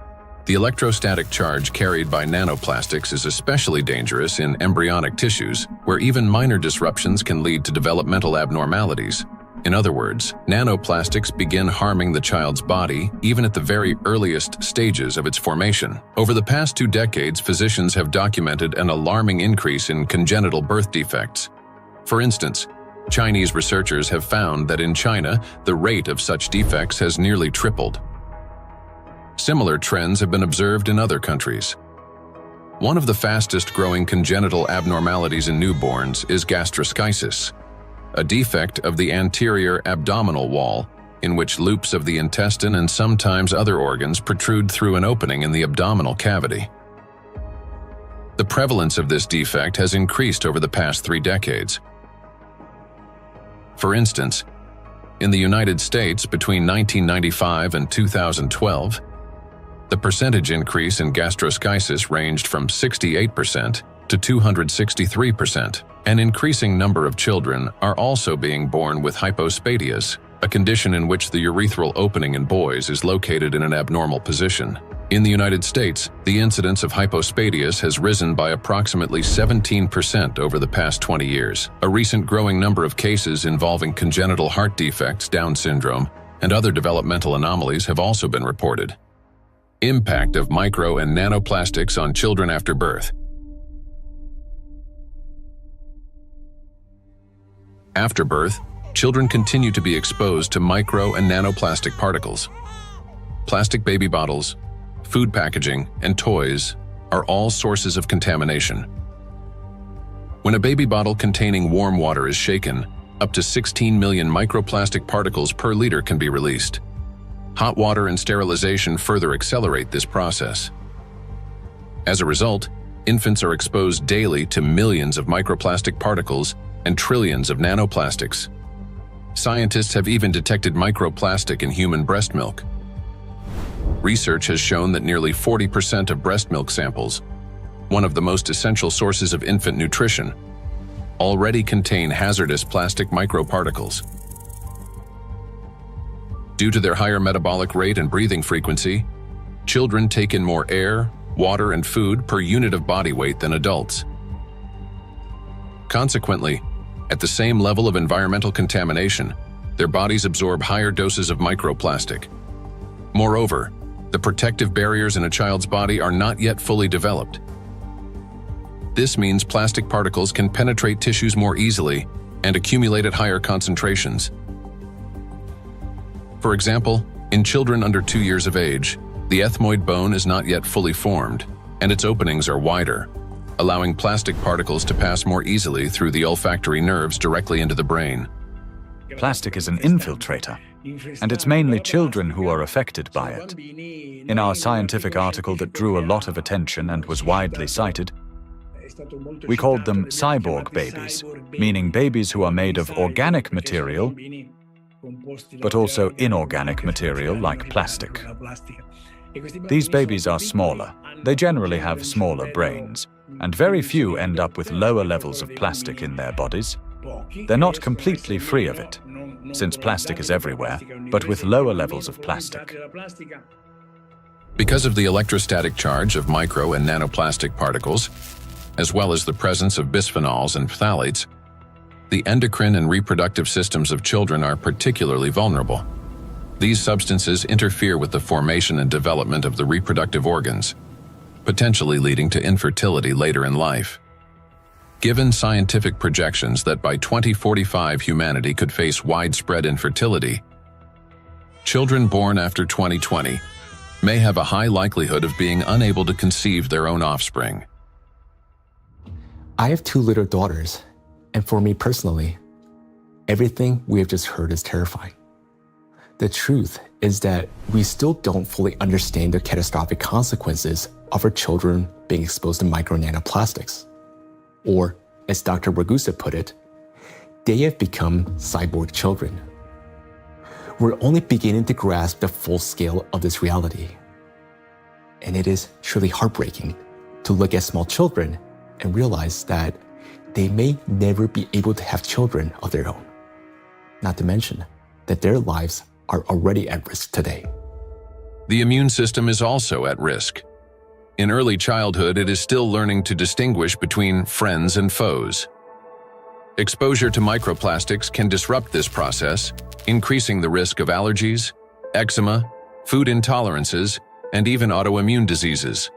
The electrostatic charge carried by nanoplastics is especially dangerous in embryonic tissues, where even minor disruptions can lead to developmental abnormalities. In other words, nanoplastics begin harming the child's body even at the very earliest stages of its formation. Over the past 2 decades, physicians have documented an alarming increase in congenital birth defects. For instance, Chinese researchers have found that in China, the rate of such defects has nearly tripled. Similar trends have been observed in other countries. One of the fastest-growing congenital abnormalities in newborns is gastroschisis, a defect of the anterior abdominal wall in which loops of the intestine and sometimes other organs protrude through an opening in the abdominal cavity. The prevalence of this defect has increased over the past 3 decades. For instance, in the United States between 1995 and 2012, the percentage increase in gastroschisis ranged from 68% to 263%. An increasing number of children are also being born with hypospadias, a condition in which the urethral opening in boys is located in an abnormal position. In the United States, the incidence of hypospadias has risen by approximately 17% over the past 20 years. A recent growing number of cases involving congenital heart defects, Down syndrome, and other developmental anomalies have also been reported. Impact of micro and nanoplastics on children after birth. After birth, children continue to be exposed to micro and nanoplastic particles. Plastic baby bottles, food packaging, and toys are all sources of contamination. When a baby bottle containing warm water is shaken, up to 16 million microplastic particles per liter can be released. Hot water and sterilization further accelerate this process. As a result, infants are exposed daily to millions of microplastic particles and trillions of nanoplastics. Scientists have even detected microplastic in human breast milk. Research has shown that nearly 40% of breast milk samples, one of the most essential sources of infant nutrition, already contain hazardous plastic microparticles. Due to their higher metabolic rate and breathing frequency, children take in more air, water, and food per unit of body weight than adults. Consequently, at the same level of environmental contamination, their bodies absorb higher doses of microplastic. Moreover, the protective barriers in a child's body are not yet fully developed. This means plastic particles can penetrate tissues more easily and accumulate at higher concentrations. For example, in children under 2 years of age, the ethmoid bone is not yet fully formed, and its openings are wider, allowing plastic particles to pass more easily through the olfactory nerves directly into the brain. Plastic is an infiltrator, and it's mainly children who are affected by it. In our scientific article that drew a lot of attention and was widely cited, we called them cyborg babies, meaning babies who are made of organic material, but also inorganic material like plastic. These babies are smaller. They generally have smaller brains, and very few end up with lower levels of plastic in their bodies. They're not completely free of it, since plastic is everywhere, but with lower levels of plastic. Because of the electrostatic charge of micro and nanoplastic particles, as well as the presence of bisphenols and phthalates, the endocrine and reproductive systems of children are particularly vulnerable. These substances interfere with the formation and development of the reproductive organs, potentially leading to infertility later in life. Given scientific projections that by 2045 humanity could face widespread infertility, children born after 2020 may have a high likelihood of being unable to conceive their own offspring. I have 2 little daughters, and for me personally, everything we have just heard is terrifying. The truth is that we still don't fully understand the catastrophic consequences of our children being exposed to micro nanoplastics. Or, as Dr. Ragusa put it, they have become cyborg children. We're only beginning to grasp the full scale of this reality. And it is truly heartbreaking to look at small children and realize that they may never be able to have children of their own. Not to mention that their lives are already at risk today. The immune system is also at risk. In early childhood, it is still learning to distinguish between friends and foes. Exposure to microplastics can disrupt this process, increasing the risk of allergies, eczema, food intolerances, and even autoimmune diseases.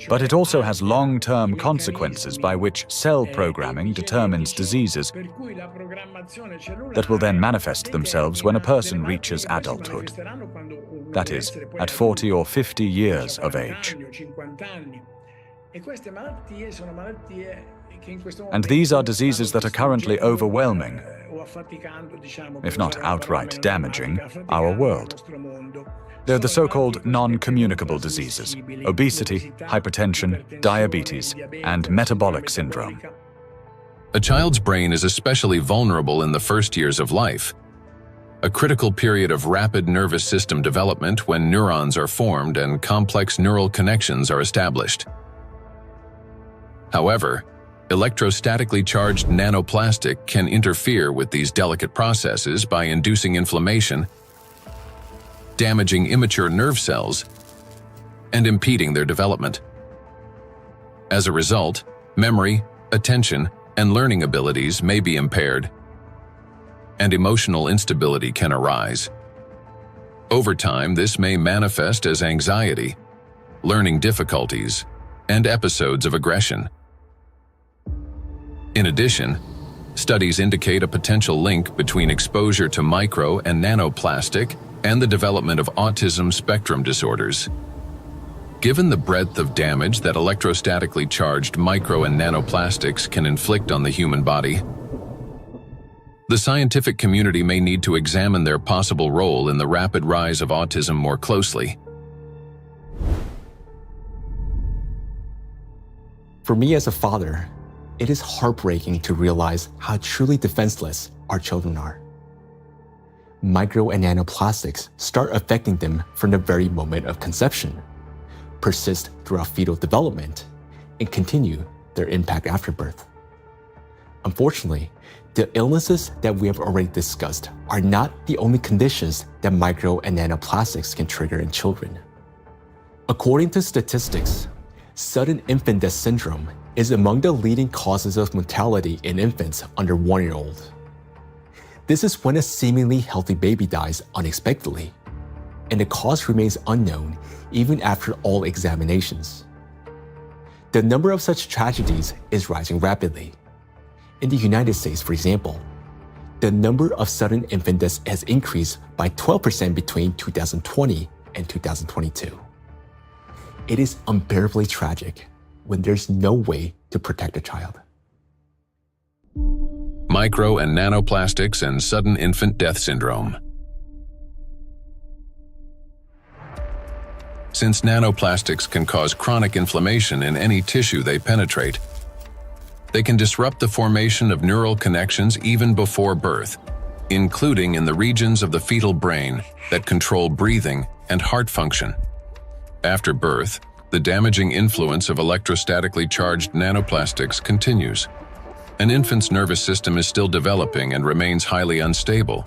But it also has long-term consequences by which cell programming determines diseases that will then manifest themselves when a person reaches adulthood. That is, at 40 or 50 years of age. And these are diseases that are currently overwhelming, if not outright damaging, our world. They're the so-called non-communicable diseases: obesity, hypertension, diabetes, and metabolic syndrome. A child's brain is especially vulnerable in the first years of life, a critical period of rapid nervous system development when neurons are formed and complex neural connections are established. However, electrostatically charged nanoplastic can interfere with these delicate processes by inducing inflammation, damaging immature nerve cells, and impeding their development. As a result, memory, attention, and learning abilities may be impaired, and emotional instability can arise. Over time, this may manifest as anxiety, learning difficulties, and episodes of aggression. In addition, studies indicate a potential link between exposure to micro and nanoplastic and the development of autism spectrum disorders. Given the breadth of damage that electrostatically charged micro and nanoplastics can inflict on the human body, the scientific community may need to examine their possible role in the rapid rise of autism more closely. For me as a father, it is heartbreaking to realize how truly defenseless our children are. Micro and nanoplastics start affecting them from the very moment of conception, persist throughout fetal development, and continue their impact after birth. Unfortunately, the illnesses that we have already discussed are not the only conditions that micro and nanoplastics can trigger in children. According to statistics, Sudden infant death syndrome is among the leading causes of mortality in infants under 1 year old. This is when a seemingly healthy baby dies unexpectedly, and the cause remains unknown even after all examinations. The number of such tragedies is rising rapidly. In the United States, for example, the number of sudden infant deaths has increased by 12% between 2020 and 2022. It is unbearably tragic when there's no way to protect a child. Micro and nanoplastics and sudden infant death syndrome. Since nanoplastics can cause chronic inflammation in any tissue they penetrate, they can disrupt the formation of neural connections even before birth, including in the regions of the fetal brain that control breathing and heart function. After birth, the damaging influence of electrostatically charged nanoplastics continues. An infant's nervous system is still developing and remains highly unstable.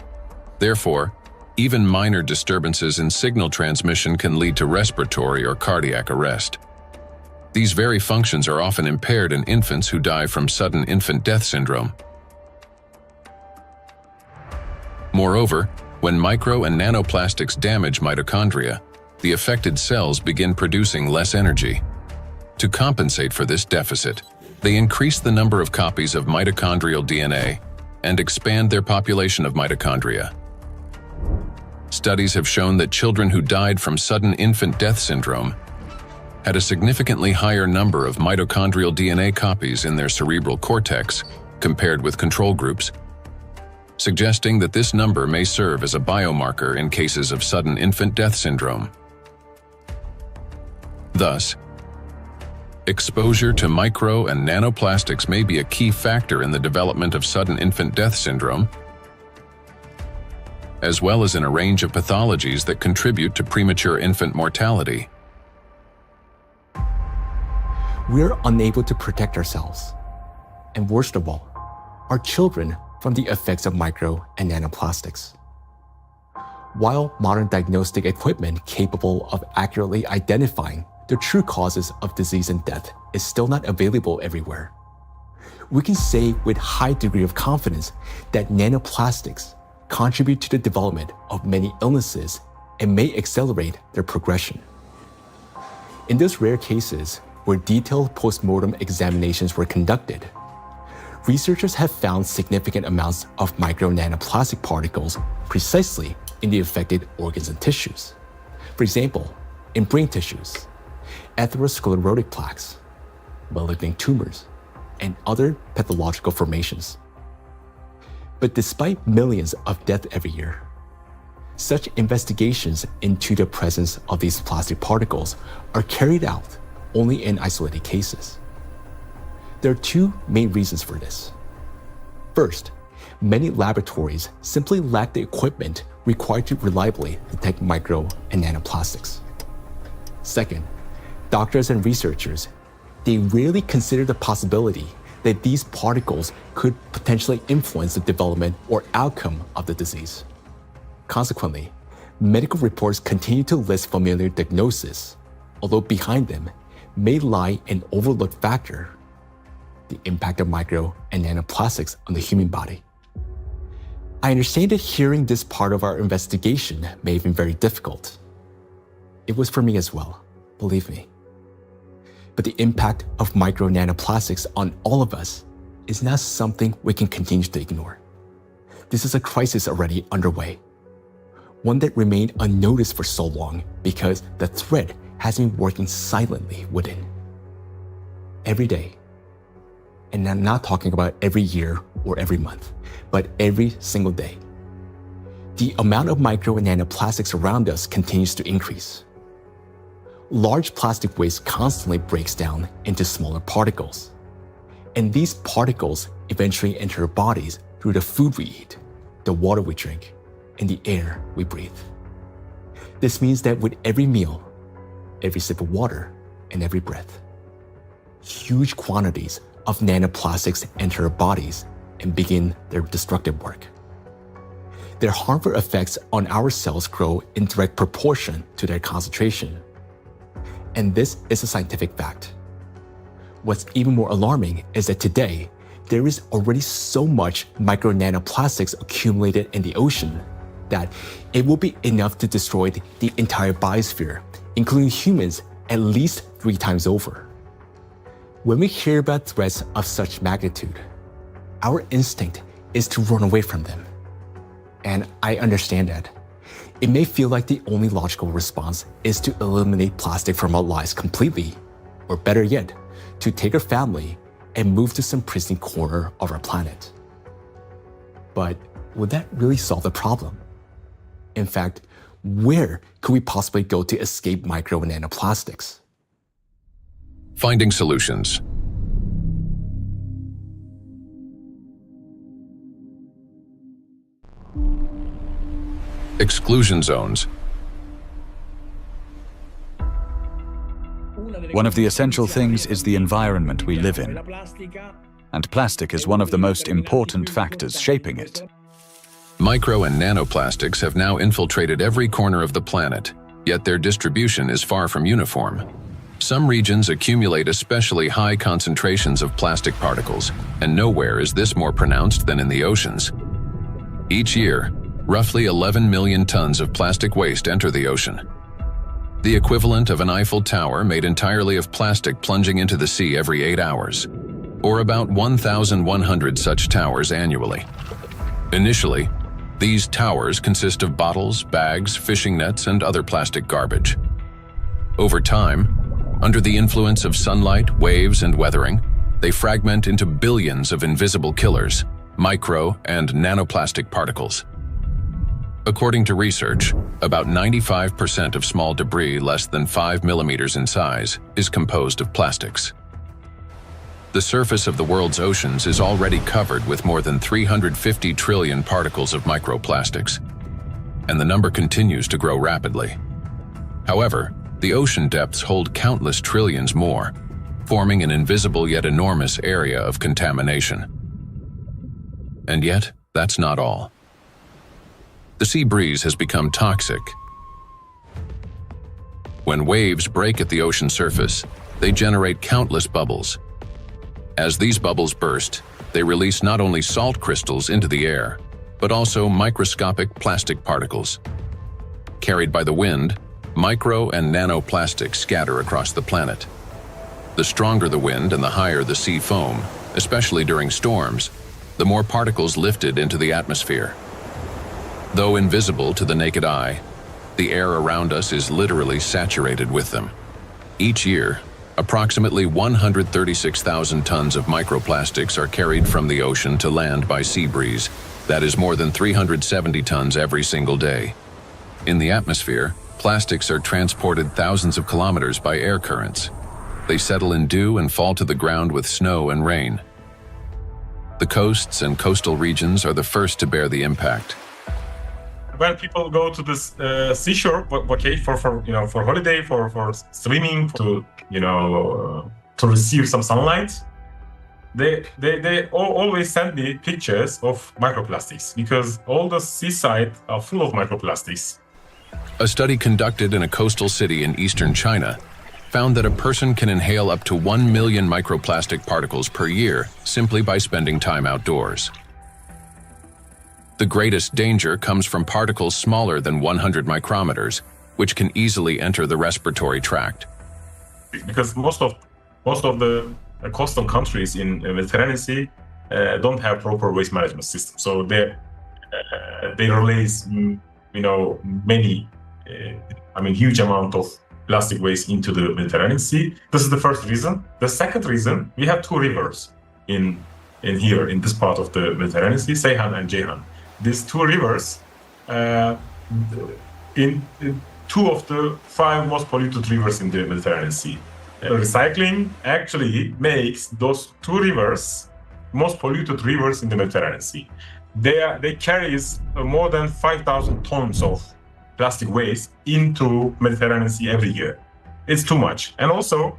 Therefore, even minor disturbances in signal transmission can lead to respiratory or cardiac arrest. These very functions are often impaired in infants who die from sudden infant death syndrome. Moreover, when micro and nanoplastics damage mitochondria, the affected cells begin producing less energy. To compensate for this deficit, they increase the number of copies of mitochondrial DNA and expand their population of mitochondria. Studies have shown that children who died from sudden infant death syndrome had a significantly higher number of mitochondrial DNA copies in their cerebral cortex compared with control groups, suggesting that this number may serve as a biomarker in cases of sudden infant death syndrome. Thus, exposure to micro and nanoplastics may be a key factor in the development of sudden infant death syndrome, as well as in a range of pathologies that contribute to premature infant mortality. We're unable to protect ourselves, and worst of all, our children from the effects of micro and nanoplastics. While modern diagnostic equipment capable of accurately identifying the true causes of disease and death is still not available everywhere, we can say with high degree of confidence that nanoplastics contribute to the development of many illnesses and may accelerate their progression. In those rare cases where detailed postmortem examinations were conducted, researchers have found significant amounts of micro-nanoplastic particles precisely in the affected organs and tissues. For example, in brain tissues, atherosclerotic plaques, malignant tumors, and other pathological formations. But despite millions of deaths every year, such investigations into the presence of these plastic particles are carried out only in isolated cases. There are two main reasons for this. First, many laboratories simply lack the equipment required to reliably detect micro and nanoplastics. Second, doctors and researchers, they rarely consider the possibility that these particles could potentially influence the development or outcome of the disease. Consequently, medical reports continue to list familiar diagnoses, although behind them may lie an overlooked factor: the impact of micro and nanoplastics on the human body. I understand that hearing this part of our investigation may have been very difficult. It was for me as well, believe me. But the impact of micro nanoplastics on all of us is not something we can continue to ignore. This is a crisis already underway, one that remained unnoticed for so long because the threat has been working silently within. Every day, and I'm not talking about every year or every month, but every single day, the amount of micro and nanoplastics around us continues to increase. Large plastic waste constantly breaks down into smaller particles, and these particles eventually enter our bodies through the food we eat, the water we drink, and the air we breathe. This means that with every meal, every sip of water, and every breath, huge quantities of nanoplastics enter our bodies and begin their destructive work. Their harmful effects on our cells grow in direct proportion to their concentration. And this is a scientific fact. What's even more alarming is that today, there is already so much micro nanoplastics accumulated in the ocean that it will be enough to destroy the entire biosphere, including humans, at least 3 times over. When we hear about threats of such magnitude, our instinct is to run away from them. And I understand that. It may feel like the only logical response is to eliminate plastic from our lives completely, or better yet, to take our family and move to some pristine corner of our planet. But would that really solve the problem? In fact, where could we possibly go to escape micro and nanoplastics? Finding solutions. Exclusion zones. One of the essential things is the environment we live in, and plastic is one of the most important factors shaping it. Micro and nanoplastics have now infiltrated every corner of the planet, yet their distribution is far from uniform. Some regions accumulate especially high concentrations of plastic particles, and nowhere is this more pronounced than in the oceans. Each year, roughly 11 million tons of plastic waste enter the ocean. The equivalent of an Eiffel Tower made entirely of plastic plunging into the sea every 8 hours, or about 1,100 such towers annually. Initially, these towers consist of bottles, bags, fishing nets, and other plastic garbage. Over time, under the influence of sunlight, waves, and weathering, they fragment into billions of invisible killers, micro and nanoplastic particles. According to research, about 95% of small debris less than 5 millimeters in size is composed of plastics. The surface of the world's oceans is already covered with more than 350 trillion particles of microplastics, and the number continues to grow rapidly. However, the ocean depths hold countless trillions more, forming an invisible yet enormous area of contamination. And yet, that's not all. The sea breeze has become toxic. When waves break at the ocean surface, they generate countless bubbles. As these bubbles burst, they release not only salt crystals into the air, but also microscopic plastic particles. Carried by the wind, micro and nanoplastics scatter across the planet. The stronger the wind and the higher the sea foam, especially during storms, the more particles lifted into the atmosphere. Though invisible to the naked eye, the air around us is literally saturated with them. Each year, approximately 136,000 tons of microplastics are carried from the ocean to land by sea breeze. That is more than 370 tons every single day. In the atmosphere, plastics are transported thousands of kilometers by air currents. They settle in dew and fall to the ground with snow and rain. The coasts and coastal regions are the first to bear the impact. When people go to this seashore, for holiday, for swimming, to receive some sunlight, they always send me pictures of microplastics because all the seaside are full of microplastics. A study conducted in a coastal city in eastern China found that a person can inhale up to 1 million microplastic particles per year simply by spending time outdoors. The greatest danger comes from particles smaller than 100 micrometers, which can easily enter the respiratory tract. Because most of the coastal countries in the Mediterranean Sea don't have proper waste management system, so they release huge amount of plastic waste into the Mediterranean Sea. This is the first reason. The second reason, we have 2 rivers in this part of the Mediterranean Sea, Seyhan and Ceyhan. These 2 rivers, in 2 of the 5 most polluted rivers in the Mediterranean Sea. Recycling actually makes those 2 rivers most polluted rivers in the Mediterranean Sea. They carry more than 5,000 tons of plastic waste into Mediterranean Sea every year. It's too much. And also,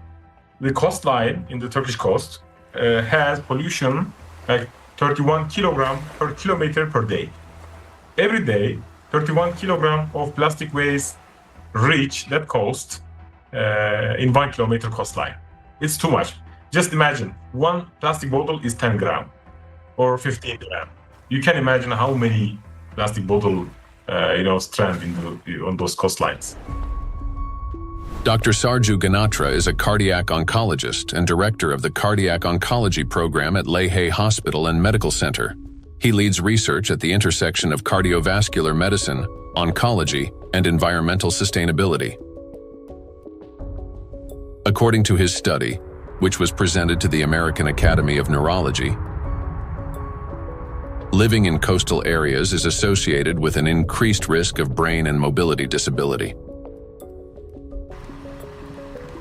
the coastline in the Turkish coast has pollution like 31 kilogram per kilometer per day. Every day, 31 kilogram of plastic waste reach that coast in 1 kilometer coastline. It's too much. Just imagine, one plastic bottle is 10 gram or 15 gram. You can imagine how many plastic bottle, strand on those coastlines. Dr. Sarju Ganatra is a cardiac oncologist and director of the Cardiac Oncology Program at Lehigh Hospital and Medical Center. He leads research at the intersection of cardiovascular medicine, oncology, and environmental sustainability. According to his study, which was presented to the American Academy of Neurology, living in coastal areas is associated with an increased risk of brain and mobility disability.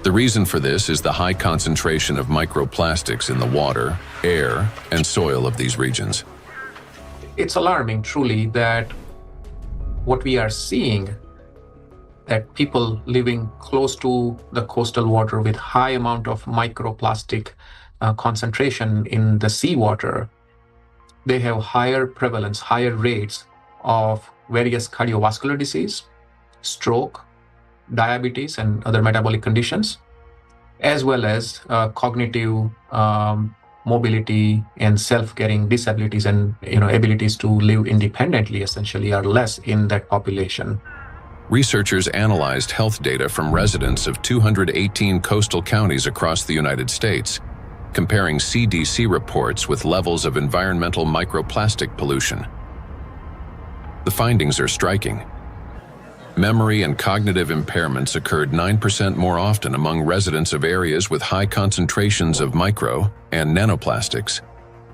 The reason for this is the high concentration of microplastics in the water, air, and soil of these regions. It's alarming, truly, that what we are seeing, that people living close to the coastal water with high amount of microplastic concentration in the seawater, they have higher prevalence, higher rates of various cardiovascular disease, stroke, diabetes, and other metabolic conditions, as well as cognitive mobility and self-caring disabilities and abilities to live independently essentially are less in that population. Researchers analyzed health data from residents of 218 coastal counties across the United States, comparing CDC reports with levels of environmental microplastic pollution. The findings are striking. Memory and cognitive impairments occurred 9% more often among residents of areas with high concentrations of micro and nanoplastics,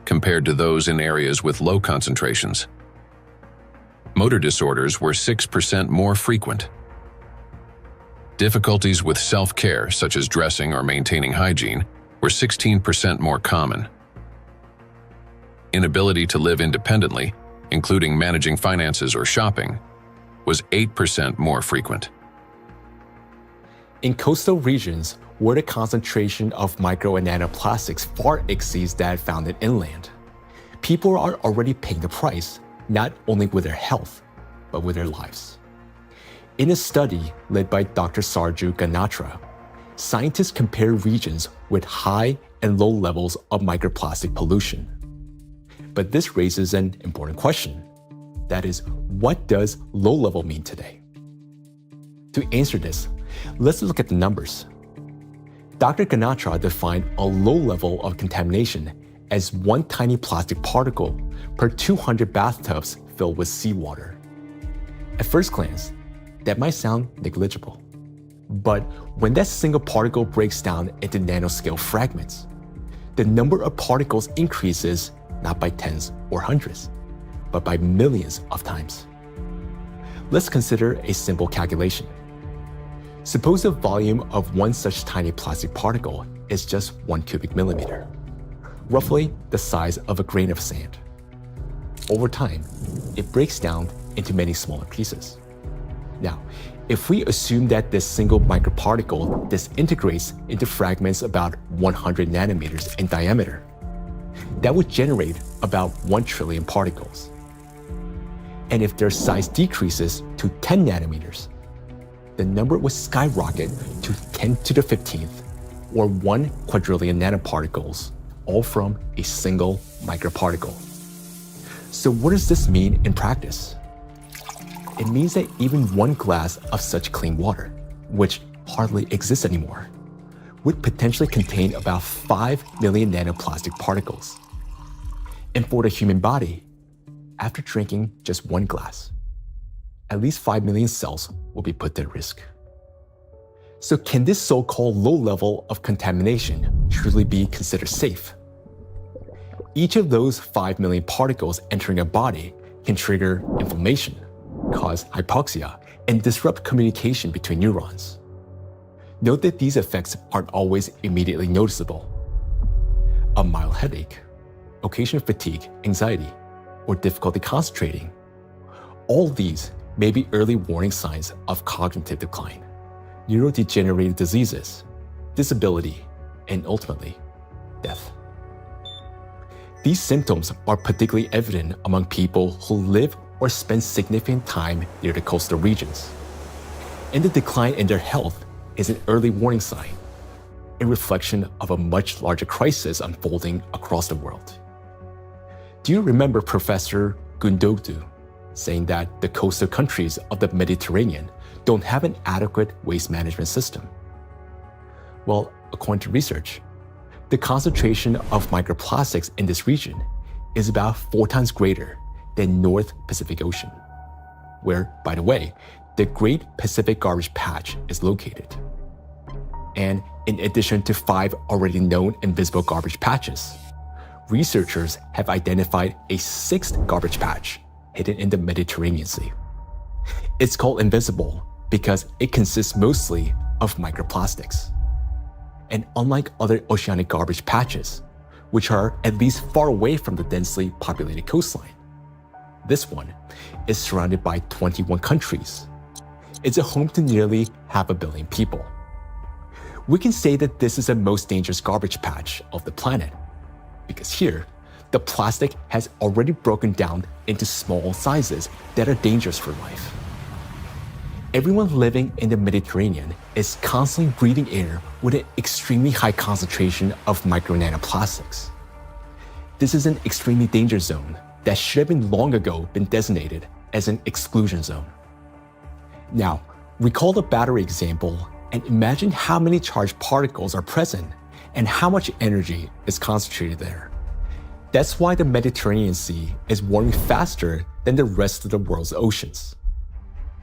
compared to those in areas with low concentrations. Motor disorders were 6% more frequent. Difficulties with self-care, such as dressing or maintaining hygiene, were 16% more common. Inability to live independently, including managing finances or shopping, was 8% more frequent. In coastal regions, where the concentration of micro and nanoplastics far exceeds that found in inland, people are already paying the price, not only with their health, but with their lives. In a study led by Dr. Sarju Ganatra, scientists compared regions with high and low levels of microplastic pollution. But this raises an important question. That is, what does low level mean today? To answer this, let's look at the numbers. Dr. Ganatra defined a low level of contamination as one tiny plastic particle per 200 bathtubs filled with seawater. At first glance, that might sound negligible. But when that single particle breaks down into nanoscale fragments, the number of particles increases not by tens or hundreds, but by millions of times. Let's consider a simple calculation. Suppose the volume of one such tiny plastic particle is just 1 cubic millimeter, roughly the size of a grain of sand. Over time, it breaks down into many smaller pieces. Now, if we assume that this single microparticle disintegrates into fragments about 100 nanometers in diameter, that would generate about 1 trillion particles. And if their size decreases to 10 nanometers, the number would skyrocket to 10 to the 15th, or 1 quadrillion nanoparticles, all from a single microparticle. So what does this mean in practice? It means that even one glass of such clean water, which hardly exists anymore, would potentially contain about 5 million nanoplastic particles. And for the human body, after drinking just one glass, at least 5 million cells will be put at risk. So can this so-called low level of contamination truly be considered safe? Each of those 5 million particles entering a body can trigger inflammation, cause hypoxia, and disrupt communication between neurons. Note that these effects aren't always immediately noticeable. A mild headache, occasional fatigue, anxiety, or difficulty concentrating. All these may be early warning signs of cognitive decline, neurodegenerative diseases, disability, and ultimately, death. These symptoms are particularly evident among people who live or spend significant time near the coastal regions. And the decline in their health is an early warning sign. a reflection of a much larger crisis unfolding across the world. Do you remember Professor Gundogan saying that the coastal countries of the Mediterranean don't have an adequate waste management system? Well, according to research, the concentration of microplastics in this region is about 4 times greater than North Pacific Ocean, where, by the way, the Great Pacific Garbage Patch is located. And in addition to 5 already known invisible garbage patches, researchers have identified a 6th garbage patch hidden in the Mediterranean Sea. It's called invisible because it consists mostly of microplastics. And unlike other oceanic garbage patches, which are at least far away from the densely populated coastline, this one is surrounded by 21 countries. It's a home to nearly 500 million people. We can say that this is the most dangerous garbage patch of the planet, because here, the plastic has already broken down into small sizes that are dangerous for life. Everyone living in the Mediterranean is constantly breathing air with an extremely high concentration of micro-nanoplastics. This is an extremely dangerous zone that should have been long ago been designated as an exclusion zone. Now, recall the battery example and imagine how many charged particles are present and how much energy is concentrated there. That's why the Mediterranean Sea is warming faster than the rest of the world's oceans.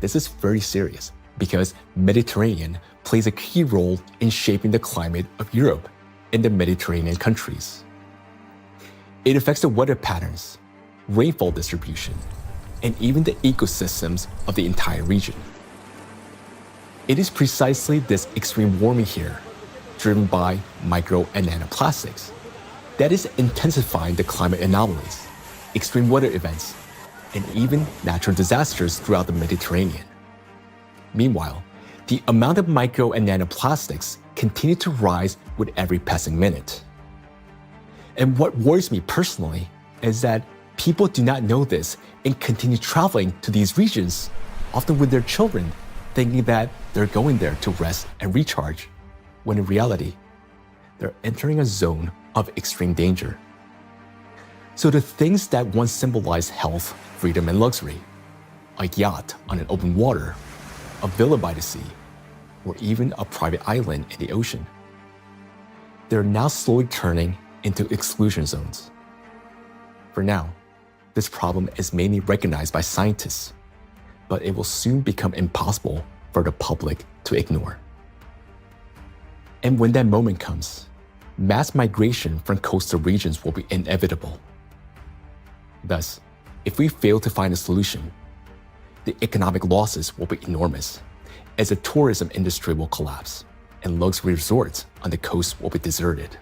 This is very serious because Mediterranean plays a key role in shaping the climate of Europe and the Mediterranean countries. It affects the weather patterns, rainfall distribution, and even the ecosystems of the entire region. It is precisely this extreme warming here, driven by micro and nanoplastics, that is intensifying the climate anomalies, extreme weather events, and even natural disasters throughout the Mediterranean. Meanwhile, the amount of micro and nanoplastics continue to rise with every passing minute. And what worries me personally is that people do not know this and continue traveling to these regions, often with their children, thinking that they're going there to rest and recharge, when in reality, they're entering a zone of extreme danger. So the things that once symbolized health, freedom, and luxury, a yacht on an open water, a villa by the sea, or even a private island in the ocean, they're now slowly turning into exclusion zones. For now, this problem is mainly recognized by scientists, but it will soon become impossible for the public to ignore. And when that moment comes, mass migration from coastal regions will be inevitable. Thus, if we fail to find a solution, the economic losses will be enormous, as the tourism industry will collapse and luxury resorts on the coast will be deserted.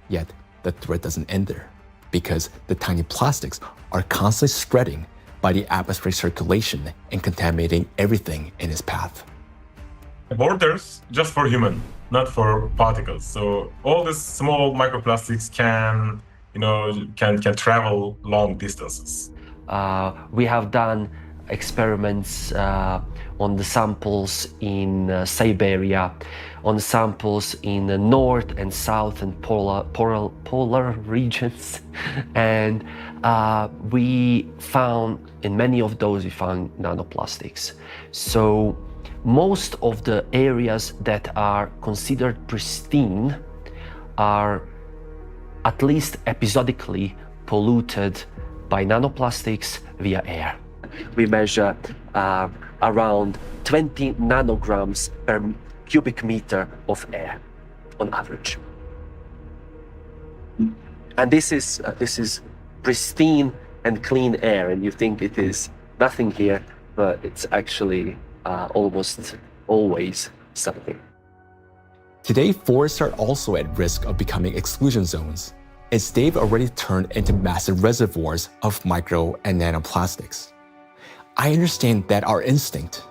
Yet, the threat doesn't end there, because the tiny plastics are constantly spreading by the atmospheric circulation and contaminating everything in its path. Borders just for human, not for particles. So all these small microplastics can travel long distances. We have done experiments on the samples in Siberia, on samples in the north and south and polar regions, and we found in many of those we found nanoplastics. So most of the areas that are considered pristine are at least episodically polluted by nanoplastics via air. We measure around 20 nanograms per cubic meter of air on average. And this is pristine and clean air, and you think it is nothing here, but it's actually almost always something. Today, forests are also at risk of becoming exclusion zones, as they've already turned into massive reservoirs of micro and nanoplastics. I understand that our instinct,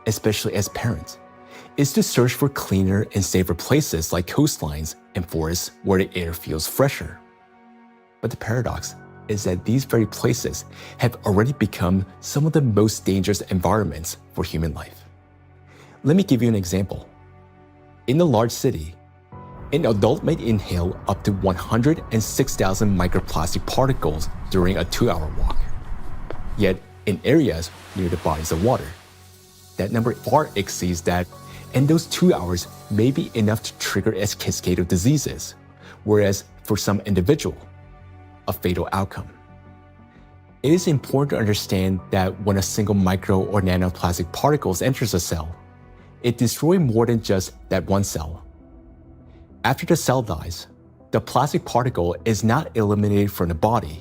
especially as parents, is to search for cleaner and safer places like coastlines and forests where the air feels fresher. But the paradox is that these very places have already become some of the most dangerous environments for human life. Let me give you an example. In a large city, an adult may inhale up to 106,000 microplastic particles during a 2-hour walk. Yet, in areas near the bodies of water, that number far exceeds that, and those 2 hours may be enough to trigger a cascade of diseases, whereas for some individual, a fatal outcome. It is important to understand that when a single micro or nanoplastic particles enters a cell, it destroys more than just that one cell. After the cell dies, the plastic particle is not eliminated from the body.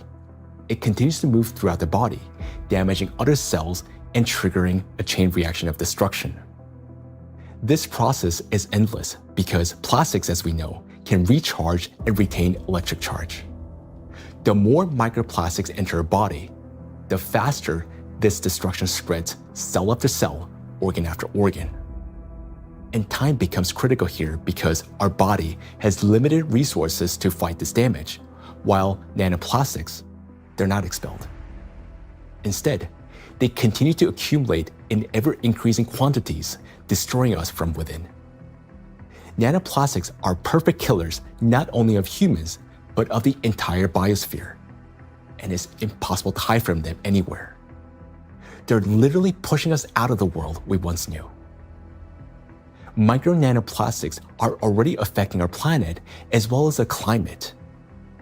It continues to move throughout the body, damaging other cells and triggering a chain reaction of destruction. This process is endless because plastics, as we know, can recharge and retain electric charge. The more microplastics enter a body, the faster this destruction spreads cell after cell, organ after organ. And time becomes critical here because our body has limited resources to fight this damage, while nanoplastics, they're not expelled. Instead, they continue to accumulate in ever-increasing quantities, destroying us from within. Nanoplastics are perfect killers not only of humans, but of the entire biosphere, and it's impossible to hide from them anywhere. They're literally pushing us out of the world we once knew. Micro nanoplastics are already affecting our planet as well as the climate.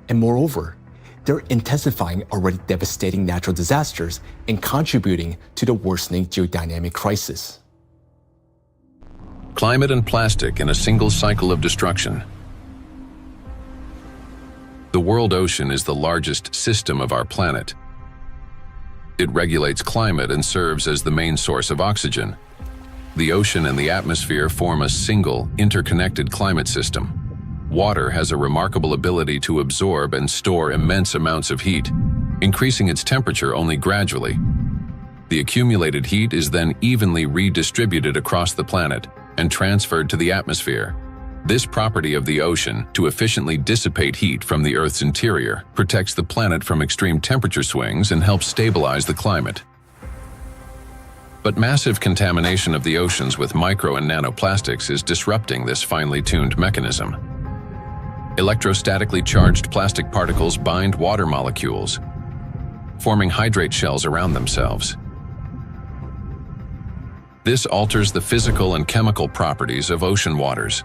And moreover, they're intensifying already devastating natural disasters and contributing to the worsening geodynamic crisis. Climate and plastic in a single cycle of destruction. The world ocean is the largest system of our planet. It regulates climate and serves as the main source of oxygen. The ocean and the atmosphere form a single, interconnected climate system. Water has a remarkable ability to absorb and store immense amounts of heat, increasing its temperature only gradually. The accumulated heat is then evenly redistributed across the planet and transferred to the atmosphere. This property of the ocean to efficiently dissipate heat from the Earth's interior protects the planet from extreme temperature swings and helps stabilize the climate. But massive contamination of the oceans with micro and nanoplastics is disrupting this finely tuned mechanism. Electrostatically charged plastic particles bind water molecules, forming hydrate shells around themselves. This alters the physical and chemical properties of ocean waters.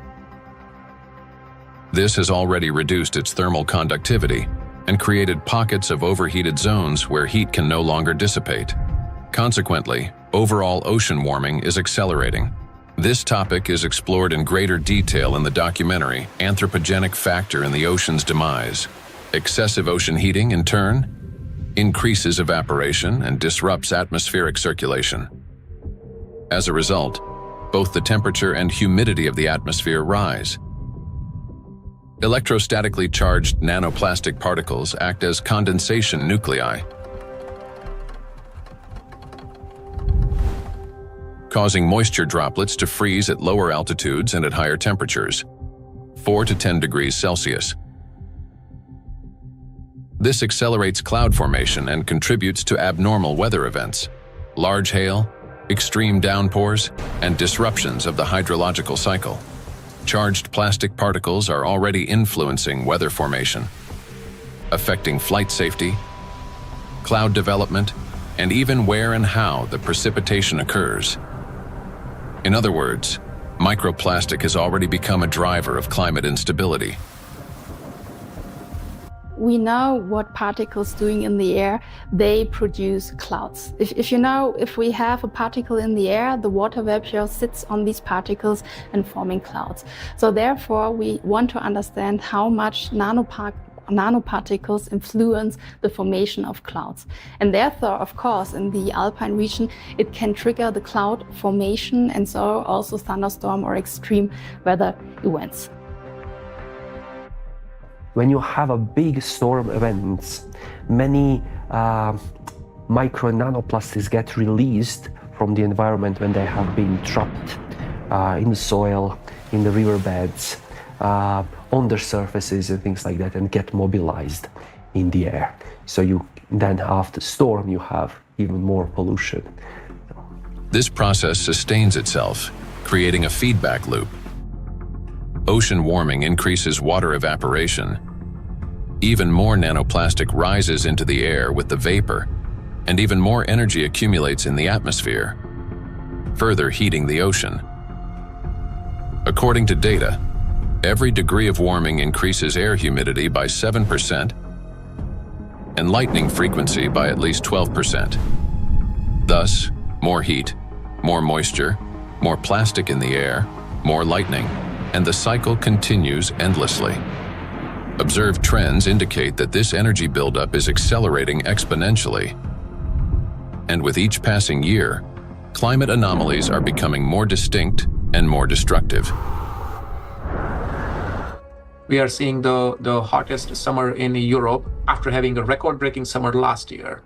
This has already reduced its thermal conductivity and created pockets of overheated zones where heat can no longer dissipate. Consequently, overall ocean warming is accelerating. This topic is explored in greater detail in the documentary Anthropogenic Factor in the Ocean's Demise. Excessive ocean heating, in turn, increases evaporation and disrupts atmospheric circulation. As a result, both the temperature and humidity of the atmosphere rise. Electrostatically charged nanoplastic particles act as condensation nuclei, causing moisture droplets to freeze at lower altitudes and at higher temperatures, 4 to 10 degrees Celsius. This accelerates cloud formation and contributes to abnormal weather events, large hail, extreme downpours, and disruptions of the hydrological cycle. Charged plastic particles are already influencing weather formation, affecting flight safety, cloud development, and even where and how the precipitation occurs. In other words, microplastic has already become a driver of climate instability. We know what particles doing in the air, they produce clouds. If we have a particle in the air, the water vapor sits on these particles and forming clouds. So therefore, we want to understand how much nanoparticles influence the formation of clouds. And therefore, of course, in the alpine region, it can trigger the cloud formation and so also thunderstorm or extreme weather events. When you have a big storm event, many micro and nanoplastics get released from the environment when they have been trapped in the soil, in the riverbeds, on their surfaces and things like that, and get mobilized in the air. So you then after storm you have even more pollution. This process sustains itself, creating a feedback loop. ocean warming increases water evaporation. Even more nanoplastic rises into the air with the vapor, and even more energy accumulates in the atmosphere, further heating the ocean. According to data, every degree of warming increases air humidity by 7% and lightning frequency by at least 12%. Thus, more heat, more moisture, more plastic in the air, more lightning, and the cycle continues endlessly. Observed trends indicate that this energy buildup is accelerating exponentially. And with each passing year, climate anomalies are becoming more distinct and more destructive. We are seeing the hottest summer in Europe after having a record-breaking summer last year.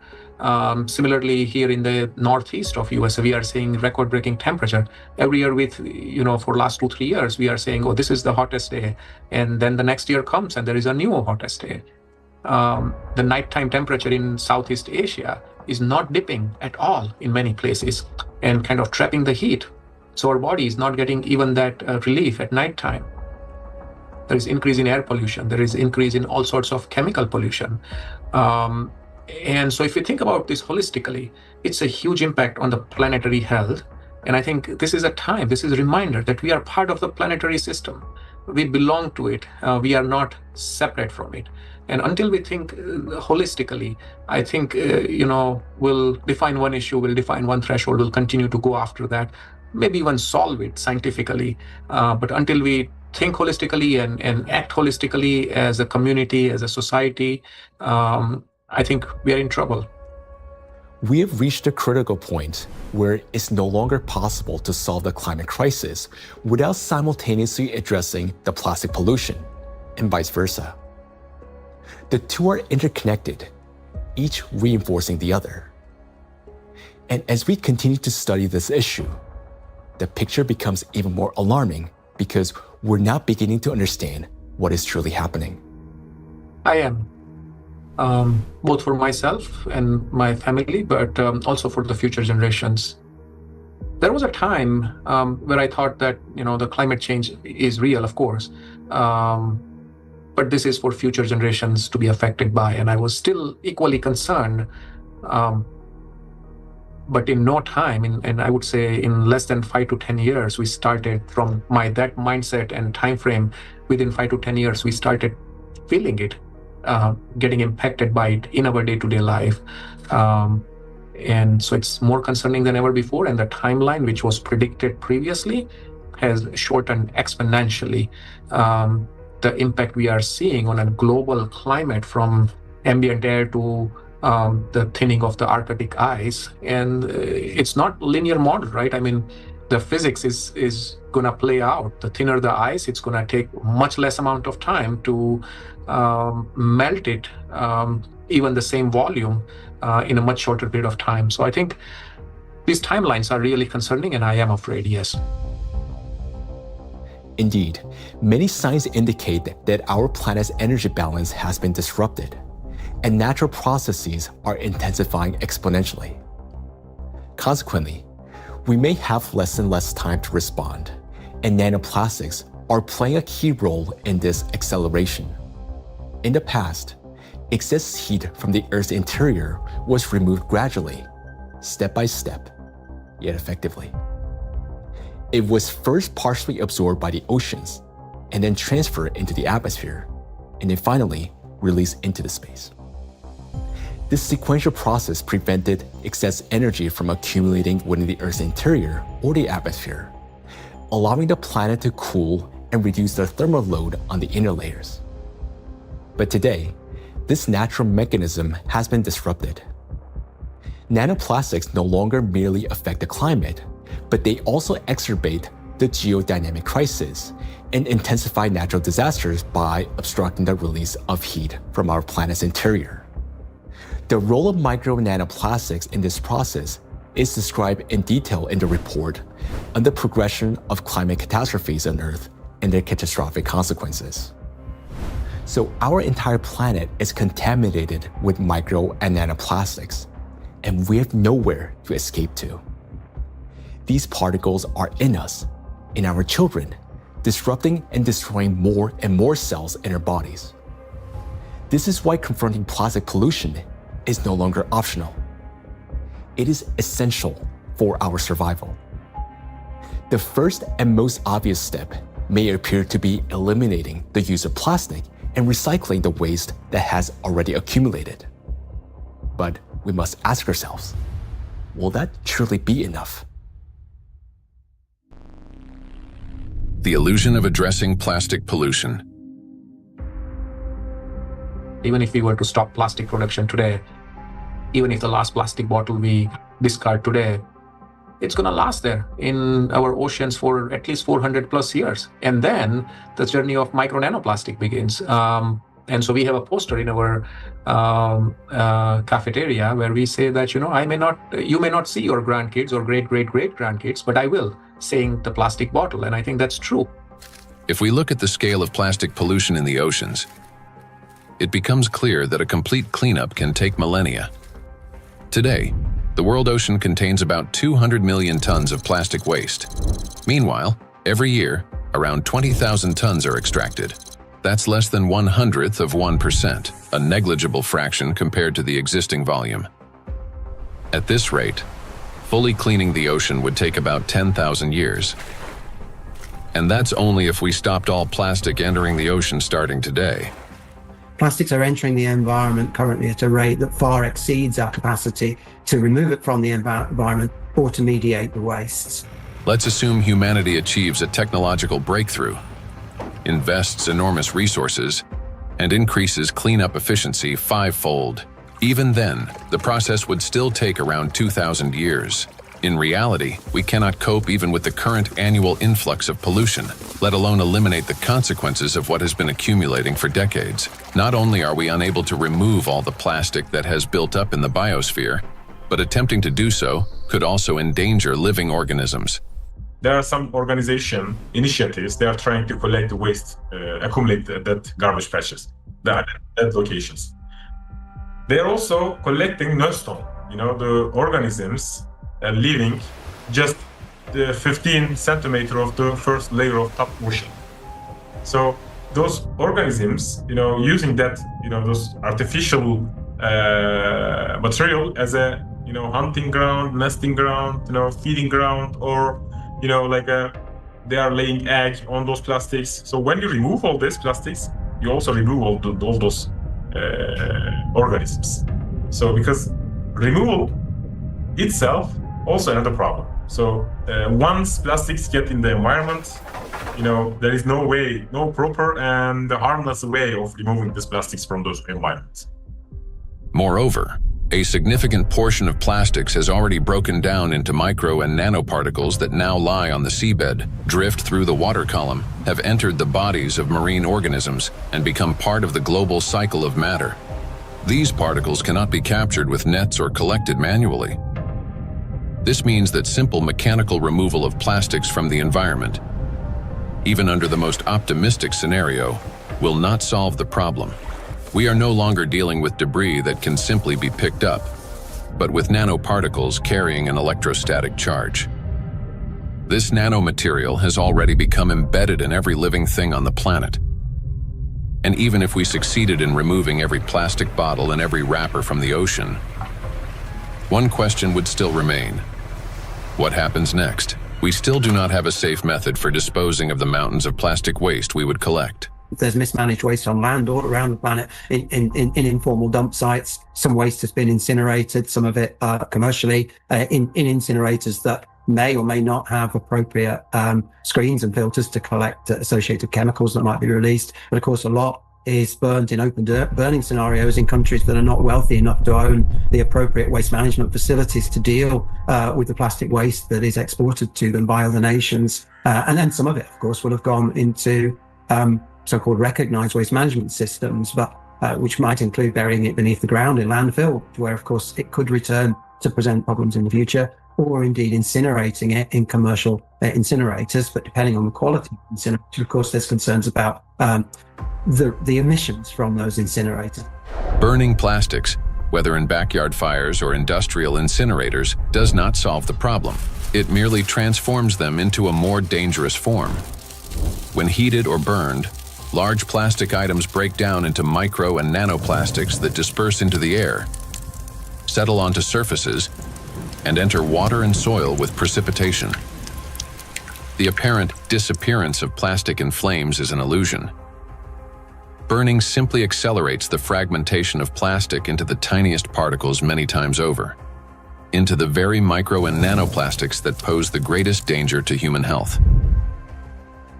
Similarly, here in the northeast of US, we are seeing record-breaking temperature. Every year for last 2-3 years, we are saying, oh, this is the hottest day. And then the next year comes and there is a new hottest day. The nighttime temperature in Southeast Asia is not dipping at all in many places and kind of trapping the heat. So our body is not getting even that relief at nighttime. There is increase in air pollution. There is increase in all sorts of chemical pollution. And so if you think about this holistically, it's a huge impact on the planetary health. And I think this is a time, this is a reminder that we are part of the planetary system. We belong to it. We are not separate from it. And until we think holistically, I think, we'll define one issue, we'll define one threshold, we'll continue to go after that, maybe even solve it scientifically. But until we think holistically and act holistically as a community, as a society, I think we are in trouble. We have reached a critical point where it's no longer possible to solve the climate crisis without simultaneously addressing the plastic pollution, and vice versa. The two are interconnected, each reinforcing the other. And as we continue to study this issue, the picture becomes even more alarming because we're now beginning to understand what is truly happening. I am. Both for myself and my family, but also for the future generations. There was a time where I thought that, the climate change is real, of course, but this is for future generations to be affected by, and I was still equally concerned. But in no time, and I would say in less than 5 to 10 years, we started from that mindset and time frame. Within 5 to 10 years, we started feeling it. Getting impacted by it in our day-to-day life. And so it's more concerning than ever before, and the timeline, which was predicted previously, has shortened exponentially. The impact we are seeing on a global climate, from ambient air to the thinning of the Arctic ice, and it's not linear model, right? I mean, the physics is gonna play out. The thinner the ice, it's gonna take much less amount of time to melt it, even the same volume, in a much shorter period of time. So I think these timelines are really concerning, and I am afraid, yes. Indeed, many signs indicate that our planet's energy balance has been disrupted, and natural processes are intensifying exponentially. Consequently, we may have less and less time to respond, and nanoplastics are playing a key role in this acceleration. In the past, excess heat from the Earth's interior was removed gradually, step by step, yet effectively. It was first partially absorbed by the oceans, and then transferred into the atmosphere, and then finally released into the space. This sequential process prevented excess energy from accumulating within the Earth's interior or the atmosphere, allowing the planet to cool and reduce the thermal load on the inner layers. But today, this natural mechanism has been disrupted. Nanoplastics no longer merely affect the climate, but they also exacerbate the geodynamic crisis and intensify natural disasters by obstructing the release of heat from our planet's interior. The role of micro nanoplastics in this process is described in detail in the report on the progression of climate catastrophes on Earth and their catastrophic consequences. So our entire planet is contaminated with micro and nanoplastics, and we have nowhere to escape to. These particles are in us, in our children, disrupting and destroying more and more cells in our bodies. This is why confronting plastic pollution is no longer optional. It is essential for our survival. The first and most obvious step may appear to be eliminating the use of plastic and recycling the waste that has already accumulated. But we must ask ourselves, will that truly be enough? The illusion of addressing plastic pollution. Even if we were to stop plastic production today, even if the last plastic bottle we discard today, it's going to last there in our oceans for at least 400 plus years. And then the journey of micro nanoplastic begins. And so we have a poster in our cafeteria where we say that, you may not see your grandkids or great-great-great-grandkids, but I will, saying the plastic bottle. And I think that's true. If we look at the scale of plastic pollution in the oceans, it becomes clear that a complete cleanup can take millennia. Today, the world ocean contains about 200 million tons of plastic waste. Meanwhile, every year, around 20,000 tons are extracted. That's less than 1/100th of 1%, a negligible fraction compared to the existing volume. At this rate, fully cleaning the ocean would take about 10,000 years. And that's only if we stopped all plastic entering the ocean starting today. Plastics are entering the environment currently at a rate that far exceeds our capacity to remove it from the environment or to mediate the wastes. Let's assume humanity achieves a technological breakthrough, invests enormous resources, and increases cleanup efficiency 5-fold. Even then, the process would still take around 2,000 years. In reality, we cannot cope even with the current annual influx of pollution, let alone eliminate the consequences of what has been accumulating for decades. Not only are we unable to remove all the plastic that has built up in the biosphere, but attempting to do so could also endanger living organisms. There are some organization initiatives, they are trying to collect the waste, accumulate that garbage patches, that locations. They are also collecting nullstone, the organisms living just the 15 centimeter of the first layer of top ocean. So those organisms, using that, those artificial material as a, hunting ground, nesting ground, feeding ground, or, they are laying egg on those plastics. So when you remove all these plastics, you also remove all those organisms. So because removal itself also another problem. So once plastics get in the environment, there is no proper and harmless way of removing these plastics from those environments. Moreover, a significant portion of plastics has already broken down into micro and nanoparticles that now lie on the seabed, drift through the water column, have entered the bodies of marine organisms, and become part of the global cycle of matter. These particles cannot be captured with nets or collected manually. This means that simple mechanical removal of plastics from the environment, even under the most optimistic scenario, will not solve the problem. We are no longer dealing with debris that can simply be picked up, but with nanoparticles carrying an electrostatic charge. This nanomaterial has already become embedded in every living thing on the planet. And even if we succeeded in removing every plastic bottle and every wrapper from the ocean, one question would still remain. What happens next? We still do not have a safe method for disposing of the mountains of plastic waste we would collect. There's mismanaged waste on land all around the planet in informal dump sites. Some waste has been incinerated, some of it commercially in incinerators that may or may not have appropriate screens and filters to collect associated chemicals that might be released. But of course, a lot is burned in open burning scenarios in countries that are not wealthy enough to own the appropriate waste management facilities to deal with the plastic waste that is exported to them by other nations. And then some of it, of course, will have gone into so-called recognized waste management systems, but which might include burying it beneath the ground in landfill, where, of course, it could return to present problems in the future, or indeed incinerating it in commercial incinerators. But depending on the quality of incinerator, of course, there's concerns about the emissions from those incinerators. Burning plastics, whether in backyard fires or industrial incinerators, does not solve the problem. It merely transforms them into a more dangerous form. When heated or burned, large plastic items break down into micro and nanoplastics that disperse into the air, settle onto surfaces, and enter water and soil with precipitation. The apparent disappearance of plastic in flames is an illusion. Burning simply accelerates the fragmentation of plastic into the tiniest particles many times over, into the very micro and nanoplastics that pose the greatest danger to human health.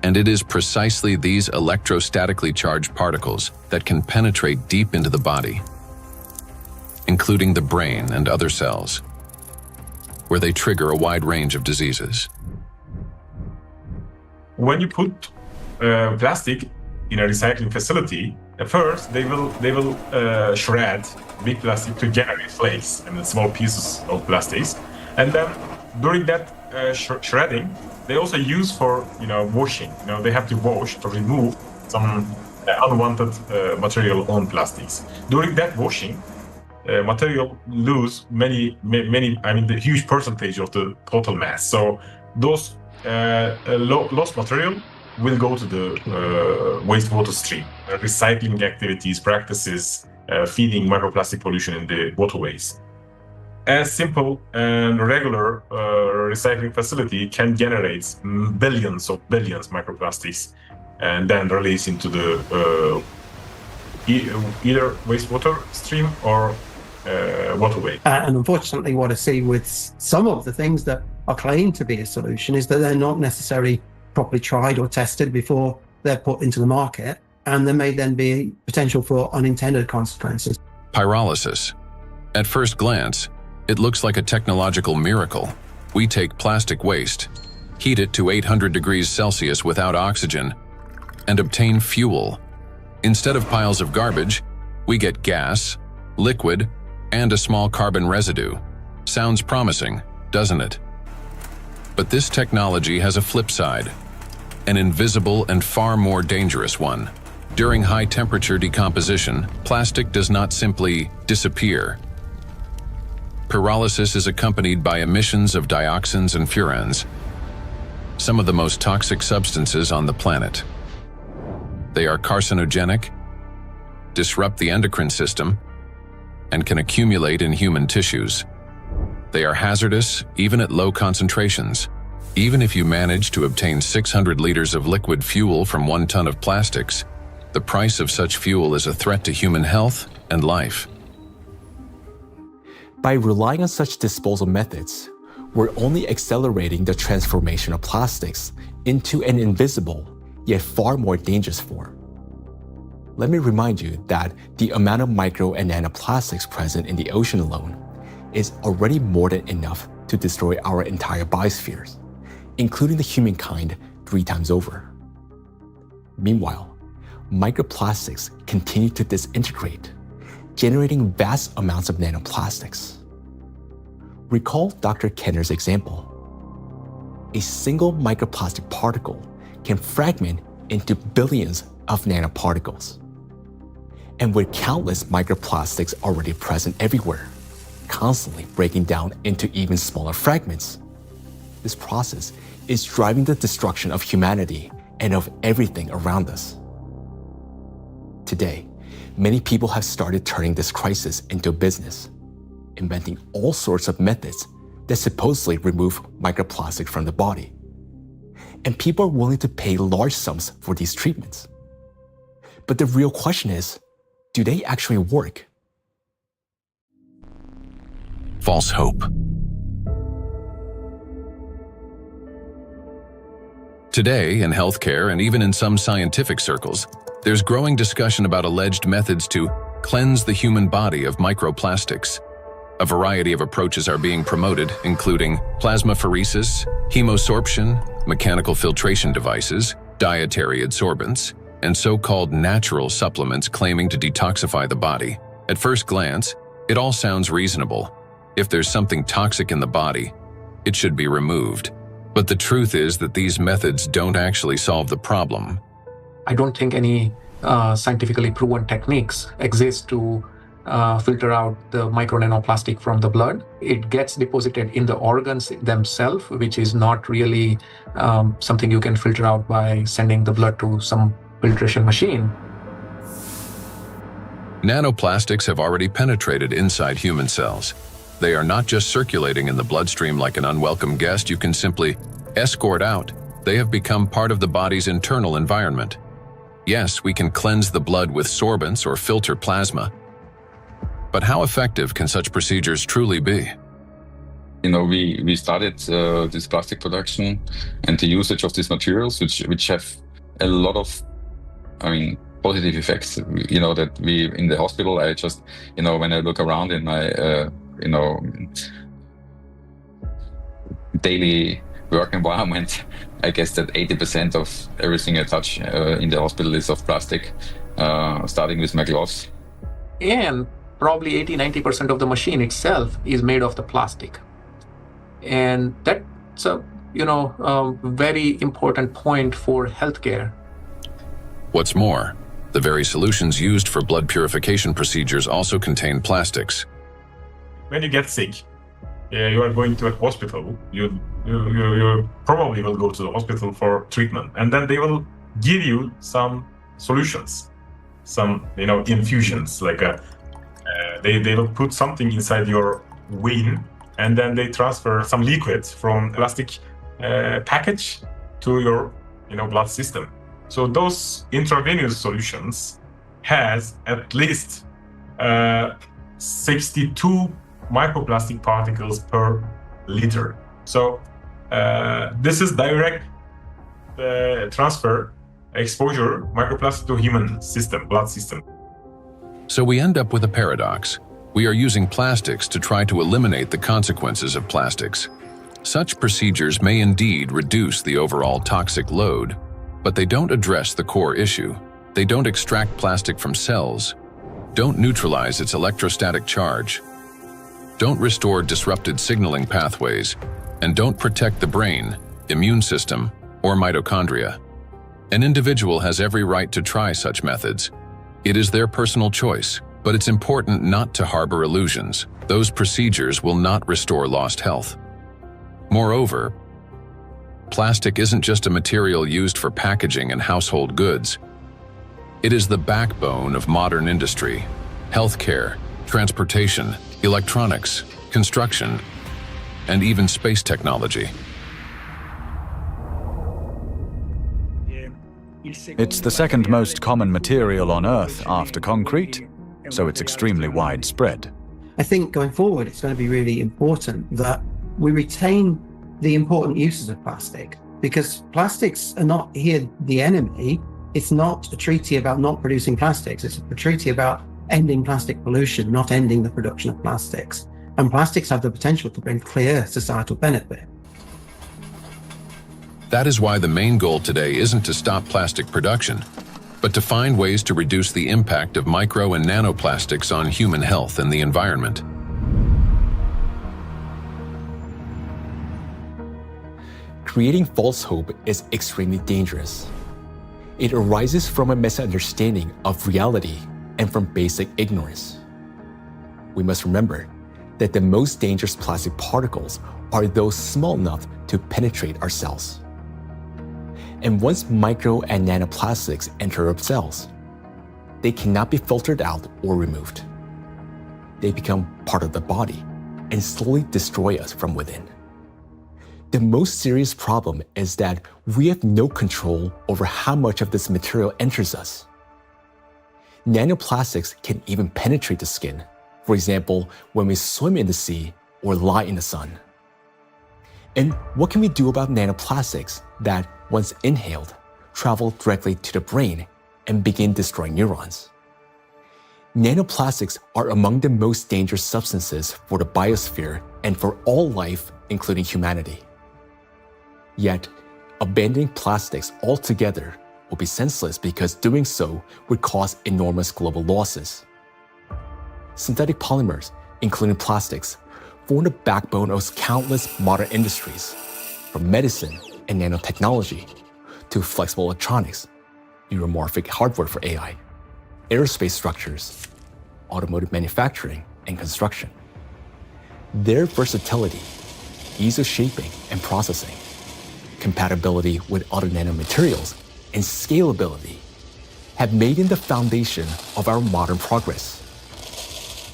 And it is precisely these electrostatically charged particles that can penetrate deep into the body, including the brain and other cells, where they trigger a wide range of diseases. When you put plastic in a recycling facility, at first they will shred big plastic to generate flakes and small pieces of plastics, and then during that shredding, they also use for washing. They have to wash to remove some unwanted material on plastics. During that washing, material lose many. The huge percentage of the total mass. So those lost material will go to the wastewater stream. Recycling activities, practices, feeding microplastic pollution in the waterways. A simple and regular recycling facility can generate billions microplastics and then release into the either wastewater stream or waterway. And unfortunately, what I see with some of the things that are claimed to be a solution is that they're not necessarily properly tried or tested before they're put into the market, and there may then be potential for unintended consequences. Pyrolysis. At first glance, it looks like a technological miracle. We take plastic waste, heat it to 800 degrees Celsius without oxygen, and obtain fuel. Instead of piles of garbage, we get gas, liquid, and a small carbon residue. Sounds promising, doesn't it? But this technology has a flip side, an invisible and far more dangerous one. During high-temperature decomposition, plastic does not simply disappear. Pyrolysis is accompanied by emissions of dioxins and furans, some of the most toxic substances on the planet. They are carcinogenic, disrupt the endocrine system, and can accumulate in human tissues. They are hazardous even at low concentrations. Even if you manage to obtain 600 liters of liquid fuel from 1 ton of plastics, the price of such fuel is a threat to human health and life. By relying on such disposal methods, we're only accelerating the transformation of plastics into an invisible, yet far more dangerous form. Let me remind you that the amount of micro and nanoplastics present in the ocean alone is already more than enough to destroy our entire biospheres, including the humankind 3 times over. Meanwhile, microplastics continue to disintegrate, generating vast amounts of nanoplastics. Recall Dr. Kenner's example. A single microplastic particle can fragment into billions of nanoparticles. And with countless microplastics already present everywhere, constantly breaking down into even smaller fragments, this process is driving the destruction of humanity and of everything around us. Today, many people have started turning this crisis into a business, inventing all sorts of methods that supposedly remove microplastic from the body. And people are willing to pay large sums for these treatments. But the real question is, do they actually work? False hope. Today, in healthcare and even in some scientific circles, there's growing discussion about alleged methods to cleanse the human body of microplastics. A variety of approaches are being promoted, including plasmapheresis, hemosorption, mechanical filtration devices, dietary adsorbents, and so-called natural supplements claiming to detoxify the body. At first glance, it all sounds reasonable. If there's something toxic in the body, it should be removed. But the truth is that these methods don't actually solve the problem. I don't think any scientifically proven techniques exist to filter out the micro nanoplastic from the blood. It gets deposited in the organs themselves, which is not really something you can filter out by sending the blood to some filtration machine. Nanoplastics have already penetrated inside human cells. They are not just circulating in the bloodstream like an unwelcome guest you can simply escort out. They have become part of the body's internal environment. Yes, we can cleanse the blood with sorbents or filter plasma. But how effective can such procedures truly be? We started this plastic production and the usage of these materials, which have a lot of, positive effects. That we in the hospital, I just, when I look around in my, daily work environment, I guess that 80% of everything I touch in the hospital is of plastic, starting with my gloves. And probably 80-90% of the machine itself is made of the plastic. And that's a very important point for healthcare. What's more, the very solutions used for blood purification procedures also contain plastics. When you get sick, you are going to a hospital, you probably will go to the hospital for treatment, and then they will give you some solutions, some infusions, like they will put something inside your vein, and then they transfer some liquid from plastic package to your blood system. So those intravenous solutions has at least 62 microplastic particles per liter. So this is direct transfer exposure microplastic to human system, blood system. So we end up with a paradox. We are using plastics to try to eliminate the consequences of plastics. Such procedures may indeed reduce the overall toxic load, but they don't address the core issue. They don't extract plastic from cells, don't neutralize its electrostatic charge, don't restore disrupted signaling pathways, and don't protect the brain, immune system, or mitochondria. An individual has every right to try such methods. It is their personal choice, but it's important not to harbor illusions. Those procedures will not restore lost health. Moreover, plastic isn't just a material used for packaging and household goods. It is the backbone of modern industry, healthcare, transportation, electronics, construction, and even space technology. It's the second most common material on Earth after concrete, so it's extremely widespread. I think going forward, it's going to be really important that we retain the important uses of plastic, because plastics are not here the enemy. It's not a treaty about not producing plastics. It's a treaty about ending plastic pollution, not ending the production of plastics. And plastics have the potential to bring clear societal benefit. That is why the main goal today isn't to stop plastic production, but to find ways to reduce the impact of micro and nanoplastics on human health and the environment. Creating false hope is extremely dangerous. It arises from a misunderstanding of reality and from basic ignorance. We must remember that the most dangerous plastic particles are those small enough to penetrate our cells. And once micro and nanoplastics enter our cells, they cannot be filtered out or removed. They become part of the body and slowly destroy us from within. The most serious problem is that we have no control over how much of this material enters us. Nanoplastics can even penetrate the skin, for example, when we swim in the sea or lie in the sun. And what can we do about nanoplastics that, once inhaled, travel directly to the brain and begin destroying neurons? Nanoplastics are among the most dangerous substances for the biosphere and for all life, including humanity. Yet, abandoning plastics altogether will be senseless because doing so would cause enormous global losses. Synthetic polymers, including plastics, form the backbone of countless modern industries, from medicine and nanotechnology to flexible electronics, neuromorphic hardware for AI, aerospace structures, automotive manufacturing and construction. Their versatility, ease of shaping and processing, compatibility with other nanomaterials, and scalability have made them the foundation of our modern progress.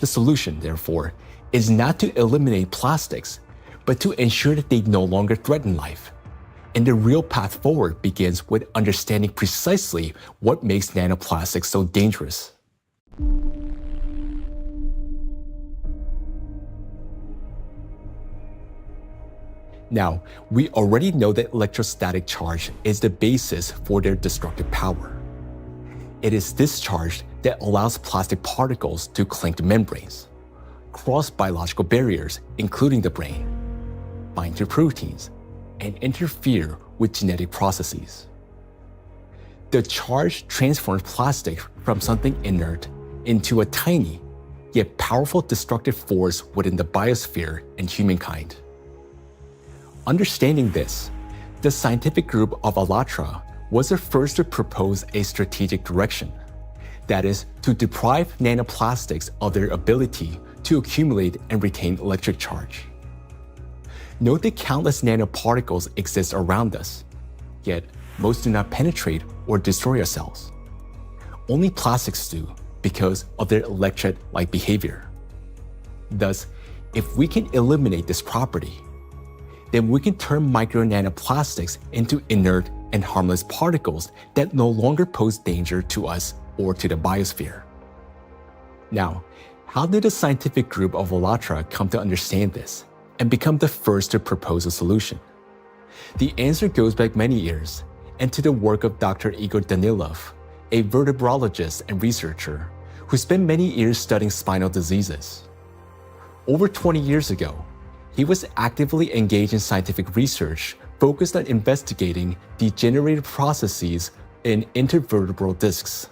The solution, therefore, is not to eliminate plastics, but to ensure that they no longer threaten life. And the real path forward begins with understanding precisely what makes nanoplastics so dangerous. Now, we already know that electrostatic charge is the basis for their destructive power. It is this charge that allows plastic particles to cling to membranes, cross biological barriers, including the brain, bind to proteins, and interfere with genetic processes. The charge transforms plastic from something inert into a tiny, yet powerful destructive force within the biosphere and humankind. Understanding this, the scientific group of ALLATRA was the first to propose a strategic direction, that is, to deprive nanoplastics of their ability to accumulate and retain electric charge. Note that countless nanoparticles exist around us, yet most do not penetrate or destroy our cells. Only plastics do because of their electrolyte behavior. Thus, if we can eliminate this property, then we can turn micro-nanoplastics into inert and harmless particles that no longer pose danger to us or to the biosphere. Now, how did the scientific group of ALLATRA come to understand this and become the first to propose a solution? The answer goes back many years and to the work of Dr. Igor Danilov, a vertebrologist and researcher who spent many years studying spinal diseases. Over 20 years ago, he was actively engaged in scientific research focused on investigating degenerative processes in intervertebral discs.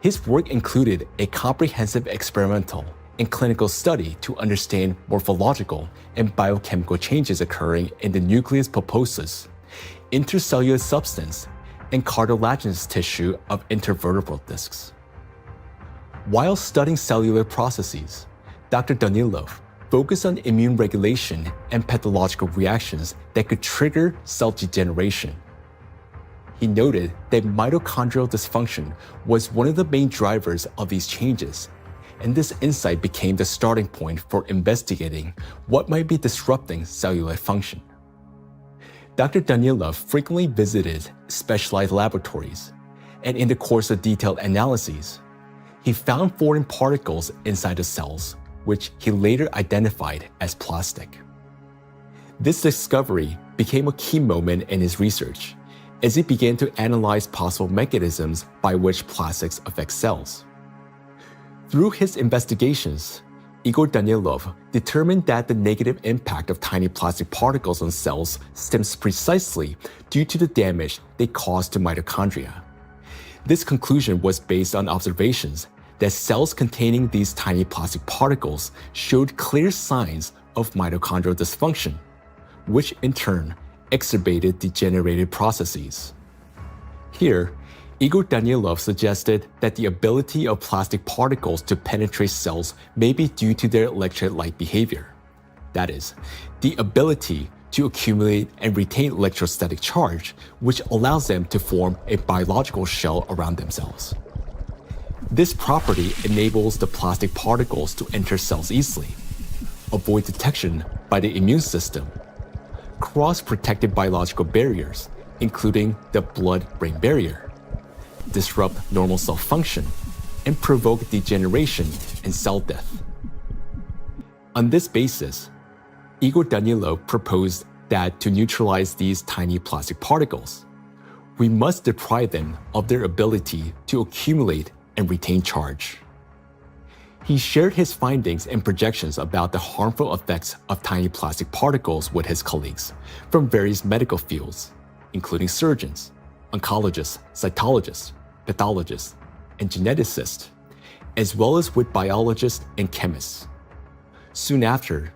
His work included a comprehensive experimental and clinical study to understand morphological and biochemical changes occurring in the nucleus pulposus, intercellular substance, and cartilaginous tissue of intervertebral discs. While studying cellular processes, Dr. Danilov focused on immune regulation and pathological reactions that could trigger cell degeneration. He noted that mitochondrial dysfunction was one of the main drivers of these changes, and this insight became the starting point for investigating what might be disrupting cellular function. Dr. Danilov frequently visited specialized laboratories, and in the course of detailed analyses, he found foreign particles inside the cells, which he later identified as plastic. This discovery became a key moment in his research, as he began to analyze possible mechanisms by which plastics affect cells. Through his investigations, Igor Danilov determined that the negative impact of tiny plastic particles on cells stems precisely due to the damage they cause to mitochondria. This conclusion was based on observations that cells containing these tiny plastic particles showed clear signs of mitochondrial dysfunction, which in turn exacerbated degenerative processes. Here, Igor Danilov suggested that the ability of plastic particles to penetrate cells may be due to their electrolyte behavior. That is, the ability to accumulate and retain electrostatic charge, which allows them to form a biological shell around themselves. This property enables the plastic particles to enter cells easily, avoid detection by the immune system, cross protective biological barriers, including the blood-brain barrier, disrupt normal cell function, and provoke degeneration and cell death. On this basis, Igor Danilov proposed that to neutralize these tiny plastic particles, we must deprive them of their ability to accumulate and retain charge. He shared his findings and projections about the harmful effects of tiny plastic particles with his colleagues from various medical fields, including surgeons, oncologists, cytologists, pathologists, and geneticists, as well as with biologists and chemists. Soon after,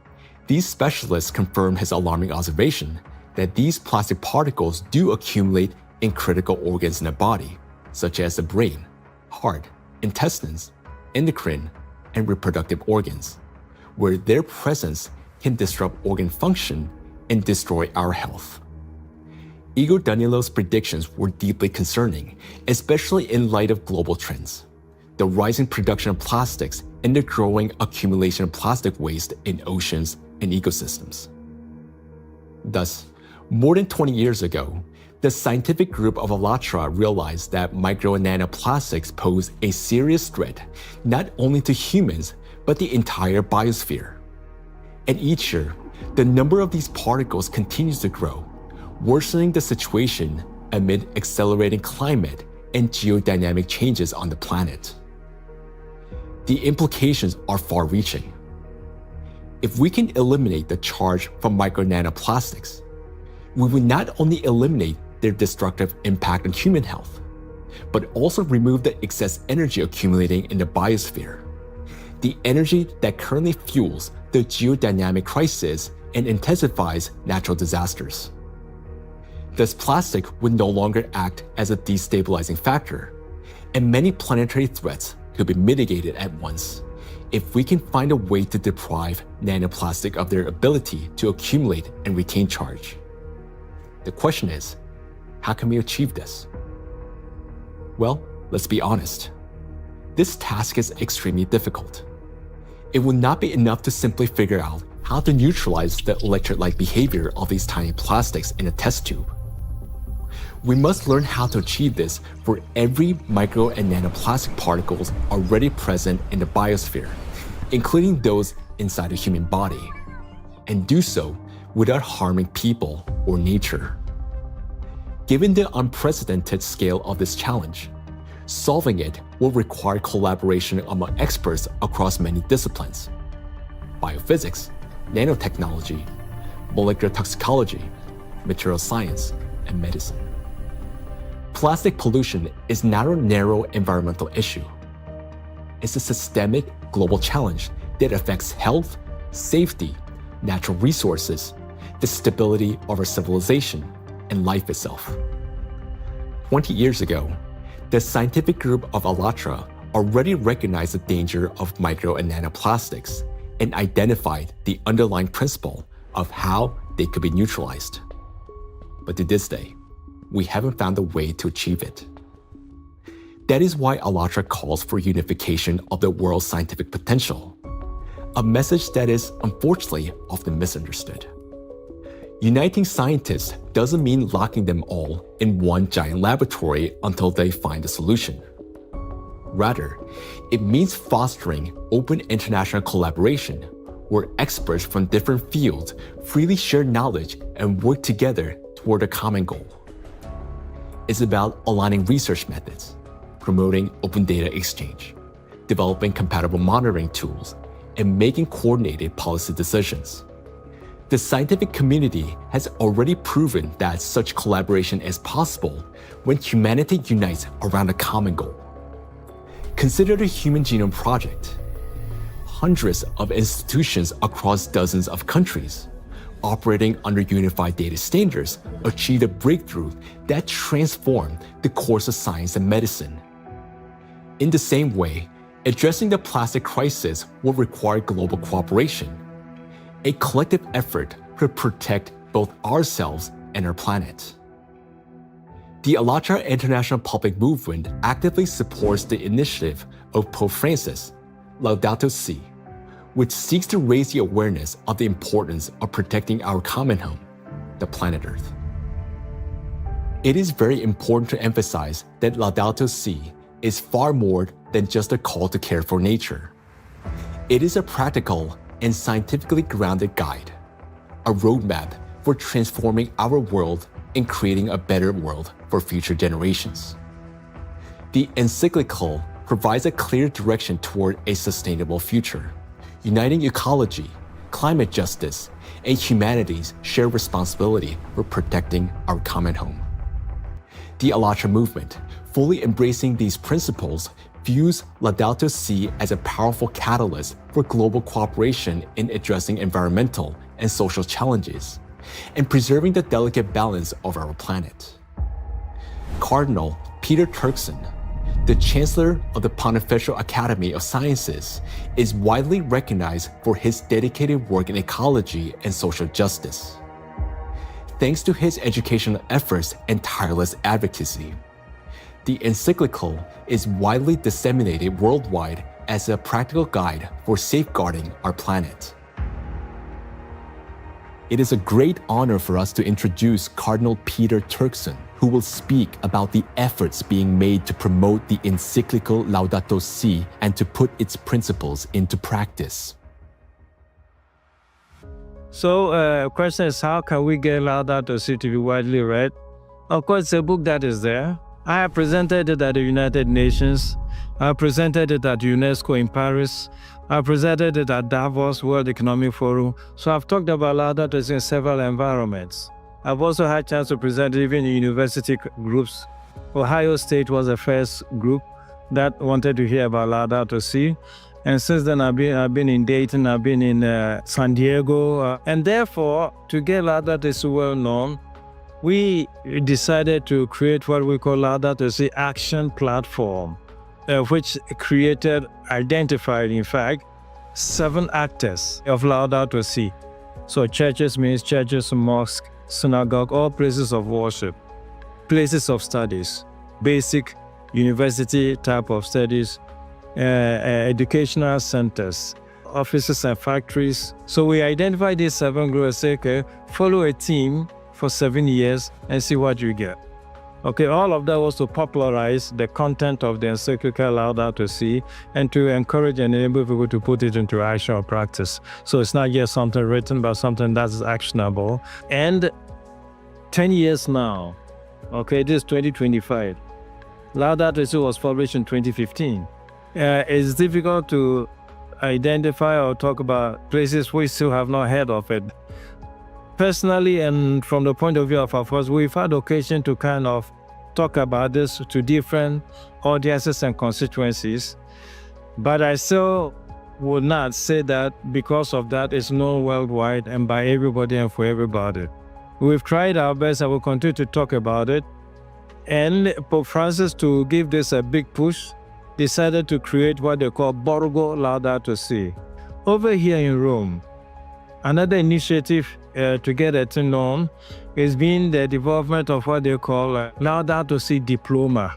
these specialists confirmed his alarming observation that these plastic particles do accumulate in critical organs in the body, such as the brain, heart, intestines, endocrine and reproductive organs, where their presence can disrupt organ function and destroy our health. Igor Danilov's predictions were deeply concerning, especially in light of global trends, the rising production of plastics and the growing accumulation of plastic waste in oceans and ecosystems. Thus, more than 20 years ago, the scientific group of ALLATRA realized that micro and nanoplastics pose a serious threat not only to humans, but the entire biosphere. And each year, the number of these particles continues to grow, worsening the situation amid accelerating climate and geodynamic changes on the planet. The implications are far-reaching. If we can eliminate the charge from micro nanoplastics, we will not only eliminate their destructive impact on human health, but also remove the excess energy accumulating in the biosphere, the energy that currently fuels the geodynamic crisis and intensifies natural disasters. Thus, plastic would no longer act as a destabilizing factor, and many planetary threats could be mitigated at once if we can find a way to deprive nanoplastic of their ability to accumulate and retain charge. The question is, how can we achieve this? Well, let's be honest. This task is extremely difficult. It will not be enough to simply figure out how to neutralize the electrolyte behavior of these tiny plastics in a test tube. We must learn how to achieve this for every micro and nanoplastic particles already present in the biosphere, including those inside the human body, and do so without harming people or nature. Given the unprecedented scale of this challenge, solving it will require collaboration among experts across many disciplines: biophysics, nanotechnology, molecular toxicology, material science, and medicine. Plastic pollution is not a narrow environmental issue. It's a systemic global challenge that affects health, safety, natural resources, the stability of our civilization, and life itself. 20 years ago, the scientific group of ALLATRA already recognized the danger of micro and nanoplastics and identified the underlying principle of how they could be neutralized. But to this day, we haven't found a way to achieve it. That is why ALLATRA calls for unification of the world's scientific potential, a message that is unfortunately often misunderstood. Uniting scientists doesn't mean locking them all in one giant laboratory until they find a solution. Rather, it means fostering open international collaboration where experts from different fields freely share knowledge and work together toward a common goal. It's about aligning research methods, promoting open data exchange, developing compatible monitoring tools, and making coordinated policy decisions. The scientific community has already proven that such collaboration is possible when humanity unites around a common goal. Consider the Human Genome Project. Hundreds of institutions across dozens of countries, operating under unified data standards, achieved a breakthrough that transformed the course of science and medicine. In the same way, addressing the plastic crisis will require global cooperation, a collective effort to protect both ourselves and our planet. The ALLATRA International Public Movement actively supports the initiative of Pope Francis, Laudato Si', which seeks to raise the awareness of the importance of protecting our common home, the planet Earth. It is very important to emphasize that Laudato Si' is far more than just a call to care for nature. It is a practical and scientifically grounded guide, a roadmap for transforming our world and creating a better world for future generations. The encyclical provides a clear direction toward a sustainable future, uniting ecology, climate justice, and humanity's shared responsibility for protecting our common home. The ALLATRA movement, fully embracing these principles, views Laudato Si' as a powerful catalyst for global cooperation in addressing environmental and social challenges, and preserving the delicate balance of our planet. Cardinal Peter Turkson, the Chancellor of the Pontifical Academy of Sciences, is widely recognized for his dedicated work in ecology and social justice. Thanks to his educational efforts and tireless advocacy, the encyclical is widely disseminated worldwide as a practical guide for safeguarding our planet. It is a great honor for us to introduce Cardinal Peter Turkson, who will speak about the efforts being made to promote the encyclical Laudato Si and to put its principles into practice. So, question is, how can we get Laudato Si to be widely read? Of course, it's a book that is there. I have presented it at the United Nations. I have presented it at UNESCO in Paris. I presented it at Davos World Economic Forum. So I've talked about Laudato Si in several environments. I've also had a chance to present it even in university groups. Ohio State was the first group that wanted to hear about Laudato Si. And since then, I've been in Dayton, I've been in San Diego. And therefore, to get Laudato Si well known, we decided to create what we call Laudato Si Action Platform, which identified, in fact, 7 actors of Laudato Si. So churches means churches, mosques, synagogue, all places of worship, places of studies, basic university type of studies, educational centers, offices and factories. So we identified these 7 groups and say, okay, follow a team for 7 years and see what you get. Okay, all of that was to popularize the content of the encyclical Laudato Si and to encourage and enable people to put it into action or practice. So it's not just something written, but something that is actionable. And 10 years now, okay, this is 2025. Laudato Si was published in 2015. It's difficult to identify or talk about places we still have not heard of it. Personally, and from the point of view of our force, we've had occasion to kind of talk about this to different audiences and constituencies, but I still would not say that because of that it's known worldwide and by everybody and for everybody. We've tried our best and we'll continue to talk about it. And Pope Francis, to give this a big push, decided to create what they call Borgo Laudato Si. Over here in Rome, another initiative to get it known has been the development of what they call Laudato Si Diploma.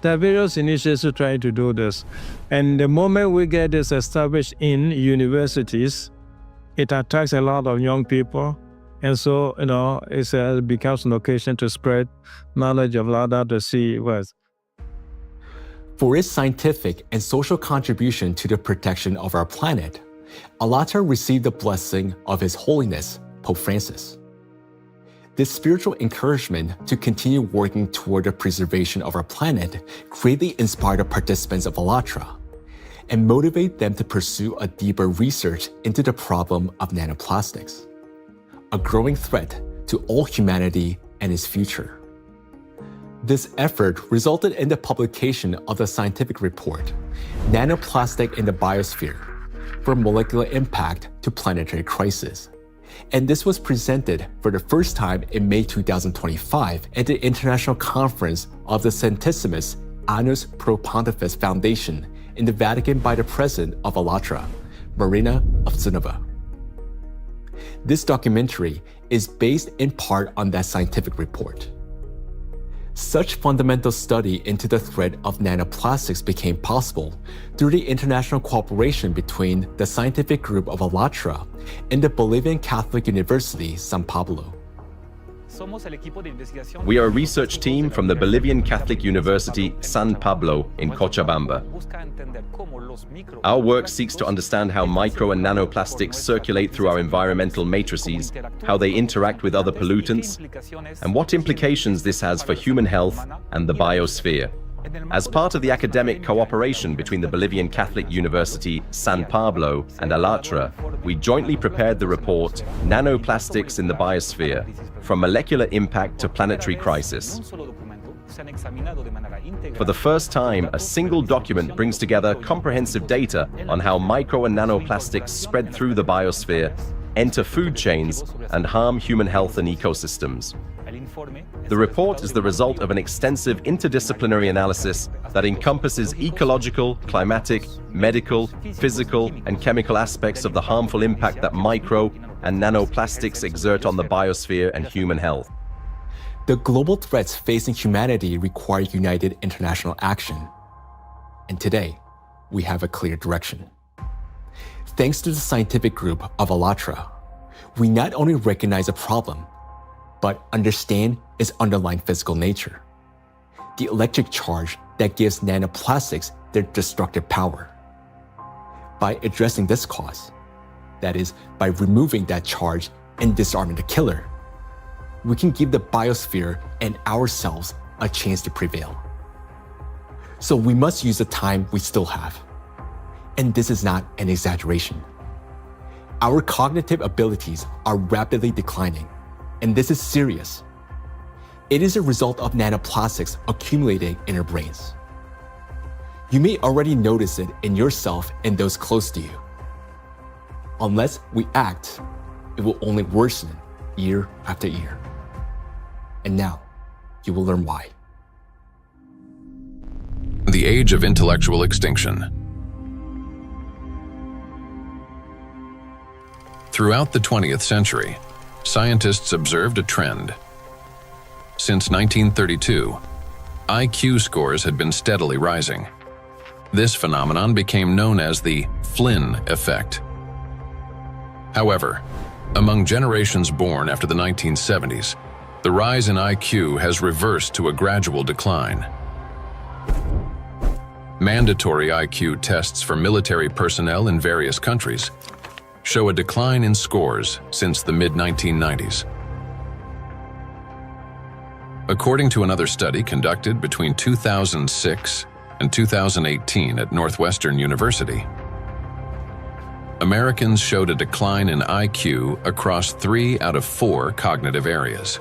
There are various initiatives trying to do this. And the moment we get this established in universities, it attracts a lot of young people. And so, it becomes an occasion to spread knowledge of Laudato Si words. For its scientific and social contribution to the protection of our planet, ALLATRA received the blessing of His Holiness, Pope Francis. This spiritual encouragement to continue working toward the preservation of our planet greatly inspired the participants of ALLATRA and motivate them to pursue a deeper research into the problem of nanoplastics, a growing threat to all humanity and its future. This effort resulted in the publication of the scientific report, Nanoplastic in the Biosphere, from Molecular Impact to Planetary Crisis. And this was presented for the first time in May 2025 at the International Conference of the Centesimus Annus Pro Pontifex Foundation in the Vatican by the President of ALLATRA, Marina Ovtsunova. This documentary is based in part on that scientific report. Such fundamental study into the threat of nanoplastics became possible through the international cooperation between the scientific group of ALLATRA and the Bolivian Catholic University, San Pablo. We are a research team from the Bolivian Catholic University, San Pablo in Cochabamba. Our work seeks to understand how micro and nanoplastics circulate through our environmental matrices, how they interact with other pollutants, and what implications this has for human health and the biosphere. As part of the academic cooperation between the Bolivian Catholic University, San Pablo, and ALLATRA, we jointly prepared the report, Nanoplastics in the Biosphere, From Molecular Impact to Planetary Crisis. For the first time, a single document brings together comprehensive data on how micro and nanoplastics spread through the biosphere, enter food chains, and harm human health and ecosystems. The report is the result of an extensive interdisciplinary analysis that encompasses ecological, climatic, medical, physical, and chemical aspects of the harmful impact that micro and nanoplastics exert on the biosphere and human health. The global threats facing humanity require united international action. And today, we have a clear direction. Thanks to the scientific group of ALLATRA, we not only recognize a problem, but understand its underlying physical nature, the electric charge that gives nanoplastics their destructive power. By addressing this cause, that is, by removing that charge and disarming the killer, we can give the biosphere and ourselves a chance to prevail. So we must use the time we still have. And this is not an exaggeration. Our cognitive abilities are rapidly declining, and this is serious. It is a result of nanoplastics accumulating in our brains. You may already notice it in yourself and those close to you. Unless we act, it will only worsen year after year. And now, you will learn why. The age of intellectual extinction. Throughout the 20th century, scientists observed a trend. Since 1932, IQ scores had been steadily rising. This phenomenon became known as the Flynn effect. However, among generations born after the 1970s, the rise in IQ has reversed to a gradual decline. Mandatory IQ tests for military personnel in various countries show a decline in scores since the mid-1990s. According to another study conducted between 2006 and 2018 at Northwestern University, Americans showed a decline in IQ across 3 out of 4 cognitive areas.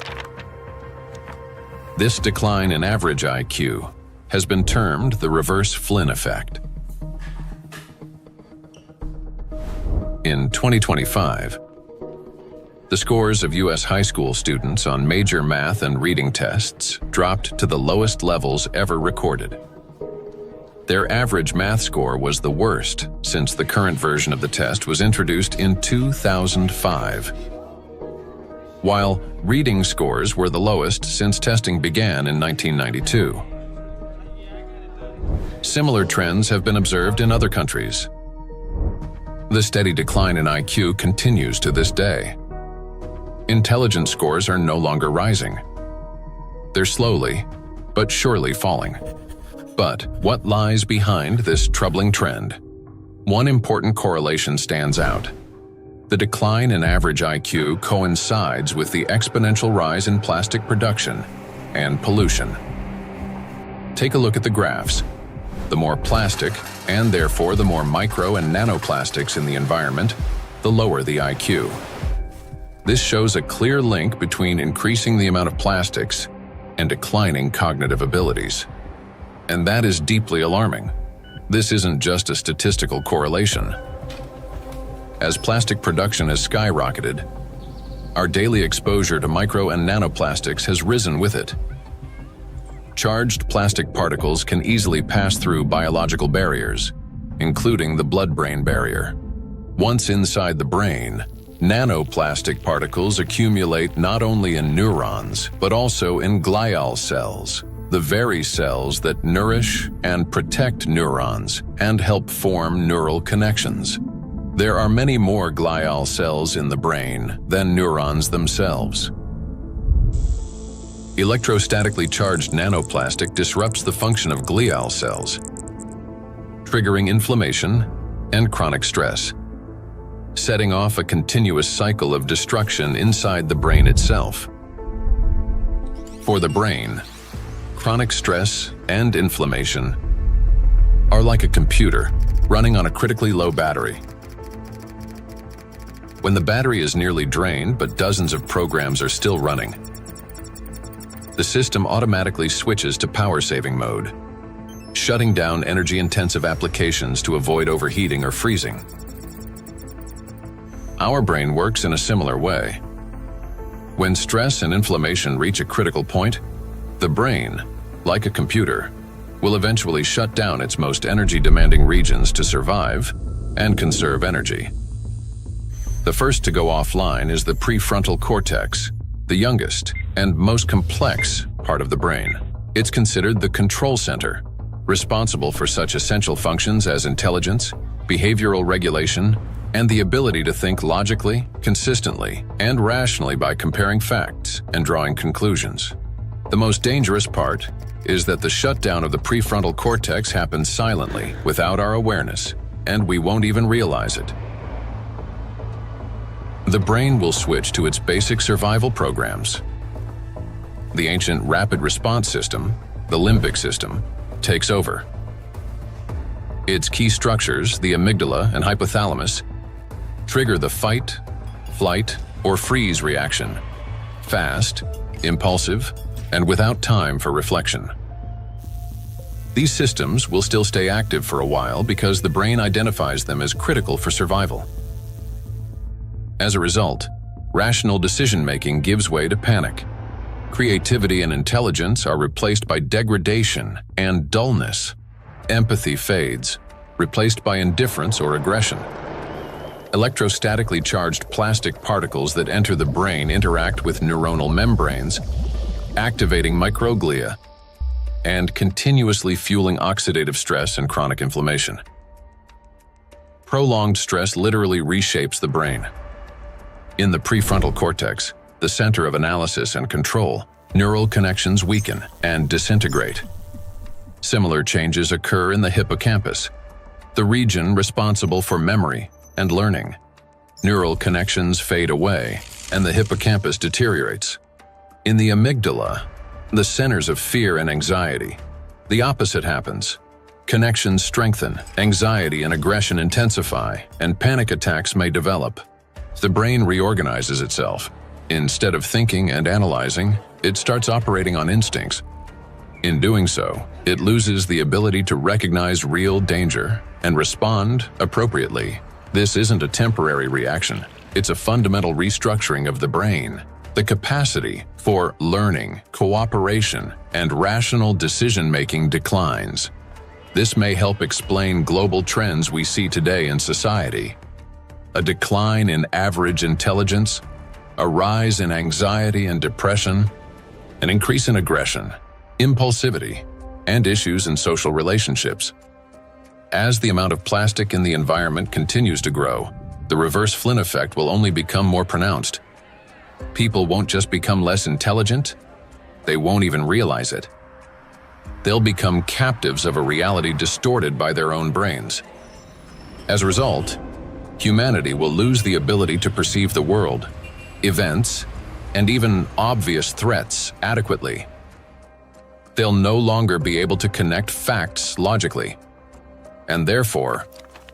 This decline in average IQ has been termed the reverse Flynn effect. In 2025, the scores of U.S. high school students on major math and reading tests dropped to the lowest levels ever recorded. Their average math score was the worst since the current version of the test was introduced in 2005, while reading scores were the lowest since testing began in 1992. Similar trends have been observed in other countries. The steady decline in IQ continues to this day. Intelligence scores are no longer rising. They're slowly, but surely falling. But what lies behind this troubling trend? One important correlation stands out. The decline in average IQ coincides with the exponential rise in plastic production and pollution. Take a look at the graphs. The more plastic, and therefore the more micro and nanoplastics in the environment, the lower the IQ. This shows a clear link between increasing the amount of plastics and declining cognitive abilities. And that is deeply alarming. This isn't just a statistical correlation. As plastic production has skyrocketed, our daily exposure to micro and nanoplastics has risen with it. Charged plastic particles can easily pass through biological barriers, including the blood-brain barrier. Once inside the brain, nanoplastic particles accumulate not only in neurons, but also in glial cells, the very cells that nourish and protect neurons and help form neural connections. There are many more glial cells in the brain than neurons themselves. Electrostatically charged nanoplastic disrupts the function of glial cells, triggering inflammation and chronic stress, setting off a continuous cycle of destruction inside the brain itself. For the brain, chronic stress and inflammation are like a computer running on a critically low battery. When the battery is nearly drained but dozens of programs are still running, the system automatically switches to power-saving mode, shutting down energy-intensive applications to avoid overheating or freezing. Our brain works in a similar way. When stress and inflammation reach a critical point, the brain, like a computer, will eventually shut down its most energy-demanding regions to survive and conserve energy. The first to go offline is the prefrontal cortex, the youngest and most complex part of the brain. It's considered the control center, responsible for such essential functions as intelligence, behavioral regulation, and the ability to think logically, consistently, and rationally by comparing facts and drawing conclusions. The most dangerous part is that the shutdown of the prefrontal cortex happens silently, without our awareness, and we won't even realize it. The brain will switch to its basic survival programs. The ancient rapid response system, the limbic system, takes over. Its key structures, the amygdala and hypothalamus, trigger the fight, flight, or freeze reaction, fast, impulsive, and without time for reflection. These systems will still stay active for a while because the brain identifies them as critical for survival. As a result, rational decision-making gives way to panic. Creativity and intelligence are replaced by degradation and dullness. Empathy fades, replaced by indifference or aggression. Electrostatically charged plastic particles that enter the brain interact with neuronal membranes, activating microglia, and continuously fueling oxidative stress and chronic inflammation. Prolonged stress literally reshapes the brain. In the prefrontal cortex, the center of analysis and control, neural connections weaken and disintegrate. Similar changes occur in the hippocampus, the region responsible for memory and learning. Neural connections fade away, and the hippocampus deteriorates. In the amygdala, the centers of fear and anxiety, the opposite happens. Connections strengthen, anxiety and aggression intensify, and panic attacks may develop. The brain reorganizes itself. Instead of thinking and analyzing, it starts operating on instincts. In doing so, it loses the ability to recognize real danger and respond appropriately. This isn't a temporary reaction. It's a fundamental restructuring of the brain. The capacity for learning, cooperation, and rational decision-making declines. This may help explain global trends we see today in society. A decline in average intelligence, a rise in anxiety and depression, an increase in aggression, impulsivity, and issues in social relationships. As the amount of plastic in the environment continues to grow, the reverse Flynn effect will only become more pronounced. People won't just become less intelligent, they won't even realize it. They'll become captives of a reality distorted by their own brains. As a result, humanity will lose the ability to perceive the world, events, and even obvious threats adequately. They'll no longer be able to connect facts logically, and therefore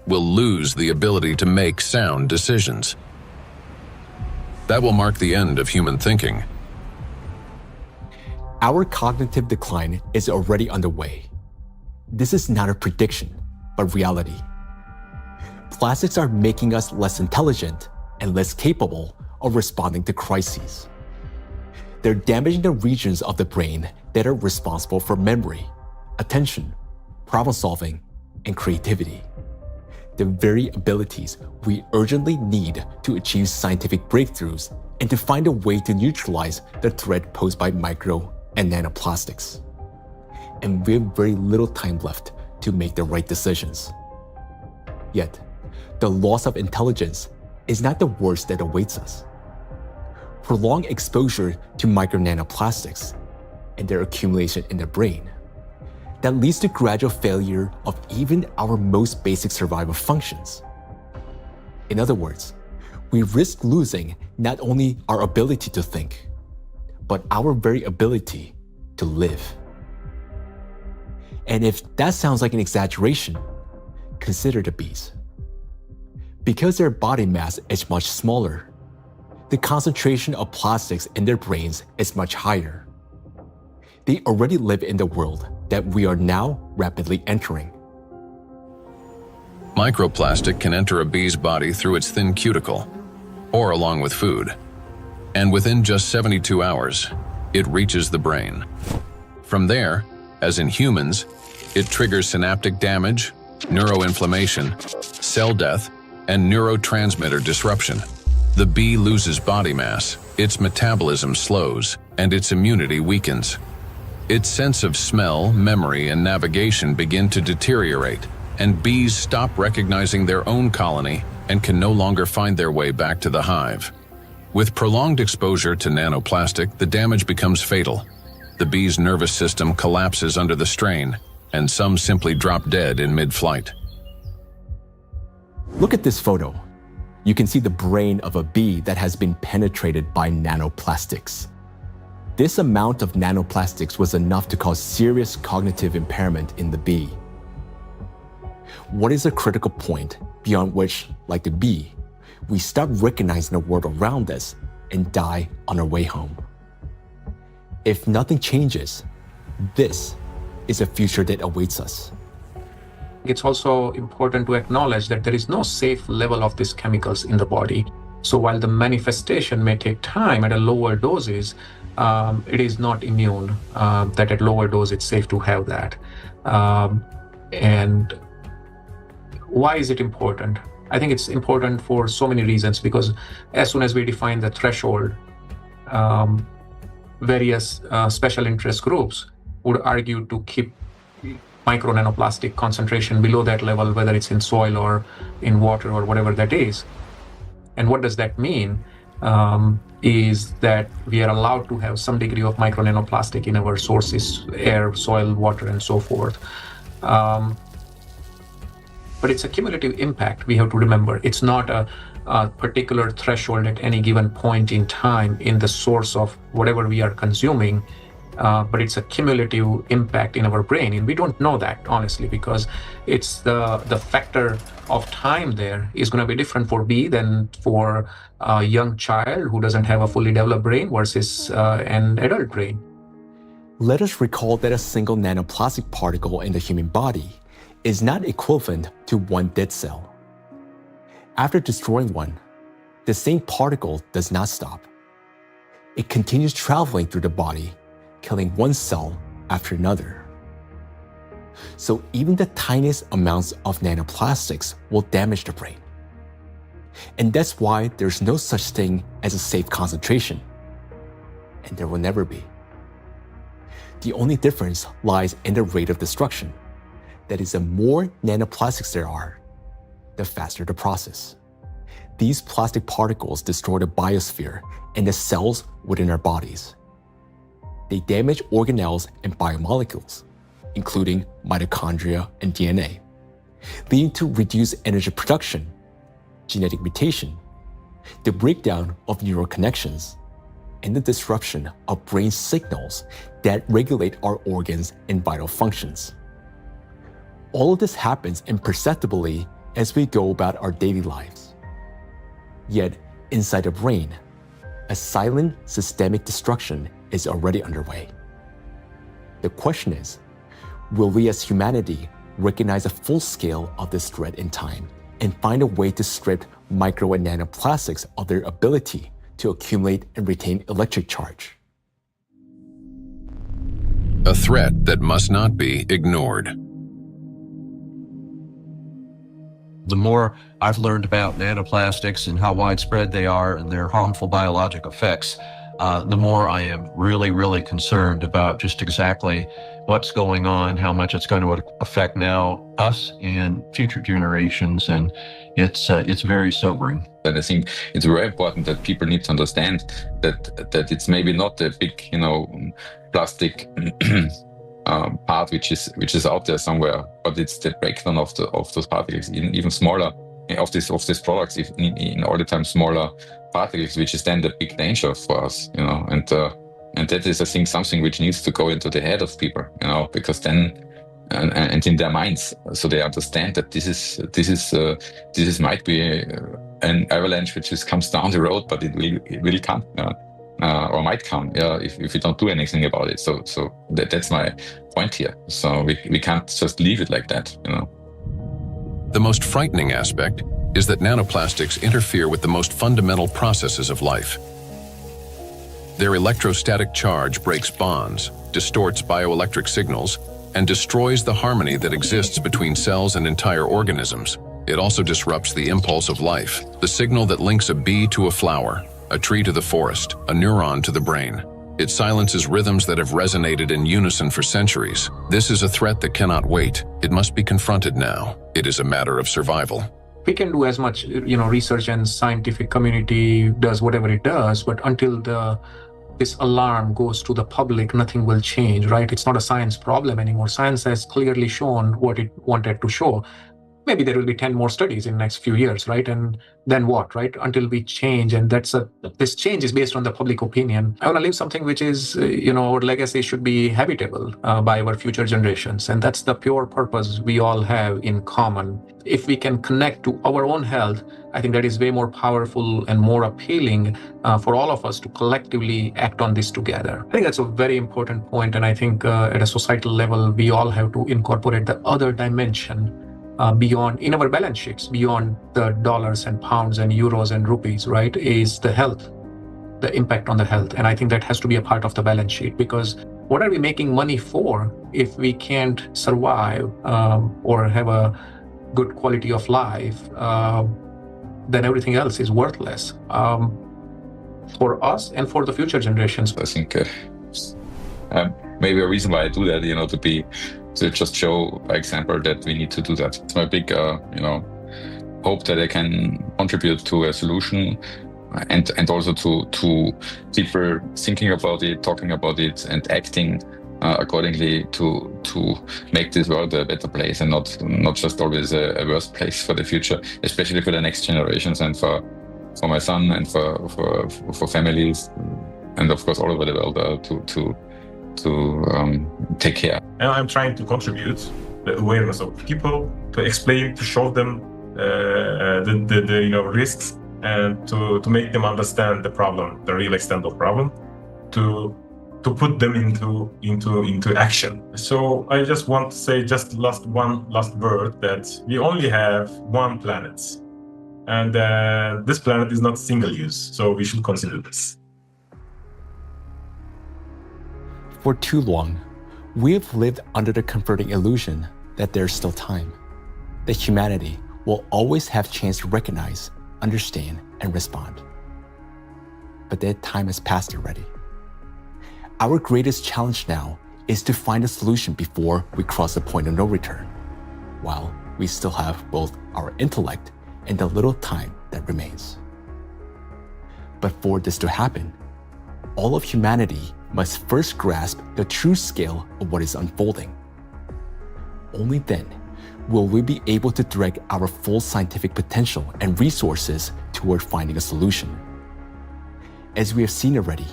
will lose the ability to make sound decisions. That will mark the end of human thinking. Our cognitive decline is already underway. This is not a prediction, but reality. Plastics are making us less intelligent and less capable of responding to crises. They're damaging the regions of the brain that are responsible for memory, attention, problem solving, and creativity. The very abilities we urgently need to achieve scientific breakthroughs and to find a way to neutralize the threat posed by micro and nanoplastics. And we have very little time left to make the right decisions. Yet, the loss of intelligence is not the worst that awaits us. Prolonged exposure to micro nanoplastics and their accumulation in the brain that leads to gradual failure of even our most basic survival functions. In other words, we risk losing not only our ability to think, but our very ability to live. And if that sounds like an exaggeration, consider the bees. Because their body mass is much smaller, the concentration of plastics in their brains is much higher. They already live in the world that we are now rapidly entering. Microplastic can enter a bee's body through its thin cuticle, or along with food. and within just 72 hours, it reaches the brain. From there, as in humans, it triggers synaptic damage, neuroinflammation, cell death, and neurotransmitter disruption. The bee loses body mass, its metabolism slows, and its immunity weakens. Its sense of smell, memory, and navigation begin to deteriorate, and bees stop recognizing their own colony and can no longer find their way back to the hive. With prolonged exposure to nanoplastic, the damage becomes fatal. The bee's nervous system collapses under the strain, and some simply drop dead in mid-flight. Look at this photo. You can see the brain of a bee that has been penetrated by nanoplastics. This amount of nanoplastics was enough to cause serious cognitive impairment in the bee. What is a critical point beyond which, like the bee, we stop recognizing the world around us and die on our way home? If nothing changes, this is a future that awaits us. It's also important to acknowledge that there is no safe level of these chemicals in the body. So while the manifestation may take time at a lower doses, it is not immune, that at lower dose it's safe to have that. And why is it important? I think it's important for so many reasons, because as soon as we define the threshold, various special interest groups would argue to keep micro nanoplastic concentration below that level, whether it's in soil or in water or whatever that is. And what does that mean? Is that we are allowed to have some degree of micro nanoplastic in our sources, air, soil, water, and so forth. But it's a cumulative impact, we have to remember. It's not a particular threshold at any given point in time in the source of whatever we are consuming, but it's a cumulative impact in our brain. And we don't know that, honestly, because it's the factor of time there is going to be different for bee than for a young child who doesn't have a fully developed brain versus an adult brain. Let us recall that a single nanoplastic particle in the human body is not equivalent to one dead cell. After destroying one, the same particle does not stop. It continues traveling through the body, killing one cell after another. So even the tiniest amounts of nanoplastics will damage the brain. And that's why there's no such thing as a safe concentration. And there will never be. The only difference lies in the rate of destruction. That is, the more nanoplastics there are, the faster the process. These plastic particles destroy the biosphere and the cells within our bodies. They damage organelles and biomolecules, including mitochondria and DNA, leading to reduced energy production, genetic mutation, the breakdown of neural connections, and the disruption of brain signals that regulate our organs and vital functions. All of this happens imperceptibly as we go about our daily lives. Yet, inside the brain, a silent systemic destruction is already underway. The question is, will we as humanity recognize the full scale of this threat in time and find a way to strip micro and nanoplastics of their ability to accumulate and retain electric charge? A threat that must not be ignored. The more I've learned about nanoplastics and how widespread they are and their harmful biologic effects, the more I am really, really concerned about just exactly what's going on, how much it's going to affect now us and future generations, and it's very sobering. And I think it's very important that people need to understand that it's maybe not the big, plastic part which is out there somewhere, but it's the breakdown of those particles, even smaller, of these products, in all the time smaller particles, which is then the big danger for us, and that is, I think, something which needs to go into the head of people, because then and in their minds, so they understand that this is might be an avalanche which just comes down the road, but it will come. Or might come, if we don't do anything about it. So that's my point here. So we can't just leave it like that, The most frightening aspect is that nanoplastics interfere with the most fundamental processes of life. Their electrostatic charge breaks bonds, distorts bioelectric signals, and destroys the harmony that exists between cells and entire organisms. It also disrupts the impulse of life, the signal that links a bee to a flower, a tree to the forest, a neuron to the brain. It silences rhythms that have resonated in unison for centuries. This is a threat that cannot wait. It must be confronted now. It is a matter of survival. We can do as much, research and scientific community does whatever it does, but until this alarm goes to the public, nothing will change, right? It's not a science problem anymore. Science has clearly shown what it wanted to show. Maybe there will be 10 more studies in the next few years, right? And then what, right? Until we change, and this change is based on the public opinion. I want to leave something which is, our legacy should be habitable by our future generations. And that's the pure purpose we all have in common. If we can connect to our own health, I think that is way more powerful and more appealing for all of us to collectively act on this together. I think that's a very important point. And I think at a societal level, we all have to incorporate the other dimension beyond, in our balance sheets, beyond the dollars and pounds and euros and rupees, right, is the health, the impact on the health. And I think that has to be a part of the balance sheet, because what are we making money for if we can't survive or have a good quality of life? Then everything else is worthless for us and for the future generations. I think maybe a reason why I do that, to just show by example that we need to do that. It's my big, hope that I can contribute to a solution, and also to people thinking about it, talking about it, and acting accordingly to make this world a better place, and not just always a worse place for the future, especially for the next generations and for my son and for families, and of course all over the world to take care. And I'm trying to contribute the awareness of people, to explain, to show them the risks, and to make them understand the problem, the real extent of problem, to put them into action. So I just want to say one last word, that we only have one planet, and this planet is not single use, so we should consider this. For too long, we have lived under the comforting illusion that there's still time, that humanity will always have a chance to recognize, understand, and respond. But that time has passed already. Our greatest challenge now is to find a solution before we cross the point of no return, while we still have both our intellect and the little time that remains. But for this to happen, all of humanity must first grasp the true scale of what is unfolding. Only then will we be able to direct our full scientific potential and resources toward finding a solution. As we have seen already,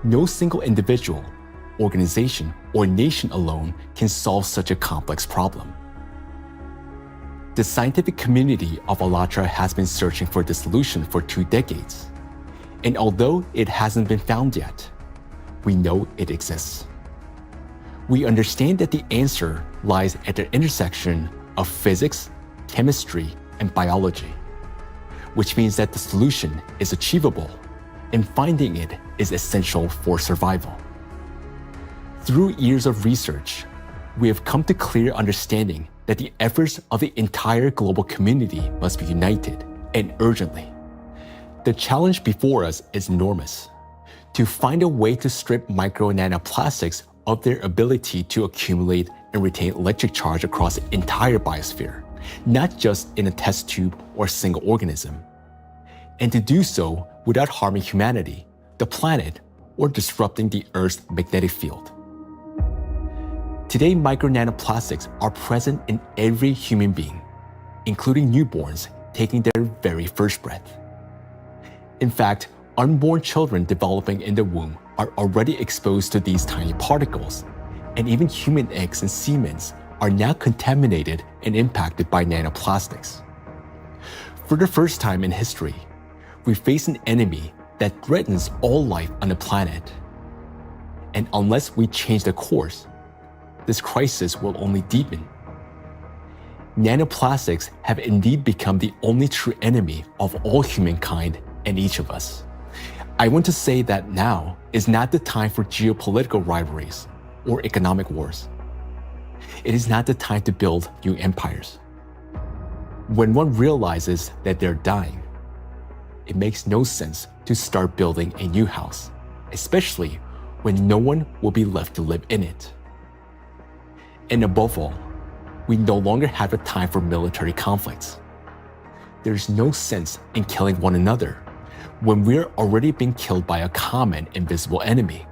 no single individual, organization, or nation alone can solve such a complex problem. The scientific community of ALLATRA has been searching for the solution for 2 decades. And although it hasn't been found yet, we know it exists. We understand that the answer lies at the intersection of physics, chemistry, and biology, which means that the solution is achievable, and finding it is essential for survival. Through years of research, we have come to clear understanding that the efforts of the entire global community must be united, and urgently. The challenge before us is enormous: to find a way to strip micro and nanoplastics of their ability to accumulate and retain electric charge across the entire biosphere, not just in a test tube or single organism. And to do so without harming humanity, the planet, or disrupting the Earth's magnetic field. Today, micro nanoplastics are present in every human being, including newborns taking their very first breath. In fact, unborn children developing in the womb are already exposed to these tiny particles, and even human eggs and semen are now contaminated and impacted by nanoplastics. For the first time in history, we face an enemy that threatens all life on the planet. And unless we change the course, this crisis will only deepen. Nanoplastics have indeed become the only true enemy of all humankind and each of us. I want to say that now is not the time for geopolitical rivalries or economic wars. It is not the time to build new empires. When one realizes that they're dying, it makes no sense to start building a new house, especially when no one will be left to live in it. And above all, we no longer have a time for military conflicts. There's no sense in killing one another when we're already being killed by a common invisible enemy,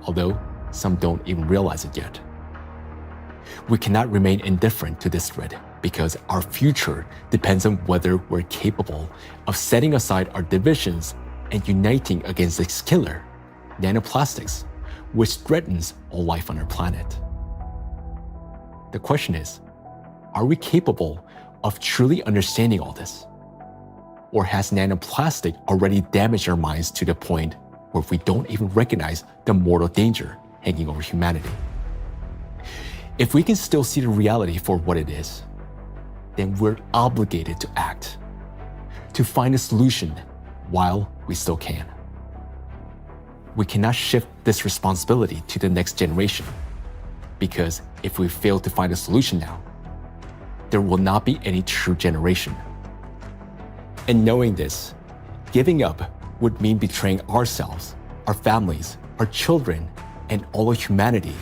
although some don't even realize it yet. We cannot remain indifferent to this threat because our future depends on whether we're capable of setting aside our divisions and uniting against this killer, nanoplastics, which threatens all life on our planet. The question is, are we capable of truly understanding all this? Or has nanoplastic already damaged our minds to the point where we don't even recognize the mortal danger hanging over humanity? If we can still see the reality for what it is, then we're obligated to act, to find a solution while we still can. We cannot shift this responsibility to the next generation, because if we fail to find a solution now, there will not be any true generation. And knowing this, giving up would mean betraying ourselves, our families, our children, and all of humanity,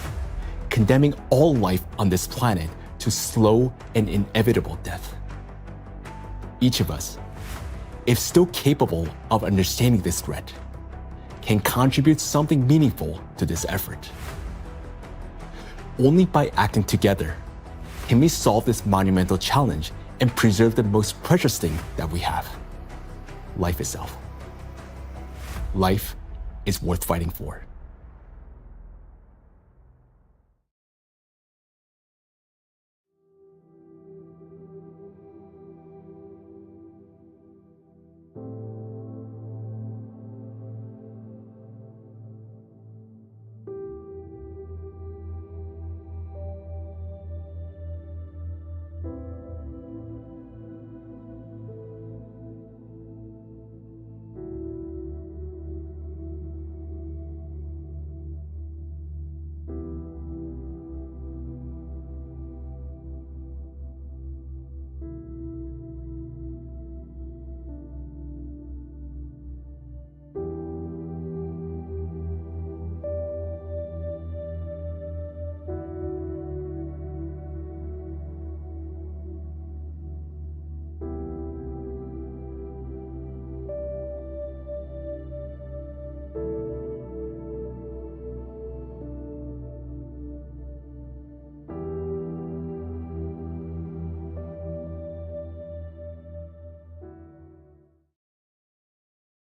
condemning all life on this planet to slow and inevitable death. Each of us, if still capable of understanding this threat, can contribute something meaningful to this effort. Only by acting together can we solve this monumental challenge and preserve the most precious thing that we have, life itself. Life is worth fighting for.